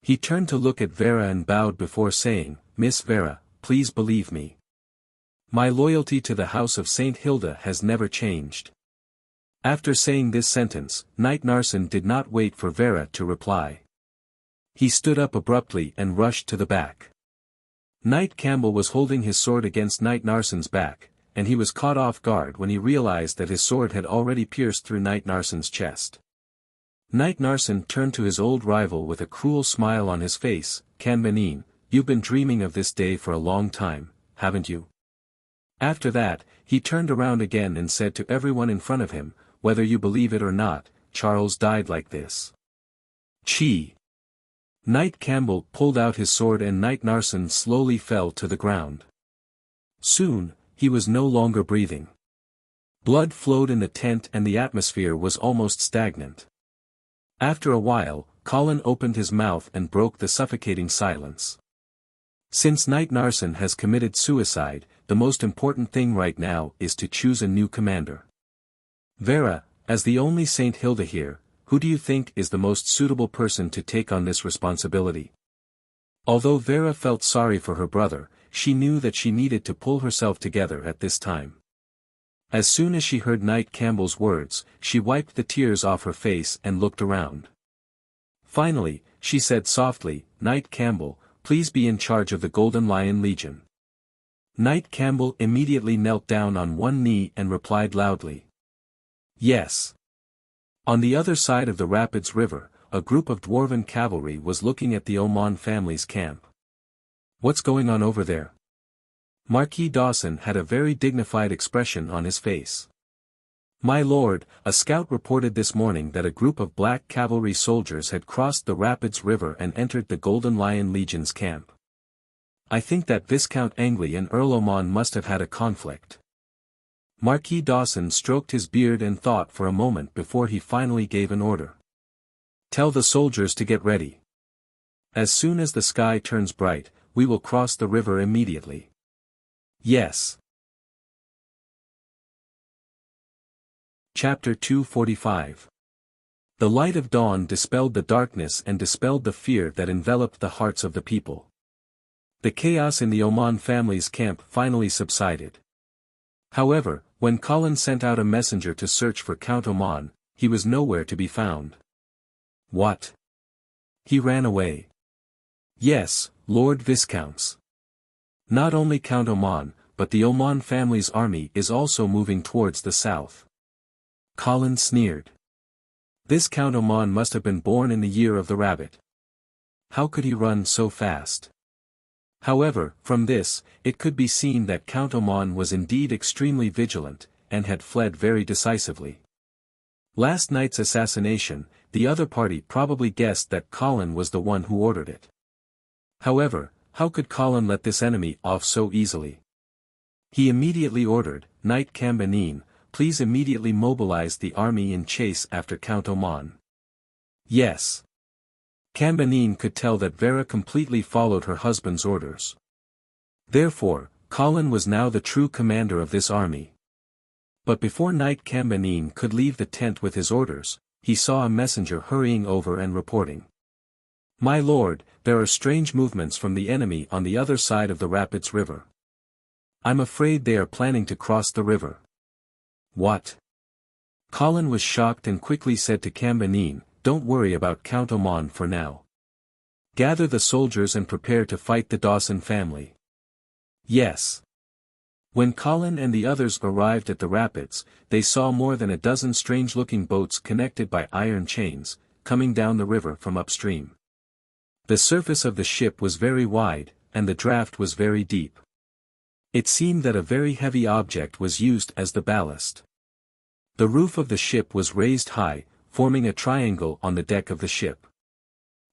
He turned to look at Vera and bowed before saying, "Miss Vera, please believe me. My loyalty to the House of St. Hilda has never changed." After saying this sentence, Knight Narson did not wait for Vera to reply. He stood up abruptly and rushed to the back. Knight Campbell was holding his sword against Knight Narson's back, and he was caught off guard when he realized that his sword had already pierced through Knight Narson's chest. Knight Narson turned to his old rival with a cruel smile on his face, "Canbenine, you've been dreaming of this day for a long time, haven't you?" After that, he turned around again and said to everyone in front of him, "Whether you believe it or not, Charles died like this." Chi. Knight Campbell pulled out his sword and Knight Narson slowly fell to the ground. Soon, he was no longer breathing. Blood flowed in the tent and the atmosphere was almost stagnant. After a while, Colin opened his mouth and broke the suffocating silence. "Since Knight Narson has committed suicide, the most important thing right now is to choose a new commander. Vera, as the only St. Hilda here, who do you think is the most suitable person to take on this responsibility?" Although Vera felt sorry for her brother, she knew that she needed to pull herself together at this time. As soon as she heard Knight Campbell's words, she wiped the tears off her face and looked around. Finally, she said softly, "Knight Campbell, please be in charge of the Golden Lion Legion." Knight Campbell immediately knelt down on one knee and replied loudly, "Yes." On the other side of the Rapids River, a group of dwarven cavalry was looking at the Oman family's camp. "What's going on over there?" Marquis Dawson had a very dignified expression on his face. "My lord, a scout reported this morning that a group of black cavalry soldiers had crossed the Rapids River and entered the Golden Lion Legion's camp. I think that Viscount Angley and Earl Oman must have had a conflict." Marquis Dawson stroked his beard and thought for a moment before he finally gave an order. "Tell the soldiers to get ready. As soon as the sky turns bright, we will cross the river immediately." "Yes." Chapter 245. The light of dawn dispelled the darkness and dispelled the fear that enveloped the hearts of the people. The chaos in the Oman family's camp finally subsided. However, when Colin sent out a messenger to search for Count Oman, he was nowhere to be found. What? He ran away. Yes, Lord Viscounts. Not only Count Oman, but the Oman family's army is also moving towards the south. Colin sneered. This Count Oman must have been born in the year of the rabbit. How could he run so fast? However, from this, it could be seen that Count Oman was indeed extremely vigilant, and had fled very decisively. Last night's assassination, the other party probably guessed that Colin was the one who ordered it. However, how could Colin let this enemy off so easily? He immediately ordered, Knight Cambanine, please immediately mobilize the army in chase after Count Oman. Yes. Cambanine could tell that Vera completely followed her husband's orders. Therefore, Colin was now the true commander of this army. But before Knight Cambanine could leave the tent with his orders, he saw a messenger hurrying over and reporting. My lord, there are strange movements from the enemy on the other side of the Rapids River. I'm afraid they are planning to cross the river. What? Colin was shocked and quickly said to Cambanine, don't worry about Count Oman for now. Gather the soldiers and prepare to fight the Dawson family. Yes. When Colin and the others arrived at the rapids, they saw more than a dozen strange-looking boats connected by iron chains, coming down the river from upstream. The surface of the ship was very wide, and the draft was very deep. It seemed that a very heavy object was used as the ballast. The roof of the ship was raised high, forming a triangle on the deck of the ship.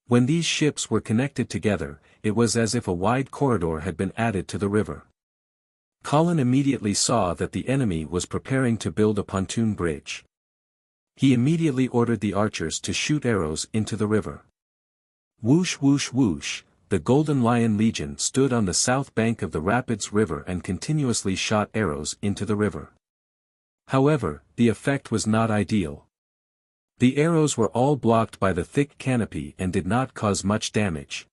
When these ships were connected together, it was as if a wide corridor had been added to the river. Colin immediately saw that the enemy was preparing to build a pontoon bridge. He immediately ordered the archers to shoot arrows into the river. Whoosh whoosh whoosh, the Golden Lion Legion stood on the south bank of the Rapids River and continuously shot arrows into the river. However, the effect was not ideal. The arrows were all blocked by the thick canopy and did not cause much damage.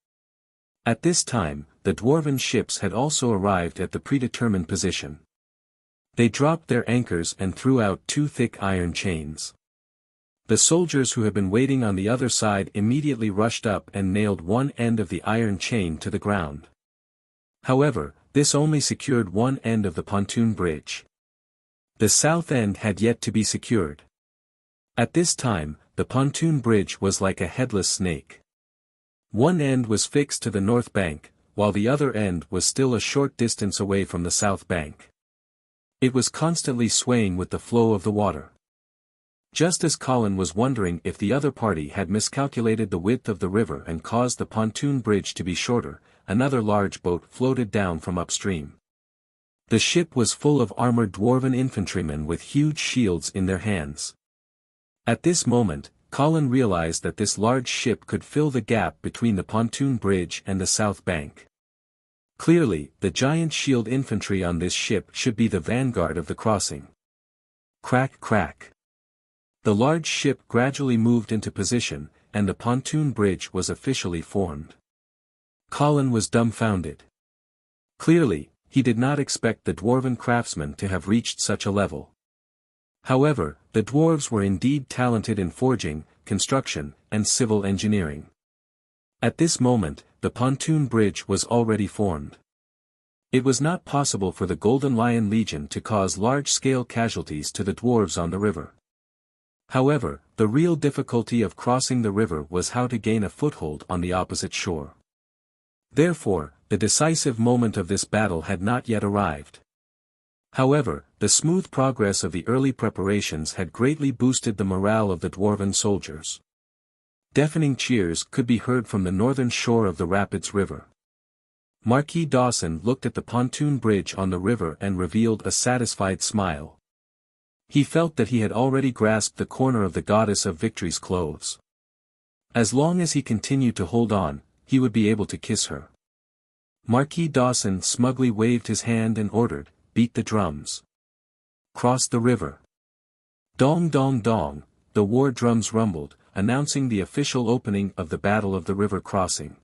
At this time, the dwarven ships had also arrived at the predetermined position. They dropped their anchors and threw out two thick iron chains. The soldiers who had been waiting on the other side immediately rushed up and nailed one end of the iron chain to the ground. However, this only secured one end of the pontoon bridge. The south end had yet to be secured. At this time, the pontoon bridge was like a headless snake. One end was fixed to the north bank, while the other end was still a short distance away from the south bank. It was constantly swaying with the flow of the water. Just as Colin was wondering if the other party had miscalculated the width of the river and caused the pontoon bridge to be shorter, another large boat floated down from upstream. The ship was full of armored dwarven infantrymen with huge shields in their hands. At this moment, Colin realized that this large ship could fill the gap between the pontoon bridge and the south bank. Clearly, the giant shield infantry on this ship should be the vanguard of the crossing. Crack crack. The large ship gradually moved into position, and the pontoon bridge was officially formed. Colin was dumbfounded. Clearly, he did not expect the dwarven craftsmen to have reached such a level. However, the dwarves were indeed talented in forging, construction, and civil engineering. At this moment, the pontoon bridge was already formed. It was not possible for the Golden Lion Legion to cause large-scale casualties to the dwarves on the river. However, the real difficulty of crossing the river was how to gain a foothold on the opposite shore. Therefore, the decisive moment of this battle had not yet arrived. However, the smooth progress of the early preparations had greatly boosted the morale of the dwarven soldiers. Deafening cheers could be heard from the northern shore of the Rapids River. Marquis Dawson looked at the pontoon bridge on the river and revealed a satisfied smile. He felt that he had already grasped the corner of the Goddess of Victory's clothes. As long as he continued to hold on, he would be able to kiss her. Marquis Dawson smugly waved his hand and ordered, "Beat the drums. Cross the river." Dong dong dong, the war drums rumbled, announcing the official opening of the Battle of the River Crossing.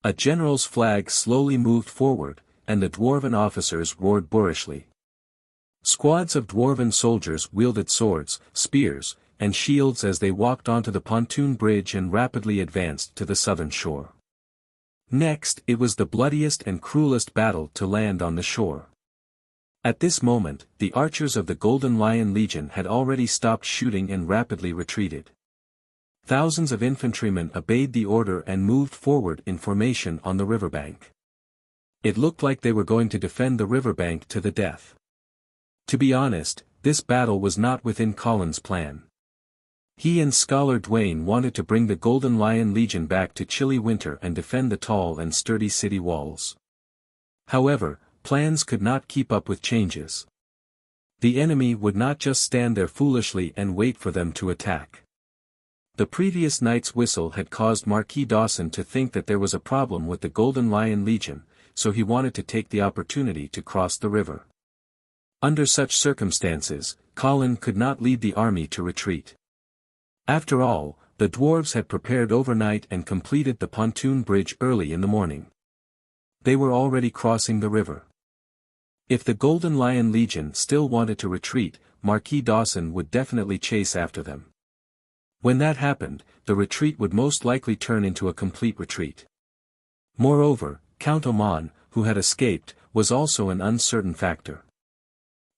A general's flag slowly moved forward, and the dwarven officers roared boorishly. Squads of dwarven soldiers wielded swords, spears, and shields as they walked onto the pontoon bridge and rapidly advanced to the southern shore. Next, it was the bloodiest and cruelest battle to land on the shore. At this moment, the archers of the Golden Lion Legion had already stopped shooting and rapidly retreated. Thousands of infantrymen obeyed the order and moved forward in formation on the riverbank. It looked like they were going to defend the riverbank to the death. To be honest, this battle was not within Colin's plan. He and Scholar Dwayne wanted to bring the Golden Lion Legion back to chilly winter and defend the tall and sturdy city walls. However, plans could not keep up with changes. The enemy would not just stand there foolishly and wait for them to attack. The previous night's whistle had caused Marquis Dawson to think that there was a problem with the Golden Lion Legion, so he wanted to take the opportunity to cross the river. Under such circumstances, Colin could not lead the army to retreat. After all, the dwarves had prepared overnight and completed the pontoon bridge early in the morning. They were already crossing the river. If the Golden Lion Legion still wanted to retreat, Marquis Dawson would definitely chase after them. When that happened, the retreat would most likely turn into a complete retreat. Moreover, Count Oman, who had escaped, was also an uncertain factor.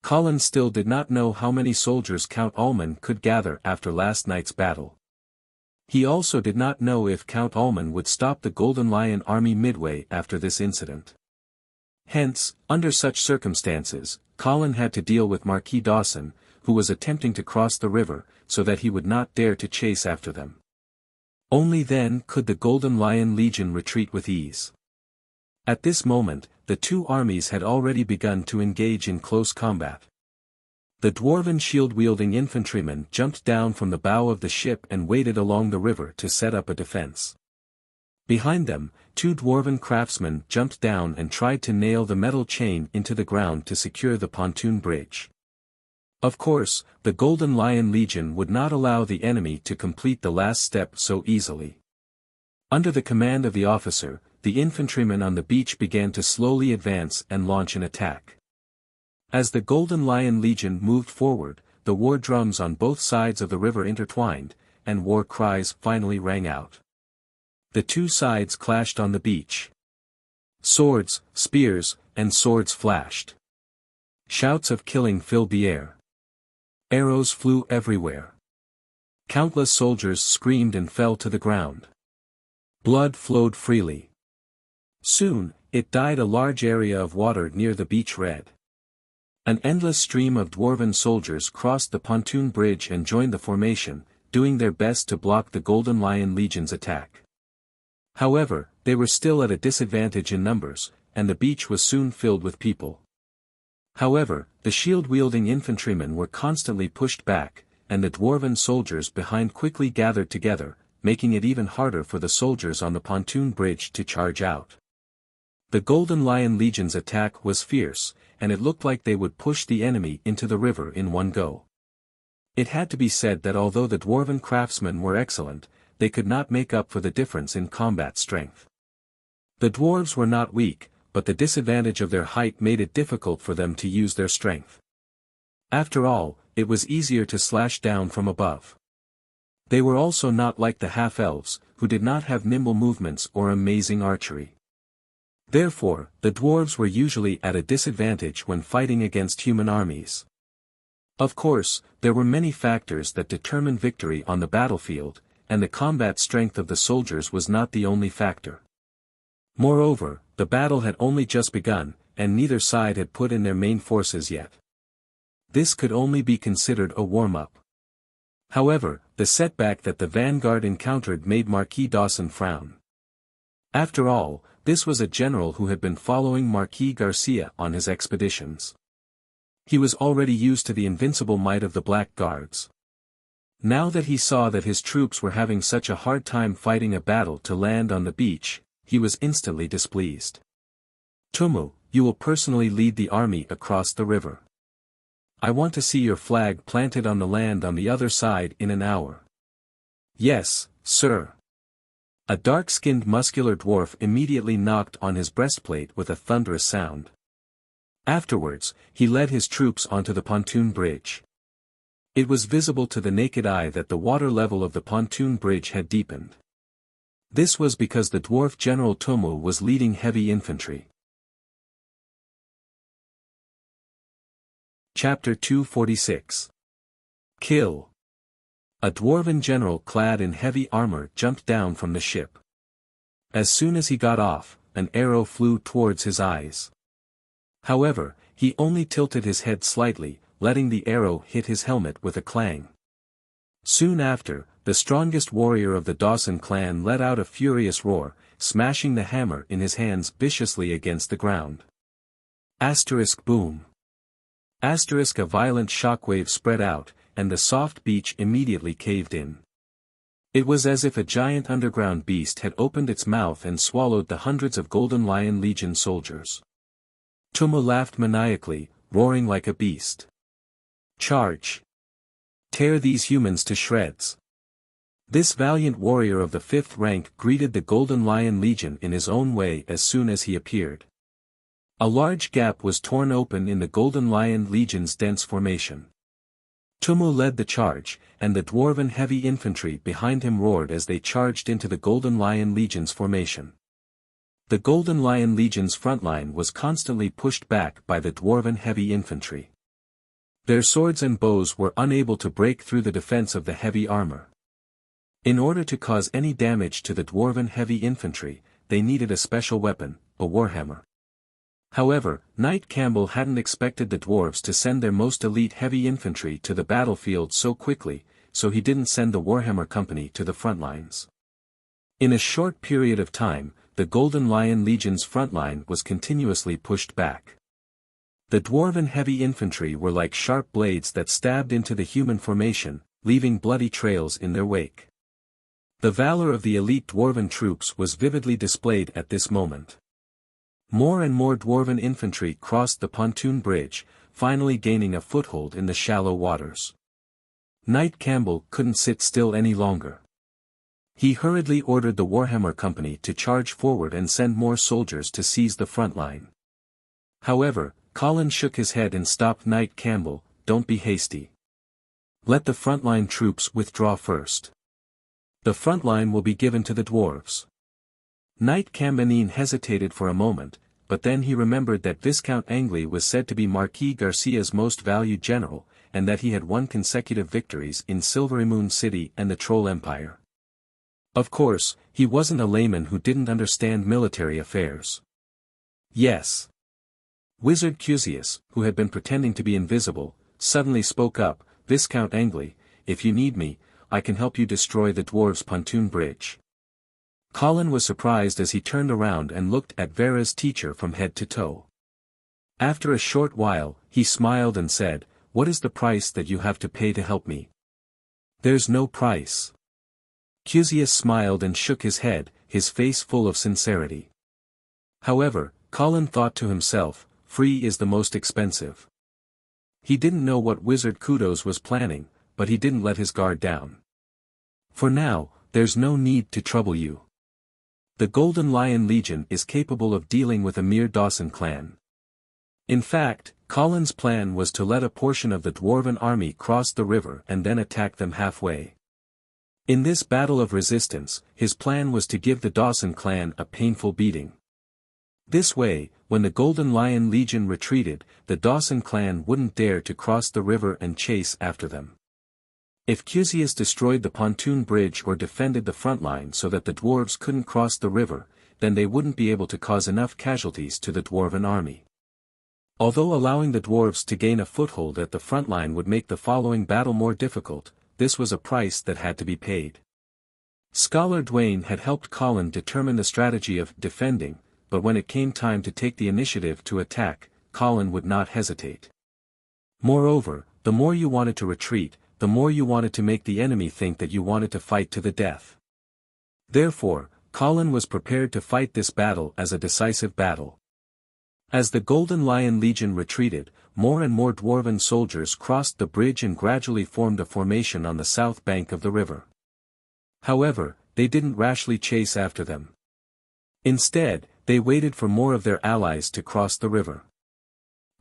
Colin still did not know how many soldiers Count Ullman could gather after last night's battle. He also did not know if Count Ullman would stop the Golden Lion army midway after this incident. Hence, under such circumstances, Colin had to deal with Marquis Dawson, who was attempting to cross the river, so that he would not dare to chase after them. Only then could the Golden Lion Legion retreat with ease. At this moment, the two armies had already begun to engage in close combat. The dwarven shield-wielding infantrymen jumped down from the bow of the ship and waded along the river to set up a defense. Behind them, two dwarven craftsmen jumped down and tried to nail the metal chain into the ground to secure the pontoon bridge. Of course, the Golden Lion Legion would not allow the enemy to complete the last step so easily. Under the command of the officer, the infantrymen on the beach began to slowly advance and launch an attack. As the Golden Lion Legion moved forward, the war drums on both sides of the river intertwined, and war cries finally rang out. The two sides clashed on the beach. Swords, spears, and swords flashed. Shouts of killing filled the air. Arrows flew everywhere. Countless soldiers screamed and fell to the ground. Blood flowed freely. Soon, it dyed a large area of water near the beach red. An endless stream of dwarven soldiers crossed the pontoon bridge and joined the formation, doing their best to block the Golden Lion Legion's attack. However, they were still at a disadvantage in numbers, and the beach was soon filled with people. However, the shield-wielding infantrymen were constantly pushed back, and the dwarven soldiers behind quickly gathered together, making it even harder for the soldiers on the pontoon bridge to charge out. The Golden Lion Legion's attack was fierce, and it looked like they would push the enemy into the river in one go. It had to be said that although the dwarven craftsmen were excellent, they could not make up for the difference in combat strength. The dwarves were not weak, but the disadvantage of their height made it difficult for them to use their strength. After all, it was easier to slash down from above. They were also not like the half-elves, who did not have nimble movements or amazing archery. Therefore, the dwarves were usually at a disadvantage when fighting against human armies. Of course, there were many factors that determined victory on the battlefield, and the combat strength of the soldiers was not the only factor. Moreover, the battle had only just begun, and neither side had put in their main forces yet. This could only be considered a warm-up. However, the setback that the vanguard encountered made Marquis Dawson frown. After all, this was a general who had been following Marquis Garcia on his expeditions. He was already used to the invincible might of the Black Guards. Now that he saw that his troops were having such a hard time fighting a battle to land on the beach, he was instantly displeased. Tumu, you will personally lead the army across the river. I want to see your flag planted on the land on the other side in an hour. Yes, sir. A dark-skinned muscular dwarf immediately knocked on his breastplate with a thunderous sound. Afterwards, he led his troops onto the pontoon bridge. It was visible to the naked eye that the water level of the pontoon bridge had deepened. This was because the dwarf General Tomu was leading heavy infantry. Chapter 246. Kill. A dwarven general clad in heavy armor jumped down from the ship. As soon as he got off, an arrow flew towards his eyes. However, he only tilted his head slightly, letting the arrow hit his helmet with a clang. Soon after, the strongest warrior of the Dawson clan let out a furious roar, smashing the hammer in his hands viciously against the ground. Asterisk boom. Asterisk a violent shockwave spread out, and the soft beach immediately caved in. It was as if a giant underground beast had opened its mouth and swallowed the hundreds of Golden Lion Legion soldiers. Tomu laughed maniacally, roaring like a beast. Charge! Tear these humans to shreds! This valiant warrior of the 5th rank greeted the Golden Lion Legion in his own way as soon as he appeared. A large gap was torn open in the Golden Lion Legion's dense formation. Tomu led the charge, and the dwarven heavy infantry behind him roared as they charged into the Golden Lion Legion's formation. The Golden Lion Legion's front line was constantly pushed back by the dwarven heavy infantry. Their swords and bows were unable to break through the defense of the heavy armor. In order to cause any damage to the dwarven heavy infantry, they needed a special weapon, a warhammer. However, Knight Campbell hadn't expected the dwarves to send their most elite heavy infantry to the battlefield so quickly, so he didn't send the Warhammer Company to the front lines. In a short period of time, the Golden Lion Legion's front line was continuously pushed back. The dwarven heavy infantry were like sharp blades that stabbed into the human formation, leaving bloody trails in their wake. The valor of the elite dwarven troops was vividly displayed at this moment. More and more dwarven infantry crossed the pontoon bridge, finally gaining a foothold in the shallow waters. Knight Campbell couldn't sit still any longer. He hurriedly ordered the Warhammer Company to charge forward and send more soldiers to seize the front line. However, Colin shook his head and stopped Knight Campbell. Don't be hasty. Let the frontline troops withdraw first. The front line will be given to the dwarves. Knight Campbell hesitated for a moment, but then he remembered that Viscount Angley was said to be Marquis Garcia's most valued general, and that he had won consecutive victories in Silvery Moon City and the Troll Empire. Of course, he wasn't a layman who didn't understand military affairs. Yes. Wizard Cusius, who had been pretending to be invisible, suddenly spoke up, Viscount Angley, if you need me, I can help you destroy the dwarves' pontoon bridge. Colin was surprised as he turned around and looked at Vera's teacher from head to toe. After a short while, he smiled and said, what is the price that you have to pay to help me? There's no price. Cusius smiled and shook his head, his face full of sincerity. However, Colin thought to himself, free is the most expensive. He didn't know what Wizard Kudos was planning, but he didn't let his guard down. For now, there's no need to trouble you. The Golden Lion Legion is capable of dealing with a mere Dawson clan. In fact, Colin's plan was to let a portion of the dwarven army cross the river and then attack them halfway. In this battle of resistance, his plan was to give the Dawson clan a painful beating. This way, when the Golden Lion Legion retreated, the Dawson clan wouldn't dare to cross the river and chase after them. If Cusius destroyed the pontoon bridge or defended the front line so that the dwarves couldn't cross the river, then they wouldn't be able to cause enough casualties to the dwarven army. Although allowing the dwarves to gain a foothold at the front line would make the following battle more difficult, this was a price that had to be paid. Scholar Dwayne had helped Colin determine the strategy of defending, but when it came time to take the initiative to attack, Colin would not hesitate. Moreover, the more you wanted to retreat, the more you wanted to make the enemy think that you wanted to fight to the death. Therefore, Colin was prepared to fight this battle as a decisive battle. As the Golden Lion Legion retreated, more and more dwarven soldiers crossed the bridge and gradually formed a formation on the south bank of the river. However, they didn't rashly chase after them. Instead, they waited for more of their allies to cross the river.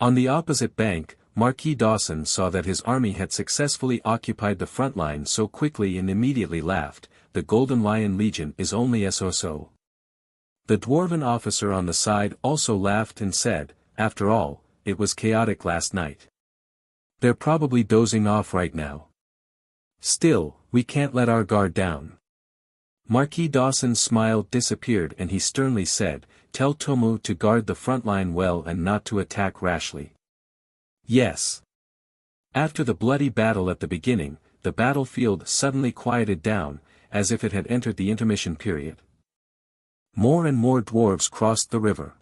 On the opposite bank, Marquis Dawson saw that his army had successfully occupied the front line so quickly and immediately laughed, "The Golden Lion Legion is only so." The dwarven officer on the side also laughed and said, "After all, it was chaotic last night. They're probably dozing off right now. Still, we can't let our guard down." Marquis Dawson's smile disappeared and he sternly said, "Tell Tomu to guard the front line well and not to attack rashly." Yes. After the bloody battle at the beginning, the battlefield suddenly quieted down, as if it had entered the intermission period. More and more dwarves crossed the river.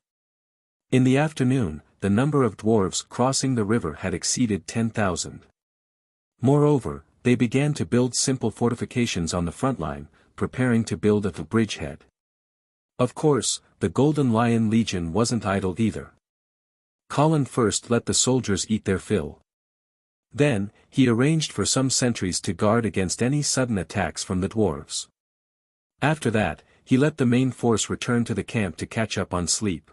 In the afternoon, the number of dwarves crossing the river had exceeded 10,000. Moreover, they began to build simple fortifications on the front line, preparing to build at the bridgehead. Of course, the Golden Lion Legion wasn't idle either. Colin first let the soldiers eat their fill. Then, he arranged for some sentries to guard against any sudden attacks from the dwarves. After that, he let the main force return to the camp to catch up on sleep.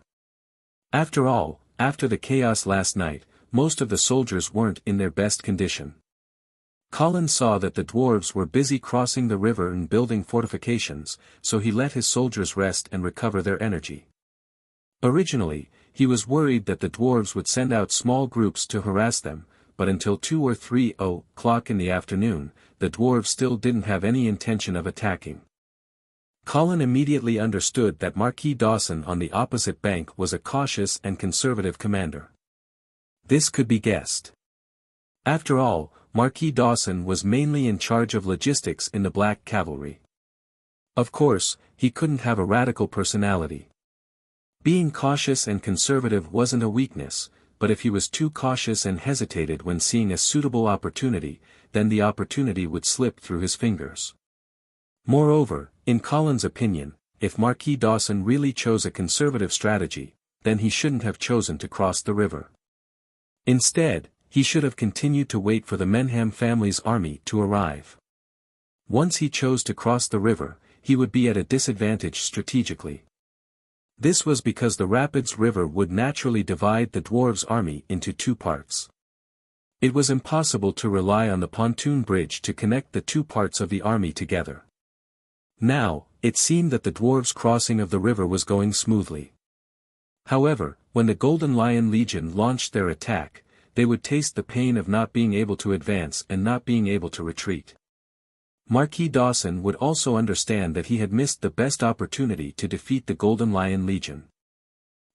After all, after the chaos last night, most of the soldiers weren't in their best condition. Colin saw that the dwarves were busy crossing the river and building fortifications, so he let his soldiers rest and recover their energy. Originally, he was worried that the dwarves would send out small groups to harass them, but until 2 or 3 o'clock in the afternoon, the dwarves still didn't have any intention of attacking. Colin immediately understood that Marquis Dawson on the opposite bank was a cautious and conservative commander. This could be guessed. After all, Marquis Dawson was mainly in charge of logistics in the Black Cavalry. Of course, he couldn't have a radical personality. Being cautious and conservative wasn't a weakness, but if he was too cautious and hesitated when seeing a suitable opportunity, then the opportunity would slip through his fingers. Moreover, in Colin's opinion, if Marquis Dawson really chose a conservative strategy, then he shouldn't have chosen to cross the river. Instead, he should have continued to wait for the Menham family's army to arrive. Once he chose to cross the river, he would be at a disadvantage strategically. This was because the Rapids River would naturally divide the dwarves' army into two parts. It was impossible to rely on the pontoon bridge to connect the two parts of the army together. Now, it seemed that the dwarves' crossing of the river was going smoothly. However, when the Golden Lion Legion launched their attack, they would taste the pain of not being able to advance and not being able to retreat. Marquis Dawson would also understand that he had missed the best opportunity to defeat the Golden Lion Legion.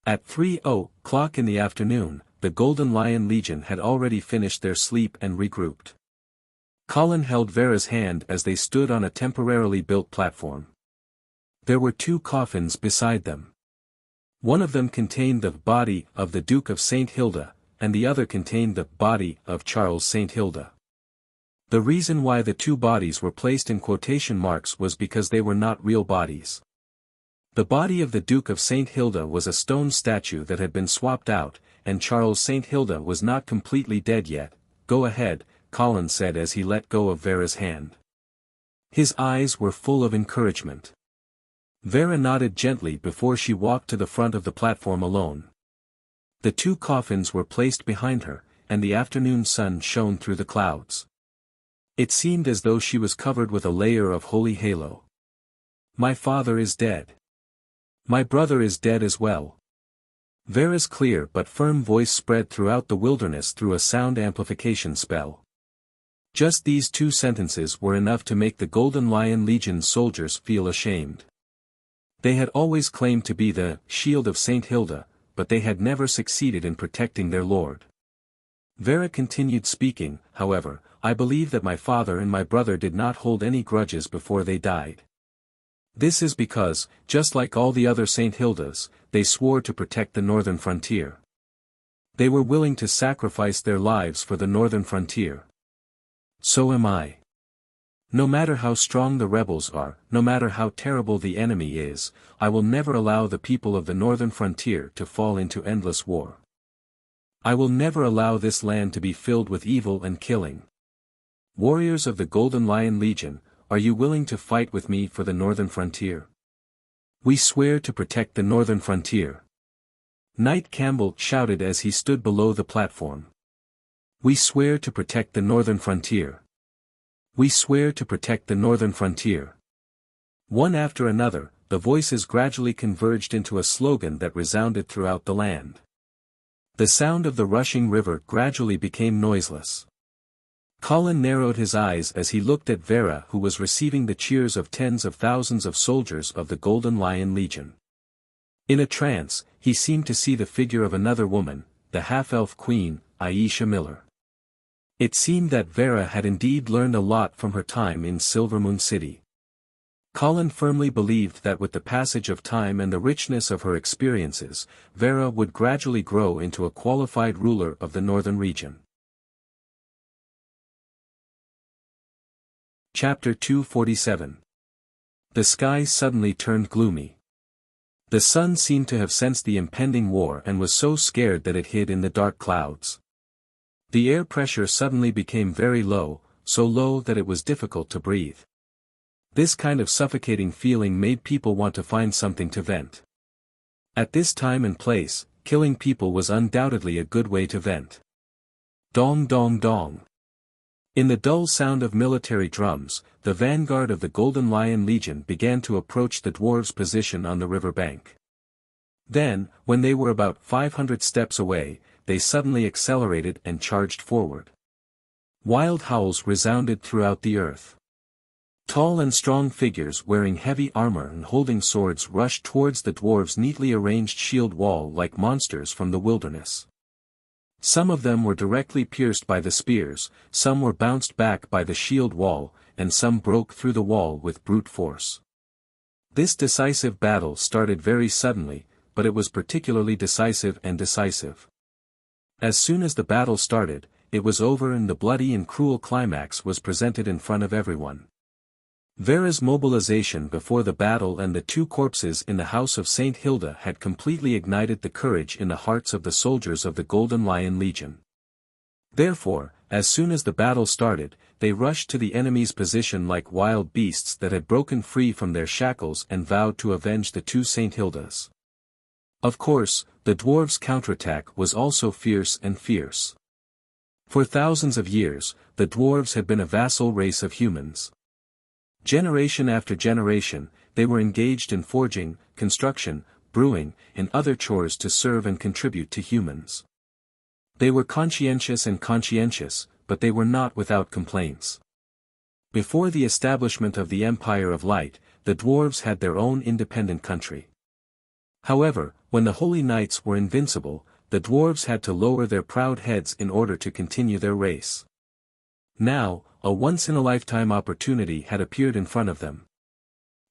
At 3 o'clock in the afternoon, the Golden Lion Legion had already finished their sleep and regrouped. Colin held Vera's hand as they stood on a temporarily built platform. There were two coffins beside them. One of them contained the body of the Duke of St. Hilda, and the other contained the body of Charles St. Hilda. The reason why the two bodies were placed in quotation marks was because they were not real bodies. The body of the Duke of St. Hilda was a stone statue that had been swapped out, and Charles St. Hilda was not completely dead yet. "Go ahead," Colin said as he let go of Vera's hand. His eyes were full of encouragement. Vera nodded gently before she walked to the front of the platform alone. The two coffins were placed behind her, and the afternoon sun shone through the clouds. It seemed as though she was covered with a layer of holy halo. "My father is dead. My brother is dead as well." Vera's clear but firm voice spread throughout the wilderness through a sound amplification spell. Just these two sentences were enough to make the Golden Lion Legion soldiers feel ashamed. They had always claimed to be the shield of St. Hilda, but they had never succeeded in protecting their lord. Vera continued speaking, "However, I believe that my father and my brother did not hold any grudges before they died. This is because, just like all the other St. Hildas, they swore to protect the northern frontier. They were willing to sacrifice their lives for the northern frontier. So am I. No matter how strong the rebels are, no matter how terrible the enemy is, I will never allow the people of the northern frontier to fall into endless war. I will never allow this land to be filled with evil and killing. Warriors of the Golden Lion Legion, are you willing to fight with me for the northern frontier? We swear to protect the northern frontier." Knight Campbell shouted as he stood below the platform. "We swear to protect the northern frontier. We swear to protect the northern frontier." One after another, the voices gradually converged into a slogan that resounded throughout the land. The sound of the rushing river gradually became noiseless. Colin narrowed his eyes as he looked at Vera, who was receiving the cheers of tens of thousands of soldiers of the Golden Lion Legion. In a trance, he seemed to see the figure of another woman, the half-elf queen, Aisha Miller. It seemed that Vera had indeed learned a lot from her time in Silvermoon City. Colin firmly believed that with the passage of time and the richness of her experiences, Vera would gradually grow into a qualified ruler of the northern region. Chapter 247. The sky suddenly turned gloomy. The sun seemed to have sensed the impending war and was so scared that it hid in the dark clouds. The air pressure suddenly became very low, so low that it was difficult to breathe. This kind of suffocating feeling made people want to find something to vent. At this time and place, killing people was undoubtedly a good way to vent. Dong dong dong. In the dull sound of military drums, the vanguard of the Golden Lion Legion began to approach the dwarves' position on the river bank. Then, when they were about 500 steps away, they suddenly accelerated and charged forward. Wild howls resounded throughout the earth. Tall and strong figures wearing heavy armor and holding swords rushed towards the dwarves' neatly arranged shield wall like monsters from the wilderness. Some of them were directly pierced by the spears, some were bounced back by the shield wall, and some broke through the wall with brute force. This decisive battle started very suddenly, but it was particularly decisive. As soon as the battle started, it was over and the bloody and cruel climax was presented in front of everyone. Vera's mobilization before the battle and the two corpses in the house of Saint Hilda had completely ignited the courage in the hearts of the soldiers of the Golden Lion Legion. Therefore, as soon as the battle started, they rushed to the enemy's position like wild beasts that had broken free from their shackles and vowed to avenge the two Saint Hildas. Of course, the dwarves' counterattack was also fierce. For thousands of years, the dwarves had been a vassal race of humans. Generation after generation, they were engaged in forging, construction, brewing, and other chores to serve and contribute to humans. They were conscientious, but they were not without complaints. Before the establishment of the Empire of Light, the dwarves had their own independent country. However, when the Holy Knights were invincible, the dwarves had to lower their proud heads in order to continue their race. Now, a once-in-a-lifetime opportunity had appeared in front of them.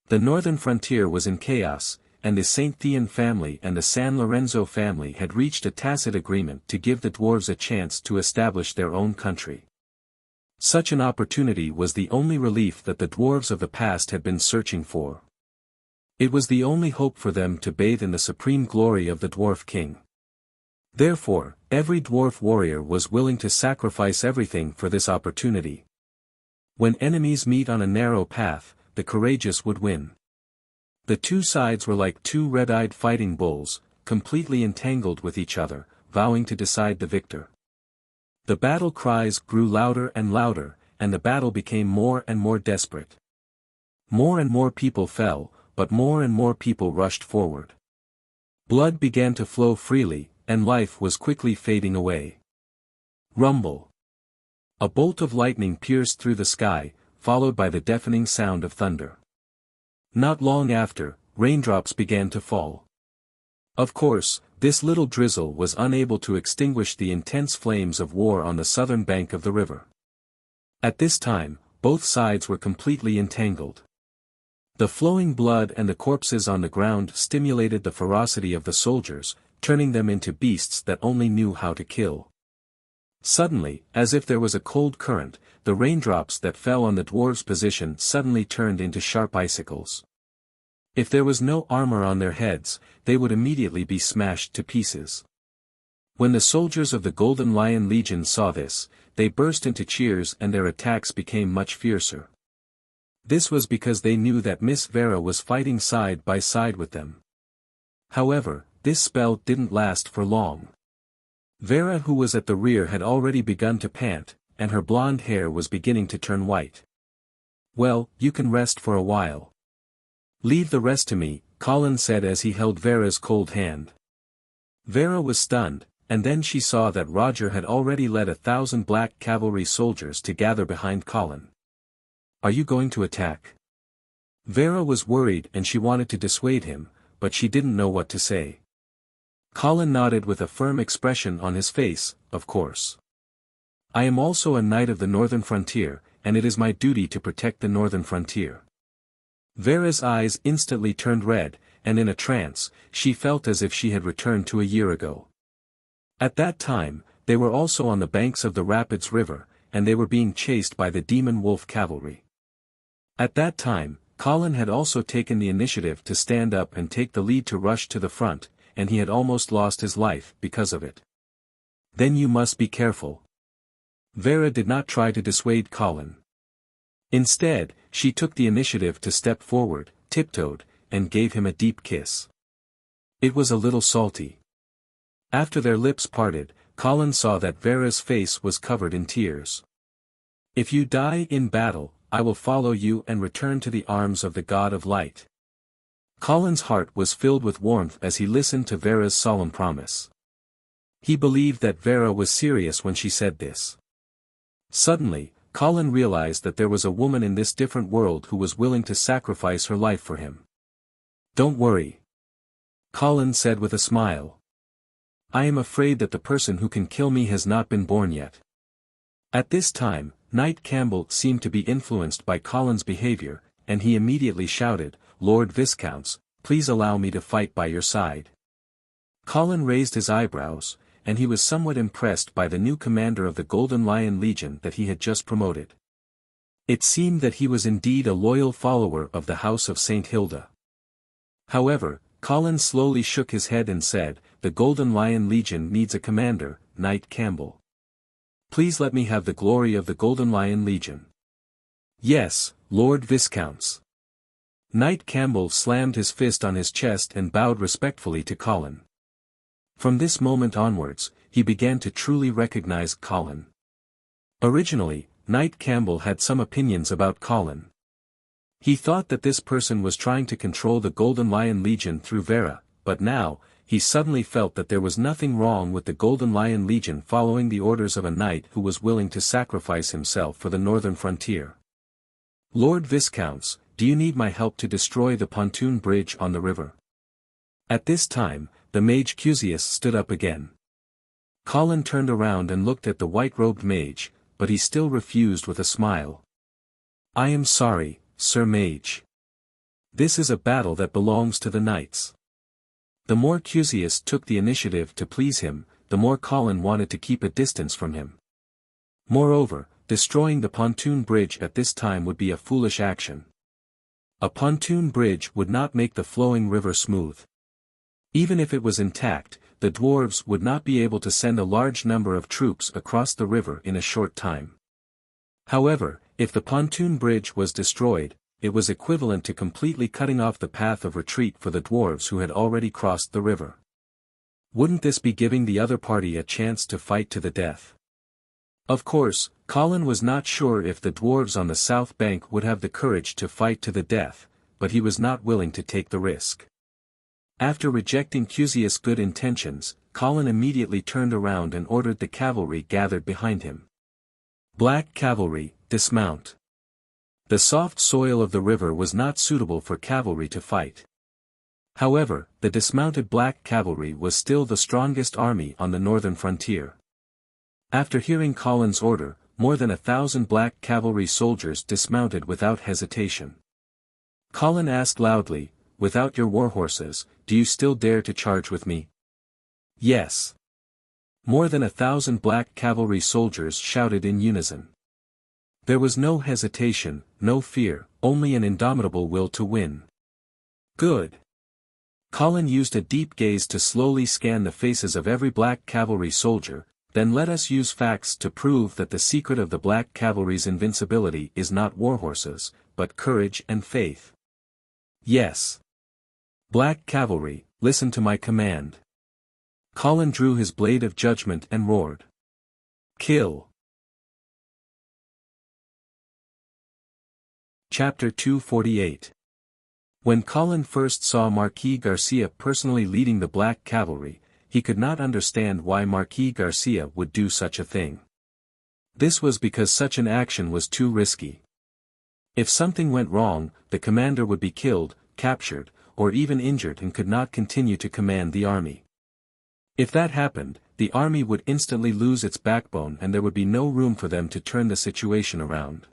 The northern frontier was in chaos, and the Saint Thean family and the San Lorenzo family had reached a tacit agreement to give the dwarves a chance to establish their own country. Such an opportunity was the only relief that the dwarves of the past had been searching for. It was the only hope for them to bathe in the supreme glory of the Dwarf King. Therefore, every dwarf warrior was willing to sacrifice everything for this opportunity. When enemies meet on a narrow path, the courageous would win. The two sides were like two red-eyed fighting bulls, completely entangled with each other, vowing to decide the victor. The battle cries grew louder and louder, and the battle became more and more desperate. More and more people fell, but more and more people rushed forward. Blood began to flow freely, and life was quickly fading away. Rumble. A bolt of lightning pierced through the sky, followed by the deafening sound of thunder. Not long after, raindrops began to fall. Of course, this little drizzle was unable to extinguish the intense flames of war on the southern bank of the river. At this time, both sides were completely entangled. The flowing blood and the corpses on the ground stimulated the ferocity of the soldiers, turning them into beasts that only knew how to kill. Suddenly, as if there was a cold current, the raindrops that fell on the dwarves' position suddenly turned into sharp icicles. If there was no armor on their heads, they would immediately be smashed to pieces. When the soldiers of the Golden Lion Legion saw this, they burst into cheers and their attacks became much fiercer. This was because they knew that Miss Vera was fighting side by side with them. However, this spell didn't last for long. Vera, who was at the rear, had already begun to pant, and her blonde hair was beginning to turn white. "Well, you can rest for a while. Leave the rest to me," Colin said as he held Vera's cold hand. Vera was stunned, and then she saw that Roger had already led 1,000 black cavalry soldiers to gather behind Colin. "Are you going to attack?" Vera was worried and she wanted to dissuade him, but she didn't know what to say. Colin nodded with a firm expression on his face, "Of course. I am also a knight of the northern frontier, and it is my duty to protect the northern frontier." Vera's eyes instantly turned red, and in a trance, she felt as if she had returned to a year ago. At that time, they were also on the banks of the Rapids River, and they were being chased by the Demon Wolf cavalry. At that time, Colin had also taken the initiative to stand up and take the lead to rush to the front, and he had almost lost his life because of it. "Then you must be careful." Vera did not try to dissuade Colin. Instead, she took the initiative to step forward, tiptoed, and gave him a deep kiss. It was a little salty. After their lips parted, Colin saw that Vera's face was covered in tears. "If you die in battle, I will follow you and return to the arms of the God of Light." Colin's heart was filled with warmth as he listened to Vera's solemn promise. He believed that Vera was serious when she said this. Suddenly, Colin realized that there was a woman in this different world who was willing to sacrifice her life for him. "Don't worry," Colin said with a smile. "I am afraid that the person who can kill me has not been born yet." At this time, Knight Campbell seemed to be influenced by Colin's behavior, and he immediately shouted, "Lord Viscounts, please allow me to fight by your side." Colin raised his eyebrows, and he was somewhat impressed by the new commander of the Golden Lion Legion that he had just promoted. It seemed that he was indeed a loyal follower of the House of St. Hilda. However, Colin slowly shook his head and said, "The Golden Lion Legion needs a commander, Knight Campbell. Please let me have the glory of the Golden Lion Legion." "Yes, Lord Viscounts." Knight Campbell slammed his fist on his chest and bowed respectfully to Colin. From this moment onwards, he began to truly recognize Colin. Originally, Knight Campbell had some opinions about Colin. He thought that this person was trying to control the Golden Lion Legion through Vera, but now, he suddenly felt that there was nothing wrong with the Golden Lion Legion following the orders of a knight who was willing to sacrifice himself for the northern frontier. "Lord Viscounts, do you need my help to destroy the pontoon bridge on the river?" At this time, the mage Cusius stood up again. Colin turned around and looked at the white-robed mage, but he still refused with a smile. "I am sorry, Sir Mage. This is a battle that belongs to the knights." The more Cusius took the initiative to please him, the more Colin wanted to keep a distance from him. Moreover, destroying the pontoon bridge at this time would be a foolish action. A pontoon bridge would not make the flowing river smooth. Even if it was intact, the dwarves would not be able to send a large number of troops across the river in a short time. However, if the pontoon bridge was destroyed, it was equivalent to completely cutting off the path of retreat for the dwarves who had already crossed the river. Wouldn't this be giving the other party a chance to fight to the death? Of course, Colin was not sure if the dwarves on the south bank would have the courage to fight to the death, but he was not willing to take the risk. After rejecting Cusius' good intentions, Colin immediately turned around and ordered the cavalry gathered behind him. "Black cavalry, dismount." The soft soil of the river was not suitable for cavalry to fight. However, the dismounted black cavalry was still the strongest army on the northern frontier. After hearing Colin's order, more than 1,000 black cavalry soldiers dismounted without hesitation. Colin asked loudly, "Without your war horses, do you still dare to charge with me?" "Yes." More than 1,000 black cavalry soldiers shouted in unison. There was no hesitation, no fear, only an indomitable will to win. "Good." Colin used a deep gaze to slowly scan the faces of every black cavalry soldier, then let us use facts to prove that the secret of the black cavalry's invincibility is not warhorses, but courage and faith. Yes. Black cavalry, listen to my command. Colin drew his blade of judgment and roared. Kill! Chapter 248. When Colin first saw Marquis Garcia personally leading the Black Cavalry, he could not understand why Marquis Garcia would do such a thing. This was because such an action was too risky. If something went wrong, the commander would be killed, captured, or even injured and could not continue to command the army. If that happened, the army would instantly lose its backbone and there would be no room for them to turn the situation around.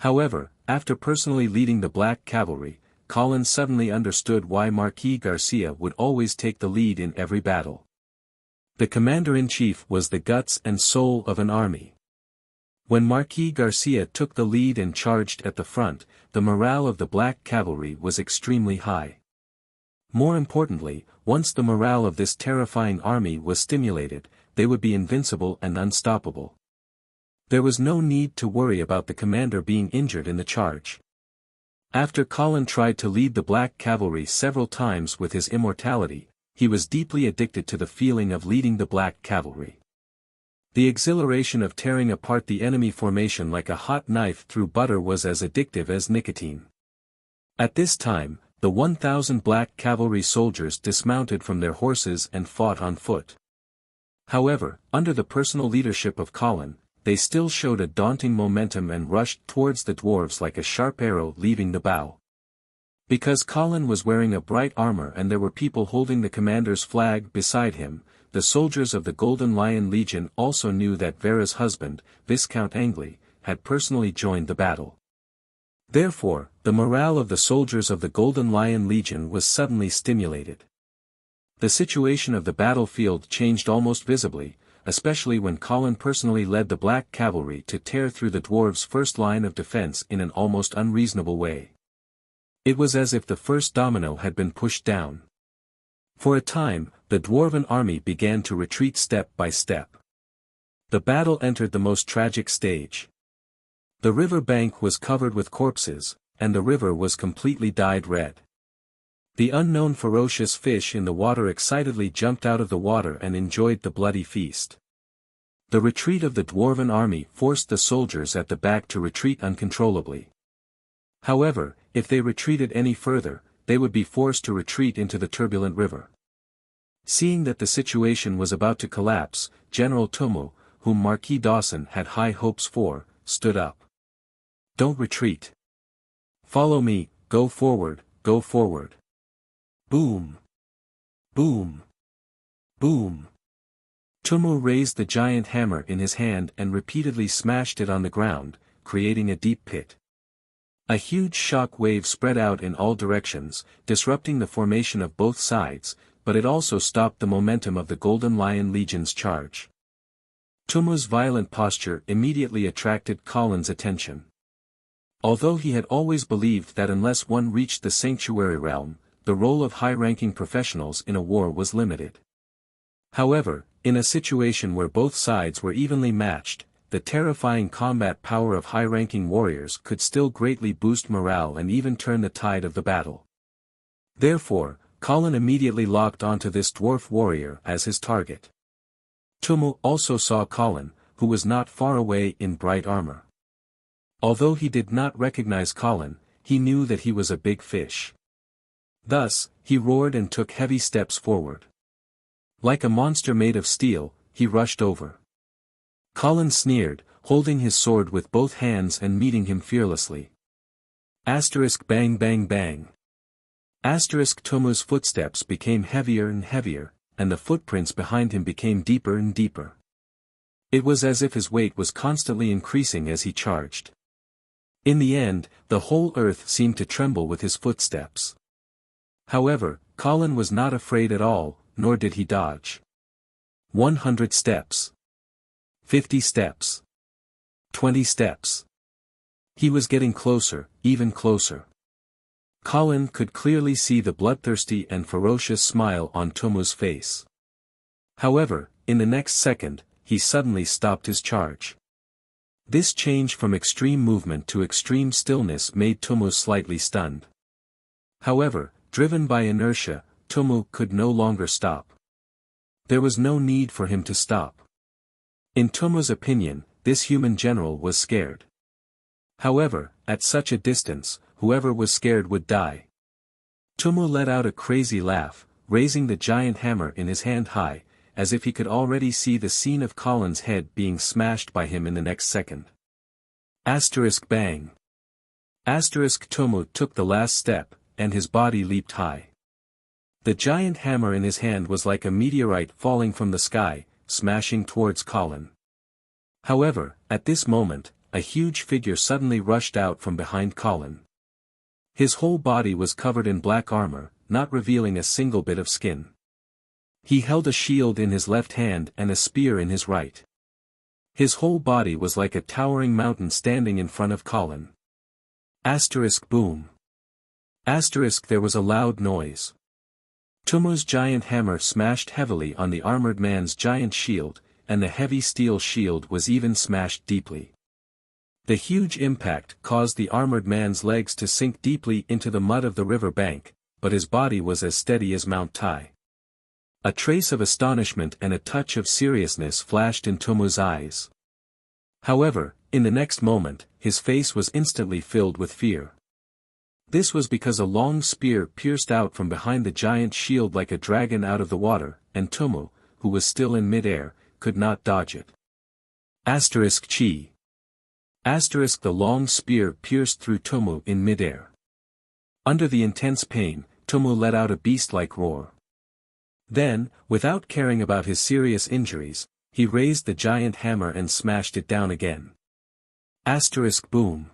However, after personally leading the Black Cavalry, Colin suddenly understood why Marquis Garcia would always take the lead in every battle. The commander-in-chief was the guts and soul of an army. When Marquis Garcia took the lead and charged at the front, the morale of the Black Cavalry was extremely high. More importantly, once the morale of this terrifying army was stimulated, they would be invincible and unstoppable. There was no need to worry about the commander being injured in the charge. After Colin tried to lead the Black Cavalry several times with his immortality, he was deeply addicted to the feeling of leading the Black Cavalry. The exhilaration of tearing apart the enemy formation like a hot knife through butter was as addictive as nicotine. At this time, the 1,000 Black Cavalry soldiers dismounted from their horses and fought on foot. However, under the personal leadership of Colin, they still showed a daunting momentum and rushed towards the dwarves like a sharp arrow leaving the bow. Because Colin was wearing a bright armor and there were people holding the commander's flag beside him, the soldiers of the Golden Lion Legion also knew that Vera's husband, Viscount Angley, had personally joined the battle. Therefore, the morale of the soldiers of the Golden Lion Legion was suddenly stimulated. The situation of the battlefield changed almost visibly, especially when Colin personally led the Black Cavalry to tear through the dwarves' first line of defense in an almost unreasonable way. It was as if the first domino had been pushed down. For a time, the dwarven army began to retreat step by step. The battle entered the most tragic stage. The river bank was covered with corpses, and the river was completely dyed red. The unknown ferocious fish in the water excitedly jumped out of the water and enjoyed the bloody feast. The retreat of the dwarven army forced the soldiers at the back to retreat uncontrollably. However, if they retreated any further, they would be forced to retreat into the turbulent river. Seeing that the situation was about to collapse, General Tumu, whom Marquis Dawson had high hopes for, stood up. "Don't retreat. Follow me, go forward, go forward." Boom! Boom! Boom! Tumu raised the giant hammer in his hand and repeatedly smashed it on the ground, creating a deep pit. A huge shock wave spread out in all directions, disrupting the formation of both sides, but it also stopped the momentum of the Golden Lion Legion's charge. Tumu's violent posture immediately attracted Colin's attention. Although he had always believed that unless one reached the sanctuary realm, the role of high-ranking professionals in a war was limited. However, in a situation where both sides were evenly matched, the terrifying combat power of high-ranking warriors could still greatly boost morale and even turn the tide of the battle. Therefore, Colin immediately locked onto this dwarf warrior as his target. Tumu also saw Colin, who was not far away in bright armor. Although he did not recognize Colin, he knew that he was a big fish. Thus, he roared and took heavy steps forward. Like a monster made of steel, he rushed over. Colin sneered, holding his sword with both hands and meeting him fearlessly. Asterisk bang bang bang. Asterisk Tumu's footsteps became heavier and heavier, and the footprints behind him became deeper and deeper. It was as if his weight was constantly increasing as he charged. In the end, the whole earth seemed to tremble with his footsteps. However, Colin was not afraid at all, nor did he dodge. 100 steps. 50 steps. 20 steps. He was getting closer, even closer. Colin could clearly see the bloodthirsty and ferocious smile on Tumu's face. However, in the next second, he suddenly stopped his charge. This change from extreme movement to extreme stillness made Tumu slightly stunned. However, driven by inertia, Tomu could no longer stop. There was no need for him to stop. In Tomo's opinion, this human general was scared. However, at such a distance, whoever was scared would die. Tomo let out a crazy laugh, raising the giant hammer in his hand high, as if he could already see the scene of Colin's head being smashed by him in the next second. Asterisk bang. Asterisk Tomo took the last step, and his body leaped high. The giant hammer in his hand was like a meteorite falling from the sky, smashing towards Colin. However, at this moment, a huge figure suddenly rushed out from behind Colin. His whole body was covered in black armor, not revealing a single bit of skin. He held a shield in his left hand and a spear in his right. His whole body was like a towering mountain standing in front of Colin. Asterisk boom. Asterisk there was a loud noise. Tomo's giant hammer smashed heavily on the armored man's giant shield, and the heavy steel shield was even smashed deeply. The huge impact caused the armored man's legs to sink deeply into the mud of the river bank, but his body was as steady as Mount Tai. A trace of astonishment and a touch of seriousness flashed in Tomo's eyes. However, in the next moment, his face was instantly filled with fear. This was because a long spear pierced out from behind the giant shield like a dragon out of the water, and Tomo, who was still in mid-air, could not dodge it. Asterisk chi. Asterisk the long spear pierced through Tomo in mid-air. Under the intense pain, Tomo let out a beast-like roar. Then, without caring about his serious injuries, he raised the giant hammer and smashed it down again. Asterisk boom.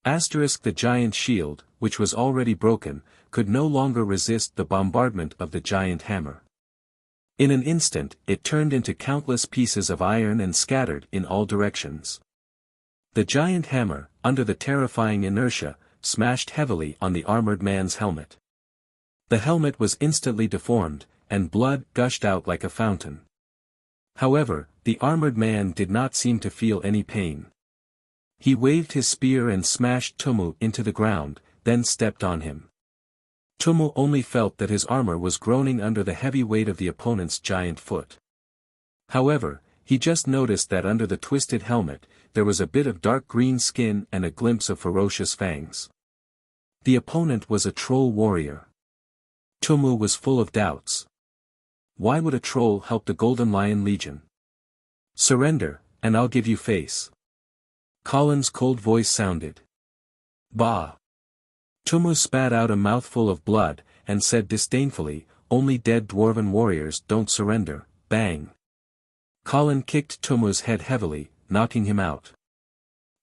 Asterisk the giant shield, which was already broken, could no longer resist the bombardment of the giant hammer. In an instant, it turned into countless pieces of iron and scattered in all directions. The giant hammer, under the terrifying inertia, smashed heavily on the armored man's helmet. The helmet was instantly deformed, and blood gushed out like a fountain. However, the armored man did not seem to feel any pain. He waved his spear and smashed Tomo into the ground, then stepped on him. Tomo only felt that his armor was groaning under the heavy weight of the opponent's giant foot. However, he just noticed that under the twisted helmet, there was a bit of dark green skin and a glimpse of ferocious fangs. The opponent was a troll warrior. Tomo was full of doubts. Why would a troll help the Golden Lion Legion? Surrender, and I'll give you face. Colin's cold voice sounded. Bah! Tomo spat out a mouthful of blood, and said disdainfully, only dead dwarven warriors don't surrender, bang. Colin kicked Tomo's head heavily, knocking him out.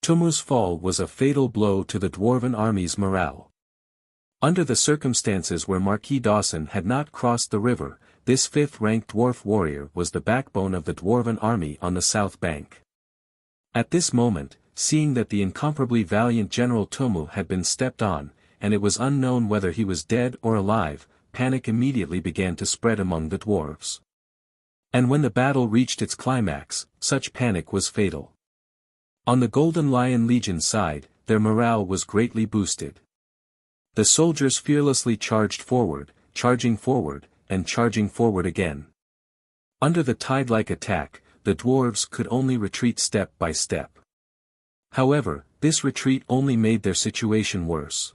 Tomo's fall was a fatal blow to the dwarven army's morale. Under the circumstances where Marquis Dawson had not crossed the river, this fifth-ranked dwarf warrior was the backbone of the dwarven army on the south bank. At this moment, seeing that the incomparably valiant General Tomo had been stepped on, and it was unknown whether he was dead or alive, panic immediately began to spread among the dwarves. And when the battle reached its climax, such panic was fatal. On the Golden Lion Legion side, their morale was greatly boosted. The soldiers fearlessly charged forward, charging forward, and charging forward again. Under the tide-like attack, the dwarves could only retreat step by step. However, this retreat only made their situation worse.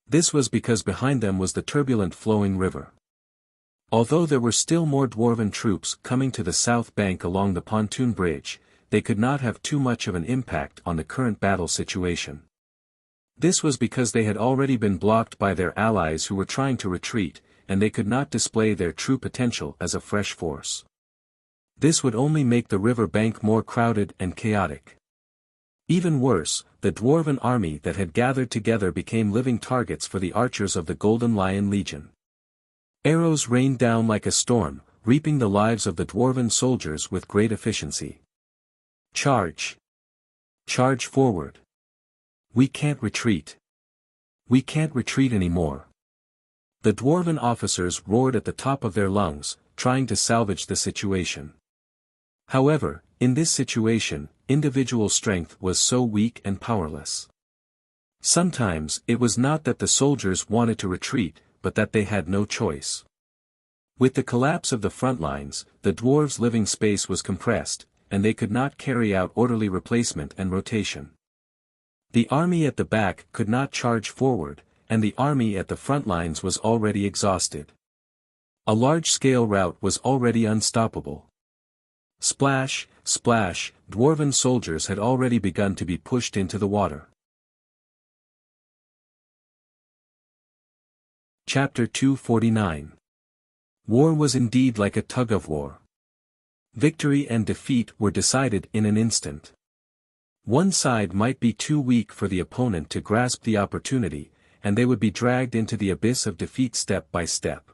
This was because behind them was the turbulent flowing river. Although there were still more dwarven troops coming to the south bank along the pontoon bridge, they could not have too much of an impact on the current battle situation. This was because they had already been blocked by their allies who were trying to retreat, and they could not display their true potential as a fresh force. This would only make the river bank more crowded and chaotic. Even worse, the dwarven army that had gathered together became living targets for the archers of the Golden Lion Legion. Arrows rained down like a storm, reaping the lives of the dwarven soldiers with great efficiency. Charge! Charge forward! We can't retreat. We can't retreat anymore. The dwarven officers roared at the top of their lungs, trying to salvage the situation. However, in this situation, individual strength was so weak and powerless. Sometimes it was not that the soldiers wanted to retreat, but that they had no choice. With the collapse of the front lines, the dwarves' living space was compressed, and they could not carry out orderly replacement and rotation. The army at the back could not charge forward, and the army at the front lines was already exhausted. A large-scale rout was already unstoppable. Splash, splash, dwarven soldiers had already begun to be pushed into the water. Chapter 249. War was indeed like a tug-of-war. Victory and defeat were decided in an instant. One side might be too weak for the opponent to grasp the opportunity, and they would be dragged into the abyss of defeat step by step.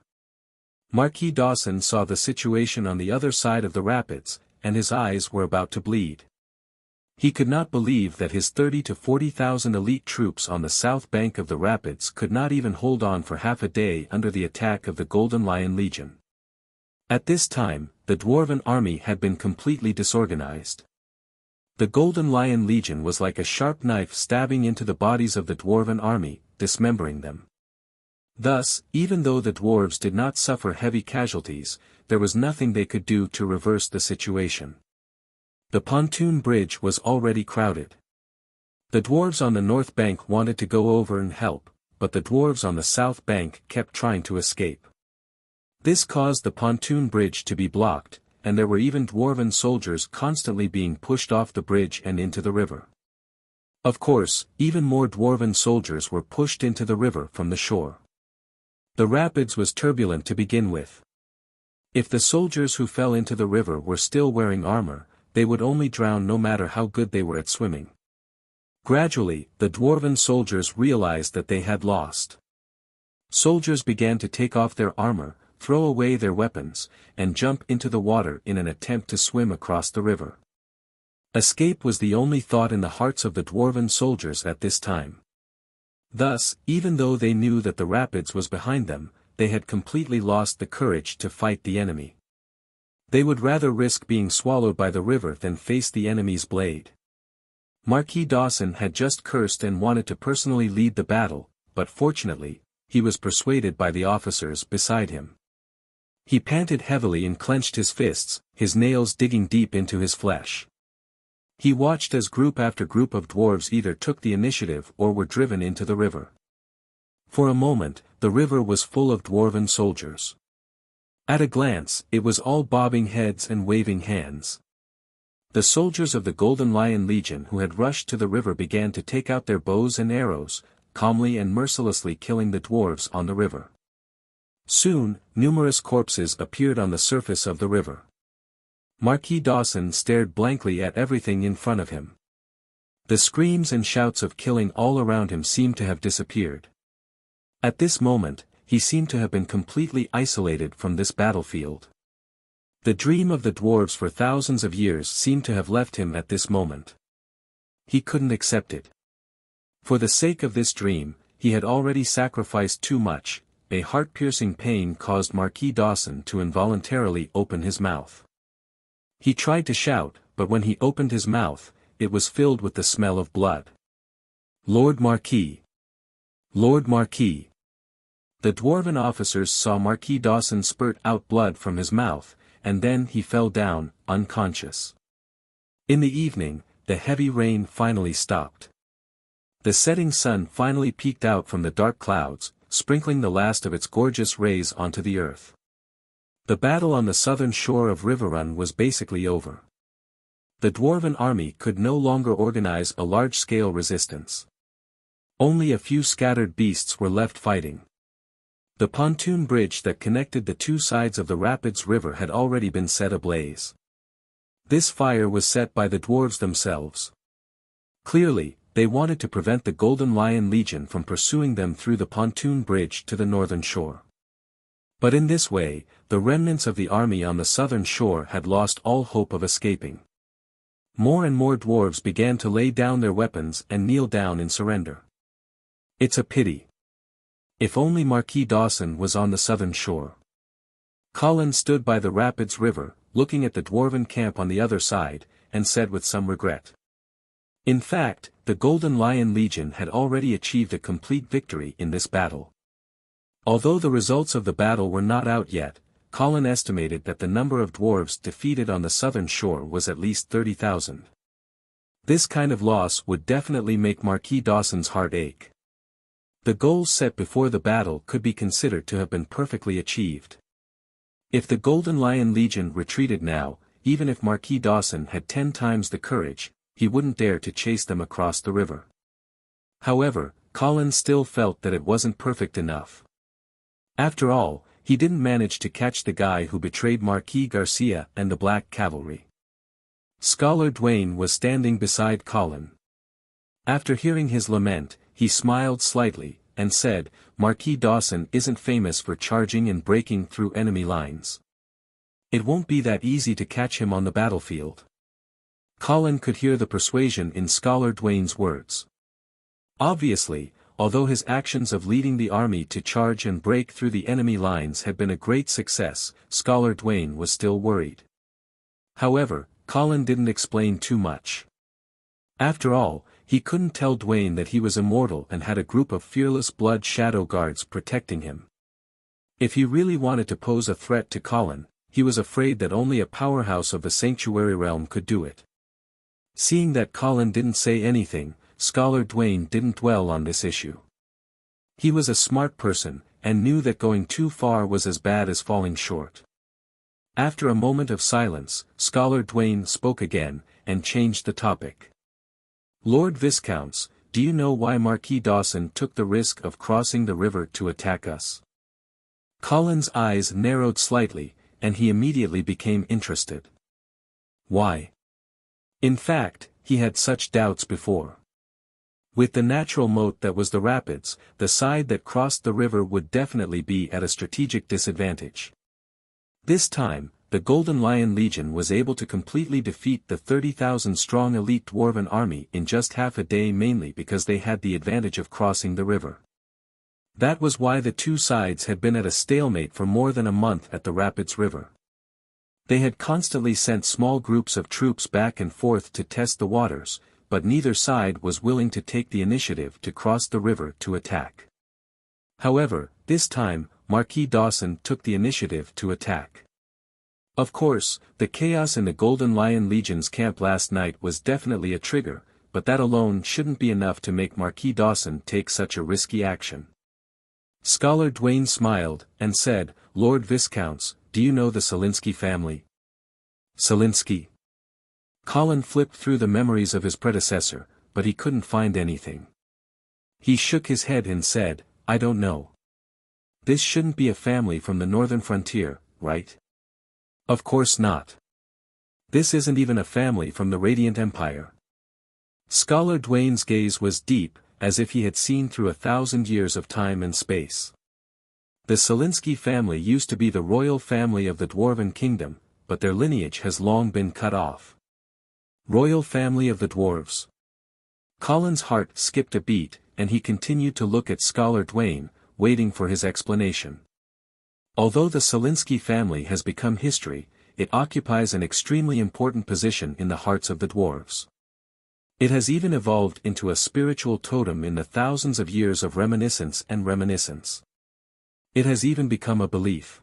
Marquis Dawson saw the situation on the other side of the rapids, and his eyes were about to bleed. He could not believe that his 30,000 to 40,000 elite troops on the south bank of the rapids could not even hold on for half a day under the attack of the Golden Lion Legion. At this time, the dwarven army had been completely disorganized. The Golden Lion Legion was like a sharp knife stabbing into the bodies of the dwarven army, dismembering them. Thus, even though the dwarves did not suffer heavy casualties, there was nothing they could do to reverse the situation. The pontoon bridge was already crowded. The dwarves on the north bank wanted to go over and help, but the dwarves on the south bank kept trying to escape. This caused the pontoon bridge to be blocked, and there were even dwarven soldiers constantly being pushed off the bridge and into the river. Of course, even more dwarven soldiers were pushed into the river from the shore. The rapids was turbulent to begin with. If the soldiers who fell into the river were still wearing armor, they would only drown no matter how good they were at swimming. Gradually, the dwarven soldiers realized that they had lost. Soldiers began to take off their armor, throw away their weapons, and jump into the water in an attempt to swim across the river. Escape was the only thought in the hearts of the dwarven soldiers at this time. Thus, even though they knew that the rapids was behind them, they had completely lost the courage to fight the enemy. They would rather risk being swallowed by the river than face the enemy's blade. Marquis Dawson had just cursed and wanted to personally lead the battle, but fortunately, he was persuaded by the officers beside him. He panted heavily and clenched his fists, his nails digging deep into his flesh. He watched as group after group of dwarves either took the initiative or were driven into the river. For a moment, the river was full of dwarven soldiers. At a glance, it was all bobbing heads and waving hands. The soldiers of the Golden Lion Legion who had rushed to the river began to take out their bows and arrows, calmly and mercilessly killing the dwarves on the river. Soon, numerous corpses appeared on the surface of the river. Marquis Dawson stared blankly at everything in front of him. The screams and shouts of killing all around him seemed to have disappeared. At this moment, he seemed to have been completely isolated from this battlefield. The dream of the dwarves for thousands of years seemed to have left him at this moment. He couldn't accept it. For the sake of this dream, he had already sacrificed too much. A heart-piercing pain caused Marquis Dawson to involuntarily open his mouth. He tried to shout, but when he opened his mouth, it was filled with the smell of blood. Lord Marquis! Lord Marquis! The dwarven officers saw Marquis Dawson spurt out blood from his mouth, and then he fell down, unconscious. In the evening, the heavy rain finally stopped. The setting sun finally peeked out from the dark clouds, sprinkling the last of its gorgeous rays onto the earth. The battle on the southern shore of Riverrun was basically over. The dwarven army could no longer organize a large-scale resistance. Only a few scattered beasts were left fighting. The pontoon bridge that connected the two sides of the Rapids River had already been set ablaze. This fire was set by the dwarves themselves. Clearly, they wanted to prevent the Golden Lion Legion from pursuing them through the pontoon bridge to the northern shore. But in this way, the remnants of the army on the southern shore had lost all hope of escaping. More and more dwarves began to lay down their weapons and kneel down in surrender. It's a pity. If only Marquis Dawson was on the southern shore. Colin stood by the Rapids River, looking at the dwarven camp on the other side, and said with some regret. In fact, the Golden Lion Legion had already achieved a complete victory in this battle. Although the results of the battle were not out yet, Colin estimated that the number of dwarves defeated on the southern shore was at least 30,000. This kind of loss would definitely make Marquis Dawson's heart ache. The goals set before the battle could be considered to have been perfectly achieved. If the Golden Lion Legion retreated now, even if Marquis Dawson had 10 times the courage, he wouldn't dare to chase them across the river. However, Colin still felt that it wasn't perfect enough. After all, he didn't manage to catch the guy who betrayed Marquis Garcia and the Black Cavalry. Scholar Dwayne was standing beside Colin. After hearing his lament, he smiled slightly, and said, "Marquis Dawson isn't famous for charging and breaking through enemy lines. It won't be that easy to catch him on the battlefield." Colin could hear the persuasion in Scholar Dwayne's words. Obviously, although his actions of leading the army to charge and break through the enemy lines had been a great success, Scholar Dwayne was still worried. However, Colin didn't explain too much. After all, he couldn't tell Dwayne that he was immortal and had a group of fearless blood shadow guards protecting him. If he really wanted to pose a threat to Colin, he was afraid that only a powerhouse of the Sanctuary Realm could do it. Seeing that Colin didn't say anything, Scholar Dwayne didn't dwell on this issue. He was a smart person, and knew that going too far was as bad as falling short. After a moment of silence, Scholar Dwayne spoke again, and changed the topic. "Lord Viscounts, do you know why Marquis Dawson took the risk of crossing the river to attack us?" Colin's eyes narrowed slightly, and he immediately became interested. Why? In fact, he had such doubts before. With the natural moat that was the rapids, the side that crossed the river would definitely be at a strategic disadvantage. This time, the Golden Lion Legion was able to completely defeat the 30,000-strong elite dwarven army in just half a day, mainly because they had the advantage of crossing the river. That was why the two sides had been at a stalemate for more than a month at the Rapids River. They had constantly sent small groups of troops back and forth to test the waters, but neither side was willing to take the initiative to cross the river to attack. However, this time, Marquis Dawson took the initiative to attack. Of course, the chaos in the Golden Lion Legion's camp last night was definitely a trigger, but that alone shouldn't be enough to make Marquis Dawson take such a risky action. Scholar Dwayne smiled, and said, "Lord Viscounts, do you know the Selinsky family?" Selinsky? Colin flipped through the memories of his predecessor, but he couldn't find anything. He shook his head and said, "I don't know. This shouldn't be a family from the northern frontier, right?" "Of course not. This isn't even a family from the Radiant Empire." Scholar Dwayne's gaze was deep, as if he had seen through 1,000 years of time and space. The Selinsky family used to be the royal family of the Dwarven Kingdom, but their lineage has long been cut off. Royal family of the dwarves. Colin's heart skipped a beat, and he continued to look at Scholar Dwayne, waiting for his explanation. Although the Selinsky family has become history, it occupies an extremely important position in the hearts of the dwarves. It has even evolved into a spiritual totem in the thousands of years of reminiscence and reminiscence. It has even become a belief.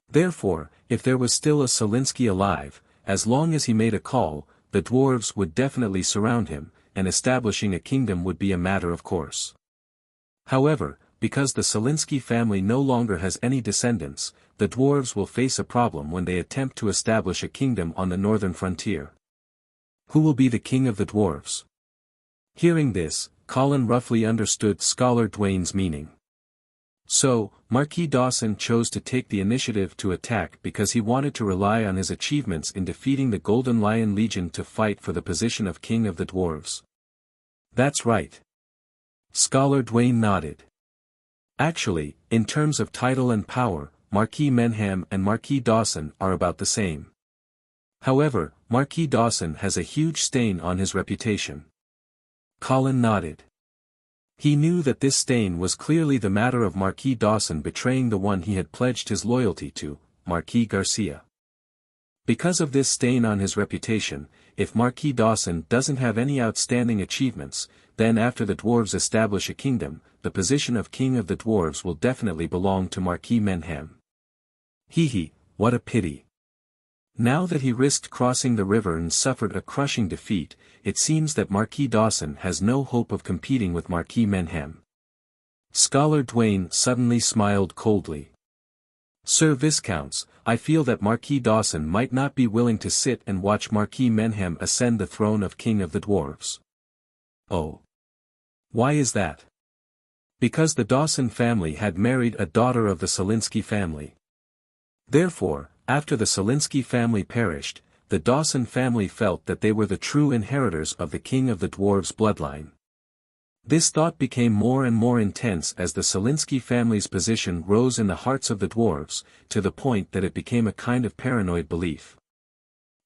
Therefore, if there was still a Selinsky alive, as long as he made a call, the dwarves would definitely surround him, and establishing a kingdom would be a matter of course. However, because the Selinsky family no longer has any descendants, the dwarves will face a problem when they attempt to establish a kingdom on the northern frontier. Who will be the king of the dwarves? Hearing this, Colin roughly understood Scholar Dwayne's meaning. So, Marquis Dawson chose to take the initiative to attack because he wanted to rely on his achievements in defeating the Golden Lion Legion to fight for the position of king of the dwarves. That's right. Scholar Dwayne nodded. Actually, in terms of title and power, Marquis Menham and Marquis Dawson are about the same. However, Marquis Dawson has a huge stain on his reputation. Colin nodded. He knew that this stain was clearly the matter of Marquis Dawson betraying the one he had pledged his loyalty to, Marquis Garcia. Because of this stain on his reputation, if Marquis Dawson doesn't have any outstanding achievements, then after the dwarves establish a kingdom, the position of king of the dwarves will definitely belong to Marquis Menham. Hee, what a pity. Now that he risked crossing the river and suffered a crushing defeat, it seems that Marquis Dawson has no hope of competing with Marquis Menham. Scholar Duane suddenly smiled coldly. Sir Viscounts, I feel that Marquis Dawson might not be willing to sit and watch Marquis Menham ascend the throne of King of the Dwarves. Oh. Why is that? Because the Dawson family had married a daughter of the Selinsky family. Therefore, after the Selinsky family perished, the Dawson family felt that they were the true inheritors of the King of the Dwarves bloodline. This thought became more and more intense as the Selinsky family's position rose in the hearts of the dwarves, to the point that it became a kind of paranoid belief.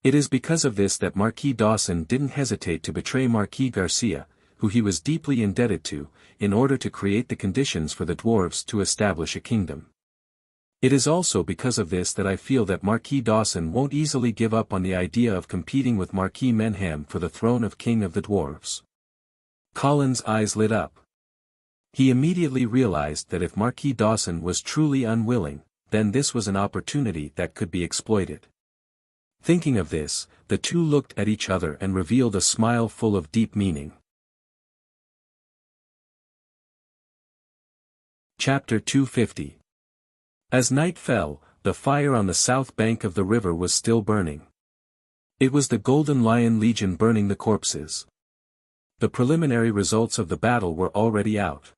It is because of this that Marquis Dawson didn't hesitate to betray Marquis Garcia, who he was deeply indebted to, in order to create the conditions for the dwarves to establish a kingdom. It is also because of this that I feel that Marquis Dawson won't easily give up on the idea of competing with Marquis Menham for the throne of King of the Dwarves. Colin's eyes lit up. He immediately realized that if Marquis Dawson was truly unwilling, then this was an opportunity that could be exploited. Thinking of this, the two looked at each other and revealed a smile full of deep meaning. Chapter 250. As night fell, the fire on the south bank of the river was still burning. It was the Golden Lion Legion burning the corpses. The preliminary results of the battle were already out.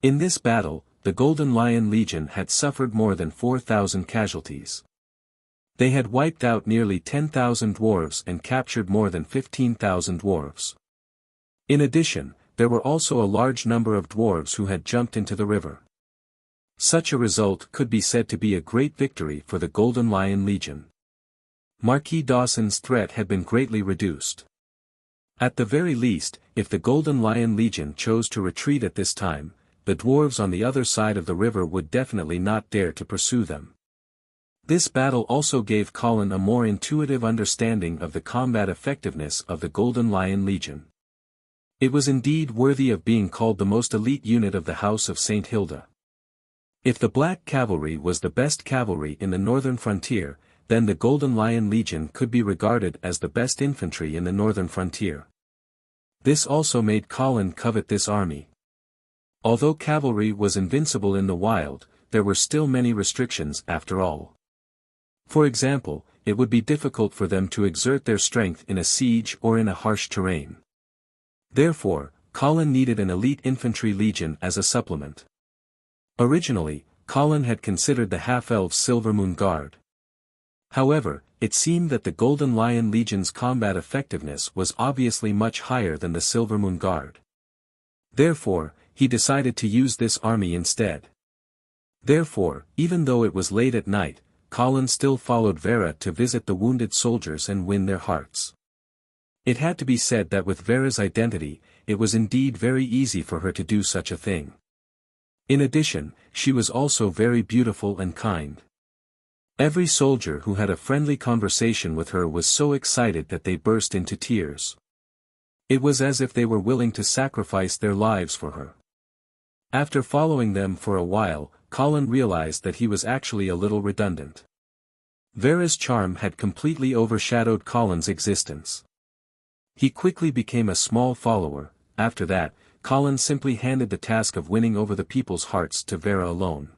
In this battle, the Golden Lion Legion had suffered more than 4,000 casualties. They had wiped out nearly 10,000 dwarves and captured more than 15,000 dwarves. In addition, there were also a large number of dwarves who had jumped into the river. Such a result could be said to be a great victory for the Golden Lion Legion. Marquis Dawson's threat had been greatly reduced. At the very least, if the Golden Lion Legion chose to retreat at this time, the dwarves on the other side of the river would definitely not dare to pursue them. This battle also gave Colin a more intuitive understanding of the combat effectiveness of the Golden Lion Legion. It was indeed worthy of being called the most elite unit of the House of St. Hilda. If the Black Cavalry was the best cavalry in the northern frontier, then the Golden Lion Legion could be regarded as the best infantry in the northern frontier. This also made Colin covet this army. Although cavalry was invincible in the wild, there were still many restrictions after all. For example, it would be difficult for them to exert their strength in a siege or in a harsh terrain. Therefore, Colin needed an elite infantry legion as a supplement. Originally, Colin had considered the half-elves Silvermoon Guard. However, it seemed that the Golden Lion Legion's combat effectiveness was obviously much higher than the Silvermoon Guard. Therefore, he decided to use this army instead. Therefore, even though it was late at night, Colin still followed Vera to visit the wounded soldiers and win their hearts. It had to be said that with Vera's identity, it was indeed very easy for her to do such a thing. In addition, she was also very beautiful and kind. Every soldier who had a friendly conversation with her was so excited that they burst into tears. It was as if they were willing to sacrifice their lives for her. After following them for a while, Colin realized that he was actually a little redundant. Vera's charm had completely overshadowed Colin's existence. He quickly became a small follower. After that, Colin simply handed the task of winning over the people's hearts to Vera alone.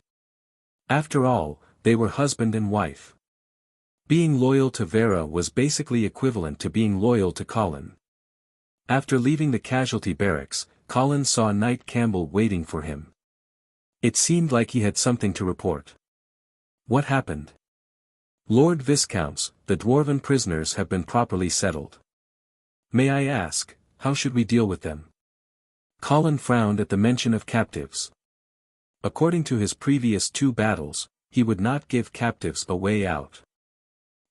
After all, they were husband and wife. Being loyal to Vera was basically equivalent to being loyal to Colin. After leaving the casualty barracks, Colin saw Knight Campbell waiting for him. It seemed like he had something to report. What happened? Lord Viscounts, the dwarven prisoners have been properly settled. May I ask, how should we deal with them? Colin frowned at the mention of captives. According to his previous 2 battles, he would not give captives a way out.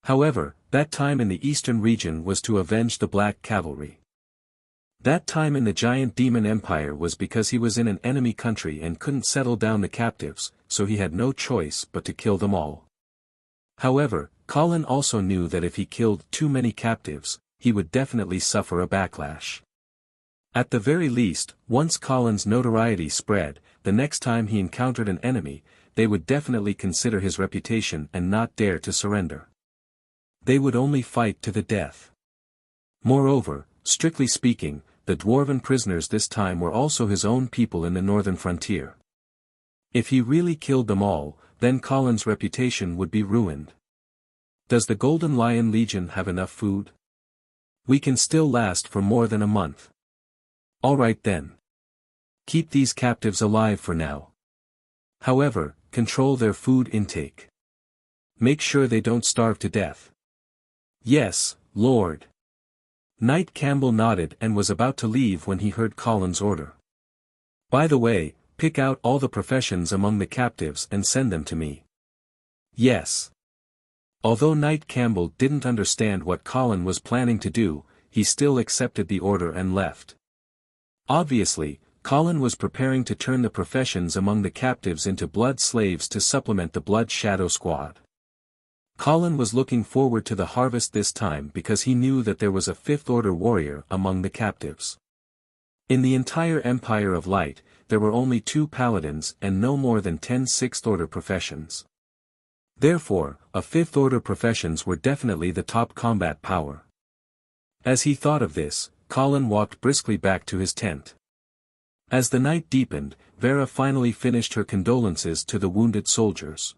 However, that time in the eastern region was to avenge the Black Cavalry. That time in the giant demon empire was because he was in an enemy country and couldn't settle down the captives, so he had no choice but to kill them all. However, Colin also knew that if he killed too many captives, he would definitely suffer a backlash. At the very least, once Colin's notoriety spread, the next time he encountered an enemy, they would definitely consider his reputation and not dare to surrender. They would only fight to the death. Moreover, strictly speaking, the dwarven prisoners this time were also his own people in the northern frontier. If he really killed them all, then Colin's reputation would be ruined. Does the Golden Lion Legion have enough food? We can still last for more than a month. Alright then. Keep these captives alive for now. However, control their food intake. Make sure they don't starve to death. Yes, Lord. Knight Campbell nodded and was about to leave when he heard Colin's order. By the way, pick out all the professions among the captives and send them to me. Yes. Although Knight Campbell didn't understand what Colin was planning to do, he still accepted the order and left. Obviously, Colin was preparing to turn the professions among the captives into blood slaves to supplement the Blood Shadow Squad. Colin was looking forward to the harvest this time because he knew that there was a fifth-order warrior among the captives. In the entire Empire of Light, there were only 2 paladins and no more than 10 sixth-order professions. Therefore, a fifth-order professions were definitely the top combat power. As he thought of this, Colin walked briskly back to his tent. As the night deepened, Vera finally finished her condolences to the wounded soldiers.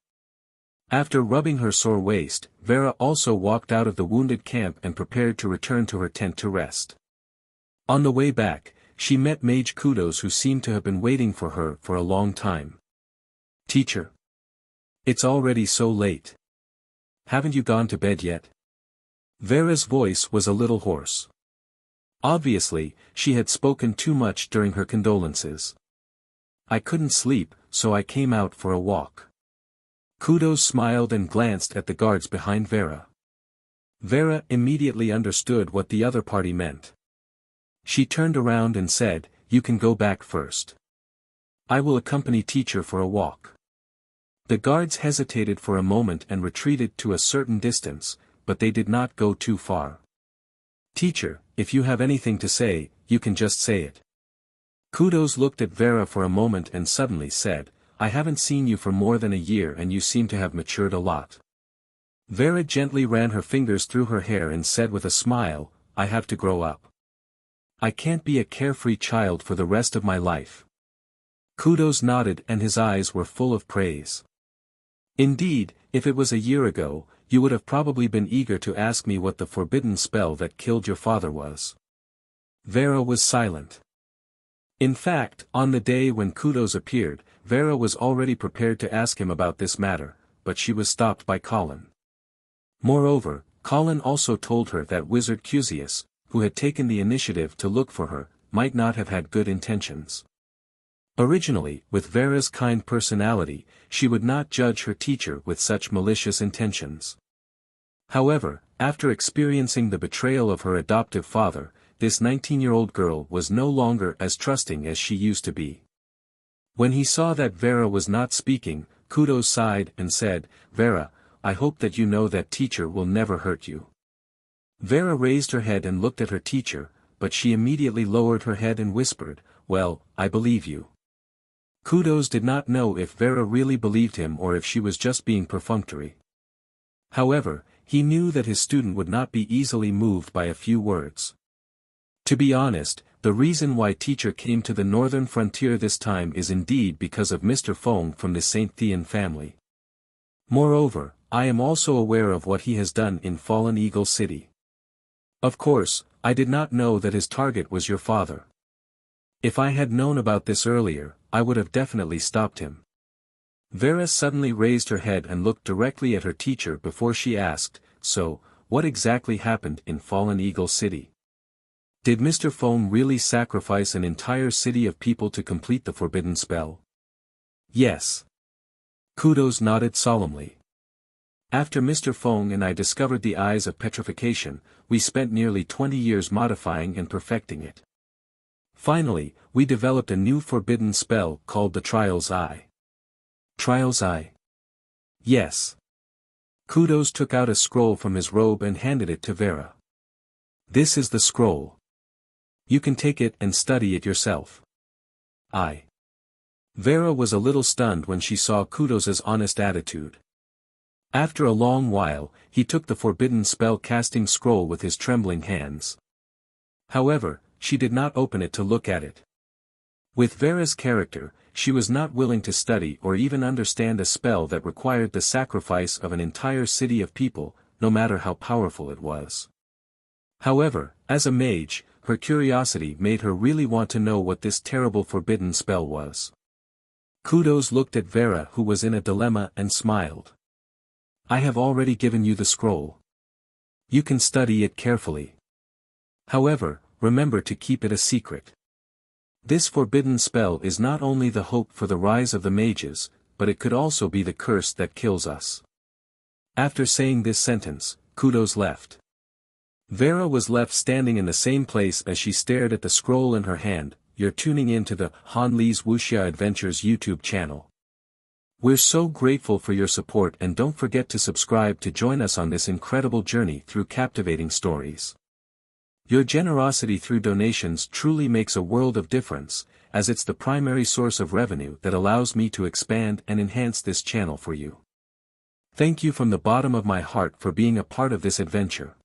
After rubbing her sore waist, Vera also walked out of the wounded camp and prepared to return to her tent to rest. On the way back, she met Mage Kudos, who seemed to have been waiting for her for a long time. "Teacher. It's already so late. Haven't you gone to bed yet?" Vera's voice was a little hoarse. Obviously, she had spoken too much during her condolences. "I couldn't sleep, so I came out for a walk." Kudos smiled and glanced at the guards behind Vera. Vera immediately understood what the other party meant. She turned around and said, "You can go back first. I will accompany teacher for a walk." The guards hesitated for a moment and retreated to a certain distance, but they did not go too far. "Teacher, if you have anything to say, you can just say it." Kudos looked at Vera for a moment and suddenly said, "I haven't seen you for more than a year and you seem to have matured a lot." Vera gently ran her fingers through her hair and said with a smile, "I have to grow up. I can't be a carefree child for the rest of my life." Kudos nodded and his eyes were full of praise. "Indeed, if it was a year ago, you would have probably been eager to ask me what the forbidden spell that killed your father was." Vera was silent. In fact, on the day when Kudos appeared, Vera was already prepared to ask him about this matter, but she was stopped by Colin. Moreover, Colin also told her that Wizard Cusius, who had taken the initiative to look for her, might not have had good intentions. Originally, with Vera's kind personality, she would not judge her teacher with such malicious intentions. However, after experiencing the betrayal of her adoptive father, this 19-year-old girl was no longer as trusting as she used to be. When he saw that Vera was not speaking, Kudos sighed and said, "Vera, I hope that you know that teacher will never hurt you." Vera raised her head and looked at her teacher, but she immediately lowered her head and whispered, "Well, I believe you." Kudos did not know if Vera really believed him or if she was just being perfunctory. However, he knew that his student would not be easily moved by a few words. To be honest, the reason why teacher came to the northern frontier this time is indeed because of Mr. Fong from the St. Thean family. Moreover, I am also aware of what he has done in Fallen Eagle City. Of course, I did not know that his target was your father. If I had known about this earlier, I would have definitely stopped him. Vera suddenly raised her head and looked directly at her teacher before she asked, "So, what exactly happened in Fallen Eagle City? Did Mr. Fong really sacrifice an entire city of people to complete the forbidden spell?" "Yes." Kudos nodded solemnly. "After Mr. Fong and I discovered the eyes of petrification, we spent nearly 20 years modifying and perfecting it. Finally, we developed a new forbidden spell called the Trial's Eye." "Trial's Eye?" "Yes." Kudos took out a scroll from his robe and handed it to Vera. This is the scroll. You can take it and study it yourself. Vera was a little stunned when she saw Kudos's honest attitude. After a long while, he took the forbidden spell-casting scroll with his trembling hands. However, she did not open it to look at it. With Vera's character, she was not willing to study or even understand a spell that required the sacrifice of an entire city of people, no matter how powerful it was. However, as a mage, her curiosity made her really want to know what this terrible forbidden spell was. Kudos looked at Vera, who was in a dilemma, and smiled. I have already given you the scroll. You can study it carefully. However, remember to keep it a secret. This forbidden spell is not only the hope for the rise of the mages, but it could also be the curse that kills us. After saying this sentence, Kudos left. Vera was left standing in the same place as she stared at the scroll in her hand. You're tuning in to the Han Li's Wuxia Adventures YouTube channel. We're so grateful for your support, and don't forget to subscribe to join us on this incredible journey through captivating stories. Your generosity through donations truly makes a world of difference, as it's the primary source of revenue that allows me to expand and enhance this channel for you. Thank you from the bottom of my heart for being a part of this adventure.